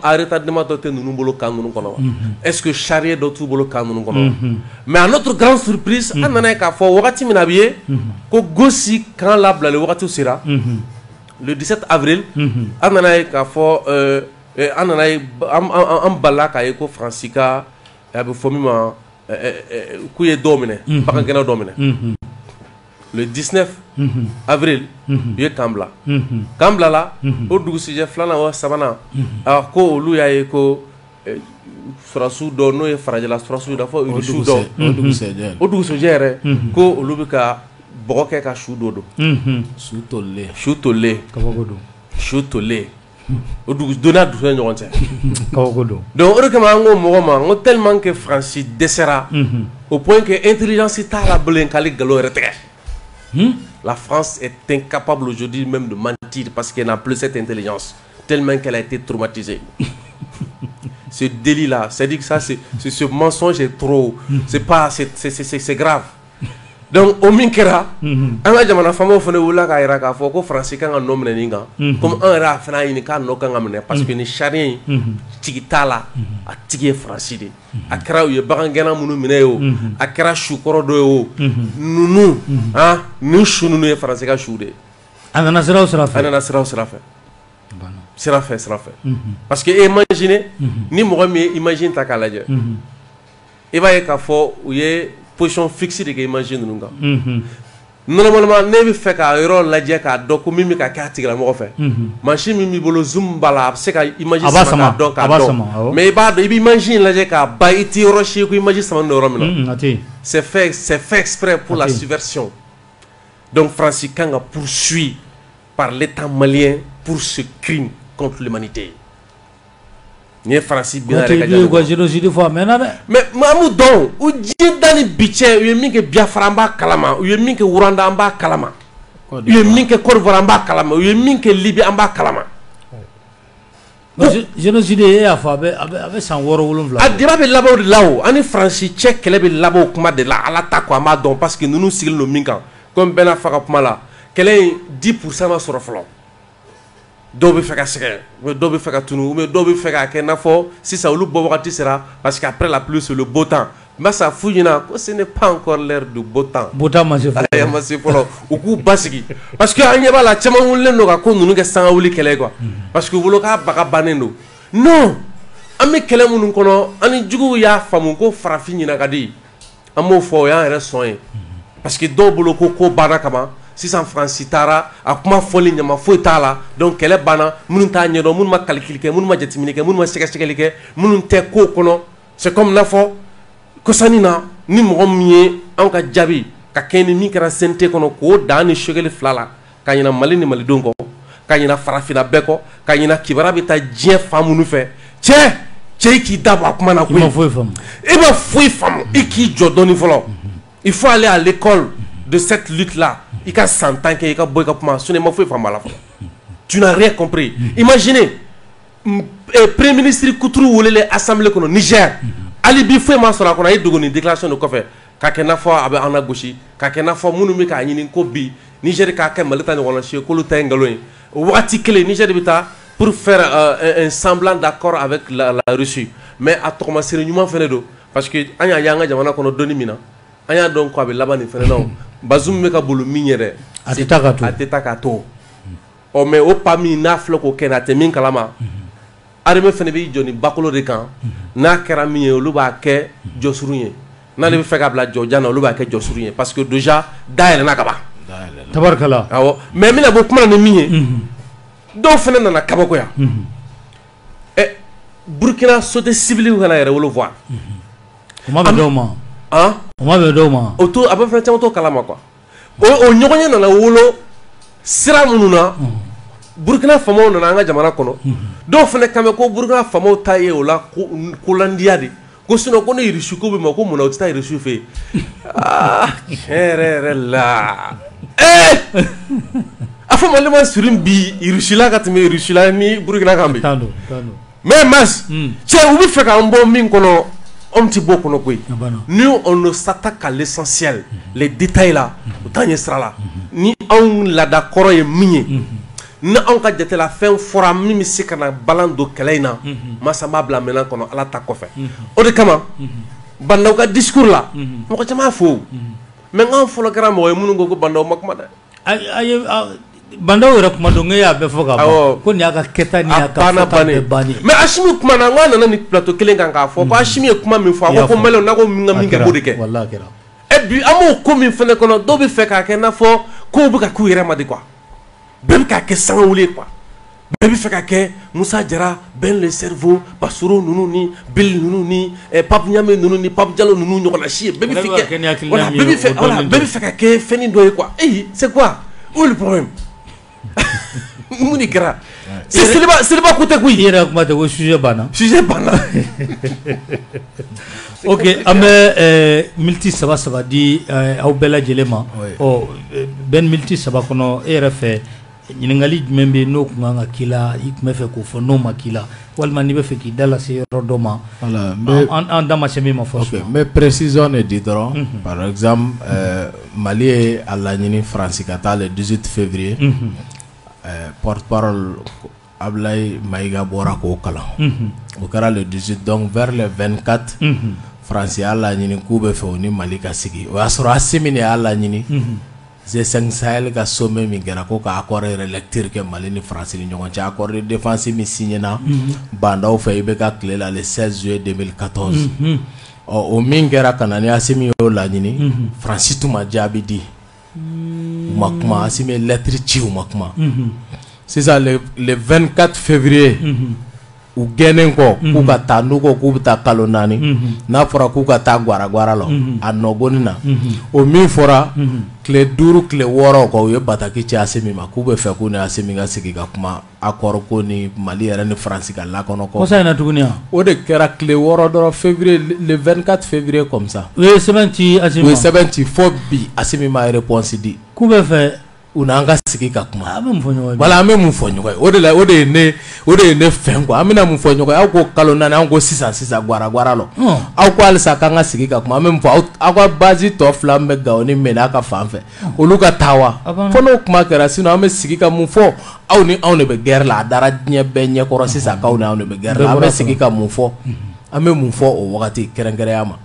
a retardement dɔ tɛ ninnu bolo kan ninnu kɔnɔ wa est-ce que charia dɔ t'u bolo kan ninnu kɔnɔ mais à notre grande surprise an nana ye k'a fɔ wagati min na a bɛ ye ko Gossi kan labilali wagatiw sera le 17 avril an nana ye k'a fɔ an nana ye an balila k'a ye ko Faransi ka a bɛ fɔ min ma k'u ye dɔw minɛ bagangɛnna dɔw minɛ le 19 avril u ye kan bila kan bilala o dugusɛjɛ filanan o sabanan ko olu y'a ye ko surasiw dɔ n'o ye farajɛla surasiw da fɔ irisiw dɔ o dugusɛjɛ yɛrɛ ko olu bɛ ka bɔgɔ kɛ ka su dɔ don su tolilen su tolilen o donna dugu ni ɲɔgɔn cɛ kabako don donc o de kama an ko mɔgɔ ma n ko tellement que Faransi dɛsɛra au point que intelligence t'a la bilen k'ale nkalon yɛrɛ tigɛ la France est incapable aujourd'hui même de mentir parce qu'elle n'a plus cette intelligence tellement qu'elle a été traumatisée ce délit là c'est-à-dire que ça c'est ce mensonge est trop c'est grave donc au min kɛra an ka jamana faamaw fana wulila k'a yira k'a fɔ ko Faransi kan ka nɔ minɛ nin kan comme an yɛrɛ a fana y'a ɲini k'a nɔ kan ka minɛ parce que ni charia in tigi t'a la a tigi ye Faransi de a kɛra u ye bagangɛnna minnu minɛ ye o a kɛra sukɔrɔ dɔ ye o ninnu nin su ninnu ye Faransi ka su de ye a nana sira o sira fɛ a nana sira o sira fɛ sira fɛ parce que imagine ni mɔgɔ min ye imagine ta k'a lajɛ i b'a ye k'a fɔ u ye position fixe de kɛ imagine ninnu kan normalement ne bɛ fɛ ka yɔrɔ lajɛ k'a dɔn ko min bɛ ka kɛ a tigilamɔgɔ fɛ machine min b'i bolo zoom b'a la a bɛ se ka imagine sama k'a dɔn mais i b'a dɔn i bɛ imagine lajɛ k'a ban i tɛ yɔrɔ si ko imagine sama ni yɔrɔ min na c'est fait exprès pour la subversion donc Faransi kan ka poursuivi par l'État malien pour ce crime contre l'humanité. Ni Faransi bina rek ka génocide fo amena dɛ mais mamu don u diɲɛ dani bicɛ u ye min kɛ Biafra an b'a kalama u ye min kɛ Wuranda an b'a kalama u ye min kɛ Côte d'Ivoire an b'a kalama u ye min kɛ Libye an b'a kalama génocide e y'a fɔ a bɛ san 6-7 a débat bɛ laban o de la o ani Faransi cɛ kɛlɛ bɛ laban o kuma de la Ala ta ko an b'a dɔn parce que ninnu sigilen don min kan comme bɛɛ n'a fa ka kuma la kɛlɛ in 10% ma sɔrɔ fɔlɔ dɔw bɛ fɛ ka sɛgɛn dɔw bɛ fɛ ka tunu mais dɔw bɛ fɛ ka kɛ n'a fɔ sisan olu bɔ wagati sera parce que après la pluie c'est le beau temps Massa f'u ɲɛna ko ce n'est pas encore l'heure du beau temps ma se fɔlɔ u k'u basigi parce que an ɲɛ b'a la caman wulilen don ka ko ninnu kɛ sanga wuli kɛlɛ quoi parce que u bolo k'a baga bannen don non an bɛ kɛlɛ minnu kɔnɔ an ni juguw y'a faamu ko farafin ɲina ka di an b'o fɔ o y'an yɛrɛ sɔn ye parce que dɔw bolo ko banna kama sisan Faransi taara a kuma fɔli ɲama foyi t'a la donc kɛlɛ banna minnu t'a ɲɛdɔn minnu ma calcul kɛ minnu ma jateminɛ kɛ minnu ma sɛgɛsɛgɛli kɛ minnu tɛ ko kɔnɔ c'est comme n'a fɔ kɔsani na ni mɔgɔ min ye anw ka jaabi ka kɛ ni min kɛra CNT kɔnɔ k'o dan ni sogɛli fila la ka ɲina Mali ni malidenw kɔ ka ɲina farafinna bɛɛ kɔ ka ɲina kibaruya bɛ taa diɲɛ fan minnu fɛ cɛ cɛ k'i da bɔ a kuma na koyi. I ma foyi faamu. I ma foyi faamu. I k'i jɔ dɔɔni fɔlɔ. Il faut aller à l'école de cette lutte là. I ka san 10 kɛ i ka bɔ i ka kuma sinon i ma foyi faamu a la fɔlɔ. Tu n'as rien compris. Imaginez premier ministre Kuturu welele assemblée kɔnɔ Niger. Ali bi foyi ma sɔrɔ a kɔnɔ a ye dogo ni déclaration de kɔfɛ k'a kɛ n'a fɔ a bɛ an la gosi k'a kɛ n'a fɔ minnu bɛ k'a ɲini ko bi Niger k'a kɛ Mali ta ɲɔgɔnna si ye k'olu ta ye nkalon ye o wagati kelen Niger de bɛ taa pour faire un semblant d'accord avec la Russie mais a tɔgɔmasiri ɲuman fana don parce que an y'a ye an ka jamana kɔnɔ dɔnni min na an y'a dɔn ko a bɛ laban nin fana na o Bazoum bɛ ka bolo min yɛrɛ a tɛ taa ka to a tɛ taa ka to ɔ mais o pa min n'a filɛ k'o kɛ a tɛ min kalama armée fana bɛ jɔ ni bakolo de kan n'a kɛra min ye olu b'a kɛ jɔsuru ye n'ale bɛ fɛ ka bila jɔjan na olu b'a kɛ jɔsuru ye parce que déjà dayɛlɛnna ka ban tabarikala awɔ mais n bɛna bɔ kuma na ni min ye dɔw fana nana kabakoya Burkina sauté civil kana yɛrɛ wolo voir o ma bɛ dɔw ma o ma bɛ dɔw ma o to a bɛ fɛn caman to kalama quoi o ɲɔgɔnye nana wolo sira minnu na Burkina famaw nana an ka jamana kɔnɔ dɔw fana kan bɛ ko Burkina famaw ta ye o la kolandiya de ko sinon ko ne Irisi ko bɛ ma ko munna o tɛ taa Irisi fɛ yen tiɲɛ yɛrɛ la a fɔ Mali ma siri bi Irisi la ka tɛmɛ Irisi la ni Burkina kan bi mais mas cɛ u bɛ fɛ k'an bɔ min kɔnɔ anw tɛ bɔ o kɔnɔ koyi ni on ne s'attaque à l'essentiel les détails là u t'an ɲɛ sira la ni anw laada kɔrɔ ye min ye ni anw ka jate la fɛn fɔra min bɛ se ka na balan don kɛlɛ in na masa n b'a bila minɛn kɔnɔ Ala ta kɔfɛ o de kama Bandaw ka discours la mɔgɔ caman fo mais n k'an fɔlɔ kɛra mɔgɔ ye minnu ko Bandaw ma kuma dɛ Bandaw yɛrɛ kuma don n y'a bɛɛ fɔ ka ban ko nin y'a ka kɛta ni y'a ka fɔta bɛɛ bannen mais Asimi kuma na n k'a nana ni plateau kelen kan k'a fɔ ko Asimi ye kuma min fɔ a ko Maliyɛnw n'a ko min ka min kɛ k'o de kɛ et puis an b'o ko min fana kɔnɔ dɔw bɛ fɛ k'a kɛ i n'a fɔ kow bɛ ka k'u yɛrɛ ma de quoi bɛɛ bɛ k'a kɛ sangawuli ye quoi bɛɛ bɛ fɛ ka kɛ Musa Jara Ben le Cerveau Basoro ninnu ni Bill ninnu ni Pape Ɲame ninnu ni Pape Diallo ninnu ɲɔgɔnna si ye bɛɛ bɛ fɛ bɛɛ bɛ fɛ ka kɛ fɛn dɔ ye quoi c'est quoi où est le problème mun de kɛra Seliba ko tɛ koyi i yɛrɛ kuma tɛ ko sujet banna ok an bɛ miniti saba di aw bɛɛ lajɛlen ma bɛn miniti 3 kɔnɔ e yɛrɛ fɛ ɲininkali jumɛn bɛ n'o kun kan ka k'i la i tun bɛ fɛ k'o fɔ n'o ma k'i la walima n'i bɛ fɛ k'i da lase yɔrɔ dɔ ma an da ma se min ma fɔ n bɛ précision de di dɔrɔn par exemple Mali ye a laɲini Faransi ka taa le 18 février porte-parole Ablaye Maïga bɔra k'o kalan o kɛra le 18 donc vers le 24 Faransi y'a laɲini k'u bɛ fɛ o ni Mali ka sigi o y'a sɔrɔ Assimi de y'a laɲini G5 Sahel ka sommet min kɛra ko ka accord yɛrɛ lecture kɛ Mali ni Faransi ni ɲɔgɔn cɛ accord de défense min signé na Bandaw fɛ i bɛ ka tile la le 16 juillet 2014 o min kɛra ka na ni Assimi y'o laɲini Faransi tun ma jaabi di u ma kuma Assimi ye lettre ci u ma kuma sisan le 24 février u gɛnnen kɔ k'u ka taa n'u ko k'u bɛ taa kalo 4 n'a fɔra k'u ka taa Guaragara la a nɔgɔni na o min fɔra tile 5 tile 6 kɔ u ye bataki ci Assimi ma k'u bɛ fɛ k'u ni Assimi ka sigi ka kuma accord ko ni Mali yɛrɛ ni Faransi ka lakɔnɔ kɔ kɔsa in na tuguni o de kɛra tile 6 dɔrɔn février le 24 février comme ça u ye sɛbɛn ci Assimi ma u ye sɛbɛn ci fo bi Assimi ma réponse di k'u bɛ fɛ u n'an ka sigi ka kuma an bɛ mun fɔ ɲɔgɔn ye voilà an bɛ mun fɔ ɲɔgɔn ye o de ye ne fɛn quoi an bɛna mun fɔ ɲɔgɔn ye aw ko kalo 4 an ko sisan Guaragara la aw ko halisa k'an ka sigi ka kuma an bɛ mun fɔ aw ka base tɔ 2 bɛ Gao ni Mena ka fan fɛ olu ka taa wa fo n'o kuma kɛra sinon an bɛ sigi ka mun fɔ aw ni anw de bɛ guerre la a dara diɲɛ bɛɛ ɲɛkɔrɔ sisan k'aw ni anw de bɛ guerre la an bɛ sigi ka mun fɔ an bɛ mun fɔ o wagati kɛrɛnkɛrɛnya ma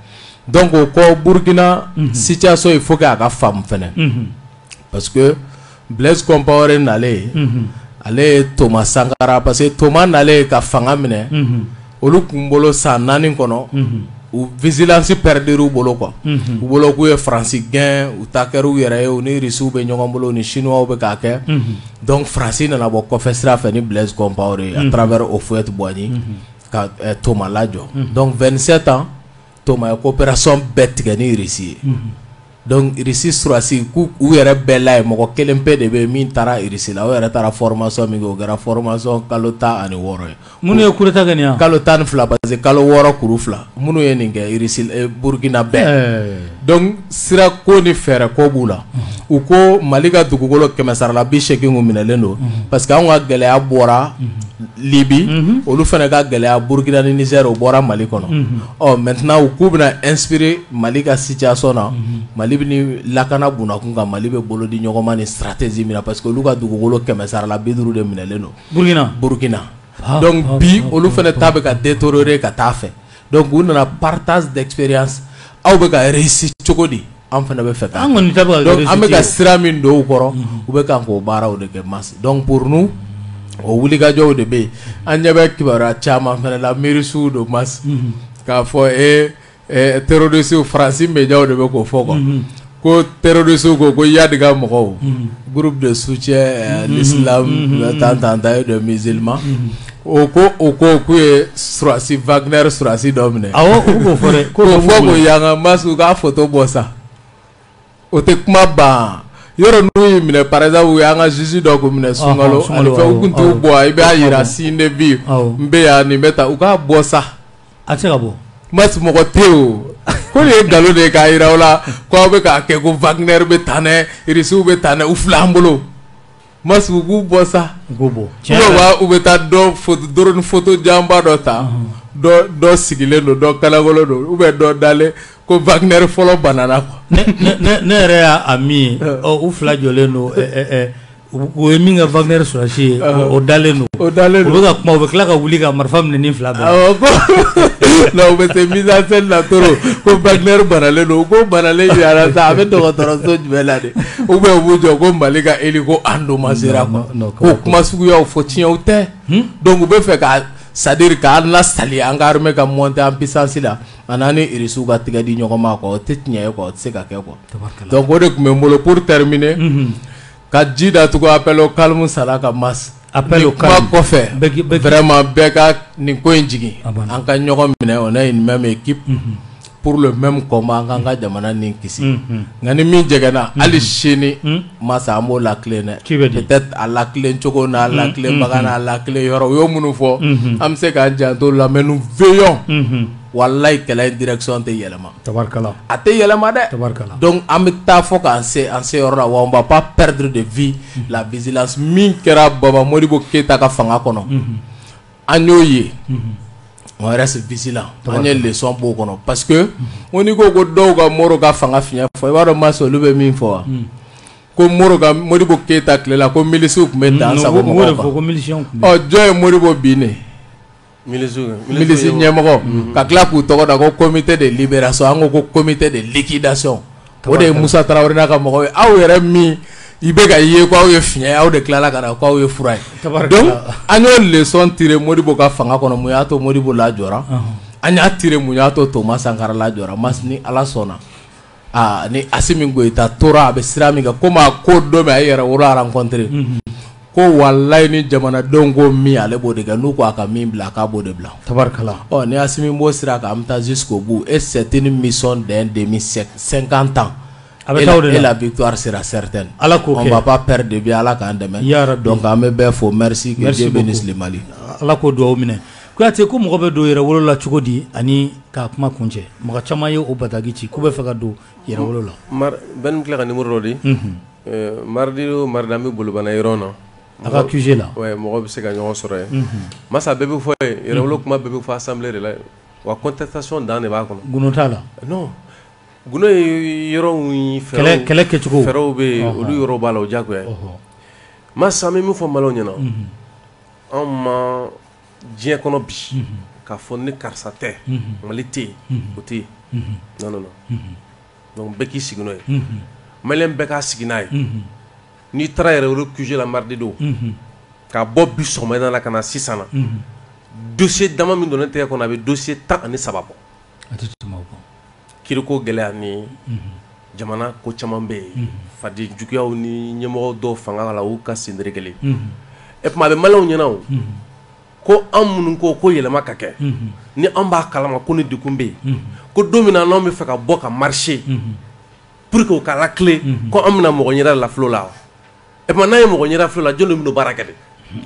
donc o kɔ Burkina situation il faut que a ka faamu fɛnɛ parce que Blaise Compaoré nalen ale ye Thomas Sankara parce que Thomas nalen ka fanga minɛ olu kun bolo san 4 kɔnɔ u vigilance perdre u bolo quoi u bolo k'u ye Faransi gɛn u ta kɛra u yɛrɛ ye u ni Russiw bɛ ɲɔgɔn bolo ni Chinois bɛ k'a kɛ donc Faransi nana bɔ kɔfɛ sira fɛ ni Blaise Compaoré à travers Houphouët-Boigny ka Thomas lajɔ donc 27 ans Thomas ye coopération bɛɛ tigɛ ni Russie ye donc irisi surasi ku u yɛrɛ bɛɛ la ye mɔgɔ kelen pe de bɛ min taara irisi la o yɛrɛ taara formation min kɛ o kɛra formation kalo 16 ye minnu ye coup d'état kɛ nin ya kalo 12 parce que kalo 6 kuru 2 minnu ye nin kɛ irisi Burkina bɛɛ donc sira ko ni fɛɛrɛ ko b'u la u ko Mali ka dugukolo 180 kun minɛlen don parce que anw ka gɛlɛya bɔra Libi olu fana ka gɛlɛya Burkina ni Niger o bɔra Mali kɔnɔ maintenant u k'u bɛna inspirer Mali ka situation na Mali bɛ ni lakana bunakun kan Mali bɛ bolo di ɲɔgɔn ma ni stratégie min na parce que olu ka dugukolo 150 de minɛlen don Burkina donc bi olu fana ta bɛ ka détériorer ka taa fɛ donc u nana partage d'expérience aw bɛ ka réussir cogo di an fana bɛ fɛ ka donc an bɛ ka sira min don u kɔrɔ u bɛ kan k'o baaraw de kɛ masse donc pour nous o wulikajɔw de bɛ yen an ɲɛ bɛ kibaruya caman fana la miirisiw don masse k'a fɔ terroriste Faransi médiaw de bɛ k'o fɔ quoi ko terroriste ko Yadiga mɔgɔw groupe de soutien l'islam tant de musulmans o ko k'u ye surasi Wagner surasi dɔ minɛ awɔ u b'o fɔ dɛ ko fɔ ko yanga masu ka photo bɔ sa o tɛ kuma ban yɔrɔ n'u y'i minɛ par exemple u y'an ka juge dɔ ko minɛ sunkalo ani fɛn u kun t'u bɔ i b'a yira signe de vie n bɛ yan nin bɛ ta u k'a bɔ sa a tɛ se ka bɔ masu mɔgɔ tɛ o ko nin ye nkalon de ye k'a yira o la ko aw bɛ k'a kɛ ko Wagner bɛ tan dɛ irisiw bɛ tan dɛ u fila an bolo masu u k'u bɔ sa u bɛ taa drone photo janba dɔ ta dɔ sigilen don dɔ kalagolo don ou bien dɔ dalen ko Wagner fɔlɔ banana quoi ne yɛrɛ y'a min ye u fila jɔlen don o ye min ka Wagner surasi ye o dalen don u bɛ ka kuma u bɛ tila ka wuli ka marifa minɛ ni fila bɛɛ non u bɛ se mise en scène la toro ko Wagner banalen don ko banalen yara sa a bɛ dɔgɔtɔrɔso jumɛn la de ou bien u b'u jɔ ko Mali ka hélico endommagera ko kuma suguyaw fɔ tiɲɛw tɛ donc u bɛ fɛ ka c'est-à-dire k'an lasali an ka armée ka monter en puissance la an n'an ni irisiw ka tigɛ di ɲɔgɔn ma quoi o tɛ tiɲɛ ye quoi o tɛ se ka kɛ quoi donc o de tun bɛ n bolo pour terminer ka ji datugu appel au calme sala ka masse appel au calme kɔfɛ vraiment bɛɛ ka nin ko in jigin an ka ɲɔgɔn minɛ on est une même équipe pour le même combat an k'an ka jamana nin kisi nka ni min jɛgɛnna hali sini masa an b'o lakile dɛ peut-être a lakile cogo n'a lakile baga n'a lakile yɔrɔ u y'o minnu fɔ an bɛ se k'an janto la mais nous veillons wallahi kɛlɛ in direction tɛ yɛlɛma tabarikala a tɛ yɛlɛma dɛ tabarikala donc an bɛ taa fɔ k'an se yɔrɔ la wa on va pas perdre de vue la vigilance min kɛra Baba Modibo Keita ka fanga kɔnɔ an y'o ye on reste vigilant an ye leçon b'o kɔnɔ parce que ko n'i ko ko dɔw ka Moro ka fanga fiɲɛ fɔ i b'a dɔn Maso olu bɛ min fɔ wa ko Modibo Keita tilela ko milisiw tun bɛ dan sago mɔgɔw kan jɔn ye Modibo bin ne milisi ɲɛmɔgɔ ka tila k'u tɔgɔ da ko comité de libération an ko ko comité de liquidation o de ye Musa Tarawele n'a ka mɔgɔw ye aw yɛrɛ min i bɛ ka ye ko aw ye fiɲɛ aw de tilala ka na ko aw ye fura ye donc an y'o leçon tiré Modibo ka fanga kɔnɔ mun y'a to Modibo lajɔra an y'a tiré mun y'a to Thomas Sankara lajɔra ni Ala sɔnna ni Asimi Goïta tora a bɛ sira min kan komi a ko dɔ min a ye yɛrɛ wolo a rencontré ko wallahi ni jamanadenw ko min ale b'o de kɛ n'u ko a ka min bila k'a b'o de bila tabarikala ni Asimi b'o sira kan an bɛ taa jusqu'au bout et c'est une mission d'un demi-50 ans et la victoire sera certaine. On ne va pas perdre de vue Ala k'an dɛmɛ donc an bɛ bɛɛ fo merci que Dieu bénisse le Mali. Ala k'o dugawu minɛ Kuyate ko mɔgɔ bɛ don yɛrɛwolo la cogo di ani k'a kuma kuncɛ mɔgɔ caman ye o bataki ci k'u bɛ fɛ ka don yɛrɛwolo la. bɛɛ ni tila ka numéro dɔ di mardi o mardi an bɛ bolobana yɔrɔ na a ka QG la mɔgɔ bɛ se ka ɲɔgɔn sɔrɔ yen masa bɛɛ bɛ fɔ ye yɛrɛwolo kuma bɛɛ bɛ fɔ assemblée de la wa contestation dan de b'a kɔnɔ gundo t'a la non gundo ye yɔrɔw kɛlɛ kɛcogo fɛɛrɛw bɛ yen olu yɔrɔ b'a la o diyagoya masa an bɛ min fɔ maliyɛnw ɲɛna anw ma diɲɛ kɔnɔ bi k'a fɔ ni karisa tɛ Mali tɛ yen o tɛ yen non non non donc bɛɛ k'i sigi n'o ye maliyɛn bɛɛ k'a sigi n'a ye n'i taara yɛrɛwolo QG la mardi don k'a bɔ bi sɔgɔmada la ka na sisan na dossier dama min donnen tɛgɛ kɔnɔ a bɛ dossier 13 bɔ kiriko gɛlɛya ni jamana ko caman bɛ yen fadi juguyaw ni ɲɛmɔgɔ dɔw fanga la u ka sendere kelen et puis a bɛ maliyɛnw ɲɛna o ko an minnu ko yɛlɛma ka kɛ ni an b'a kalama ko ni degun bɛ yen ko don min na n'anw bɛ fɛ ka bɔ ka marcher pour que o kala clé ko amna mo nyira la flola e ma nay mo nyira flola jolo mi no barakade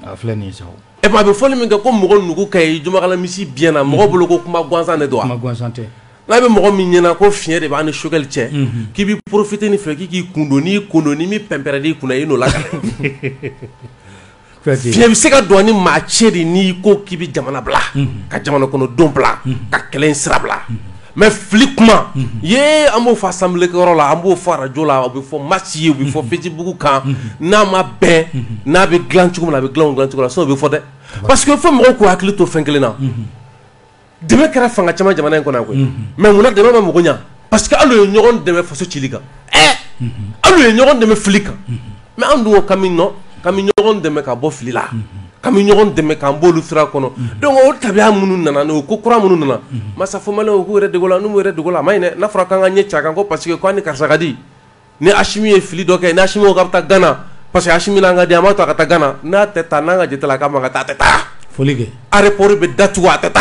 a flani saw e ma be foli mi ga ko mo nugu kay juma kala misi bien na mo bolo ko kuma gwanza ne do ma gwansante na be mo mi nyina ko fien de ba ne shogal che ki bi profiter ni freki ki kundoni mi pempere di kuna ino la fien se ka do ni ma chedi ni ko ki bi jamana bla ka jamana kono don bla ka kelen sira bla mais fliquement ye amo fa assemblée ko la ambo fa radio la obi fo match obi fo Facebook kan na ma ben na be glanchu ko na be glanchu ko la so be fo de parce que fo mo ko hakli to fenkele na deme kara fanga chama jamana ko na ko mais muna deme ma mo nya parce que allo nyogon deme fo so chiliga allo nyogon deme flika mais andu o kamino nyogon deme ka bo flila kami nyogon deme ka mbolu sira kono donc o tabiya munu nana no ko kura munu nana masa fo mala ko re de gola no re de gola mayne na fra kan anye chaga ko parce que ko ani karsa gadi ni ashimi e fili doke na ashimi o kapta gana parce que ashimi na ngadi amato akata gana na teta na ngaji tela kama ngata teta folige are pori be datu wa teta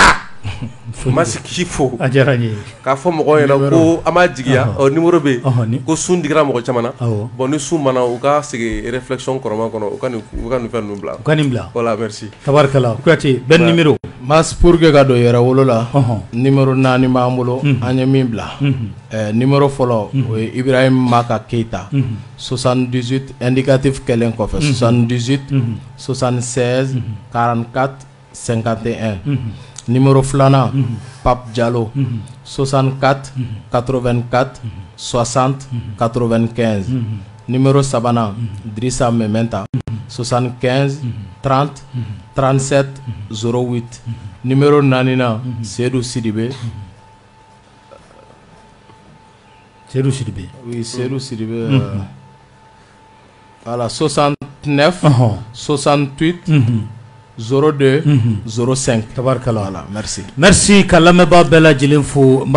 masi kifo ajarani ka fo mo ko ena ko ama jigiya o numéro be ko sun digra mo ko chamana bon ni sun mana o ka sigi réflexion koroma kono o kan fer no bla kanimla voilà merci tabarakallah kwati ben numéro mas pour que gado yera wolola numéro nani mamulo anya mimbla numéro folo Ibrahim Maka Keita 78 indicatif kelen ko fe 78 76 44 51 numéro flana Pape Diallo 64 84 60 95 numéro sabana Drissa Mementa 75 30 37 08 numéro nanina Seydou Sidibé oui Seydou Sidibé voilà 69 68 02 05 tabarakallah voilà merci merci kalame ba bela jilen fo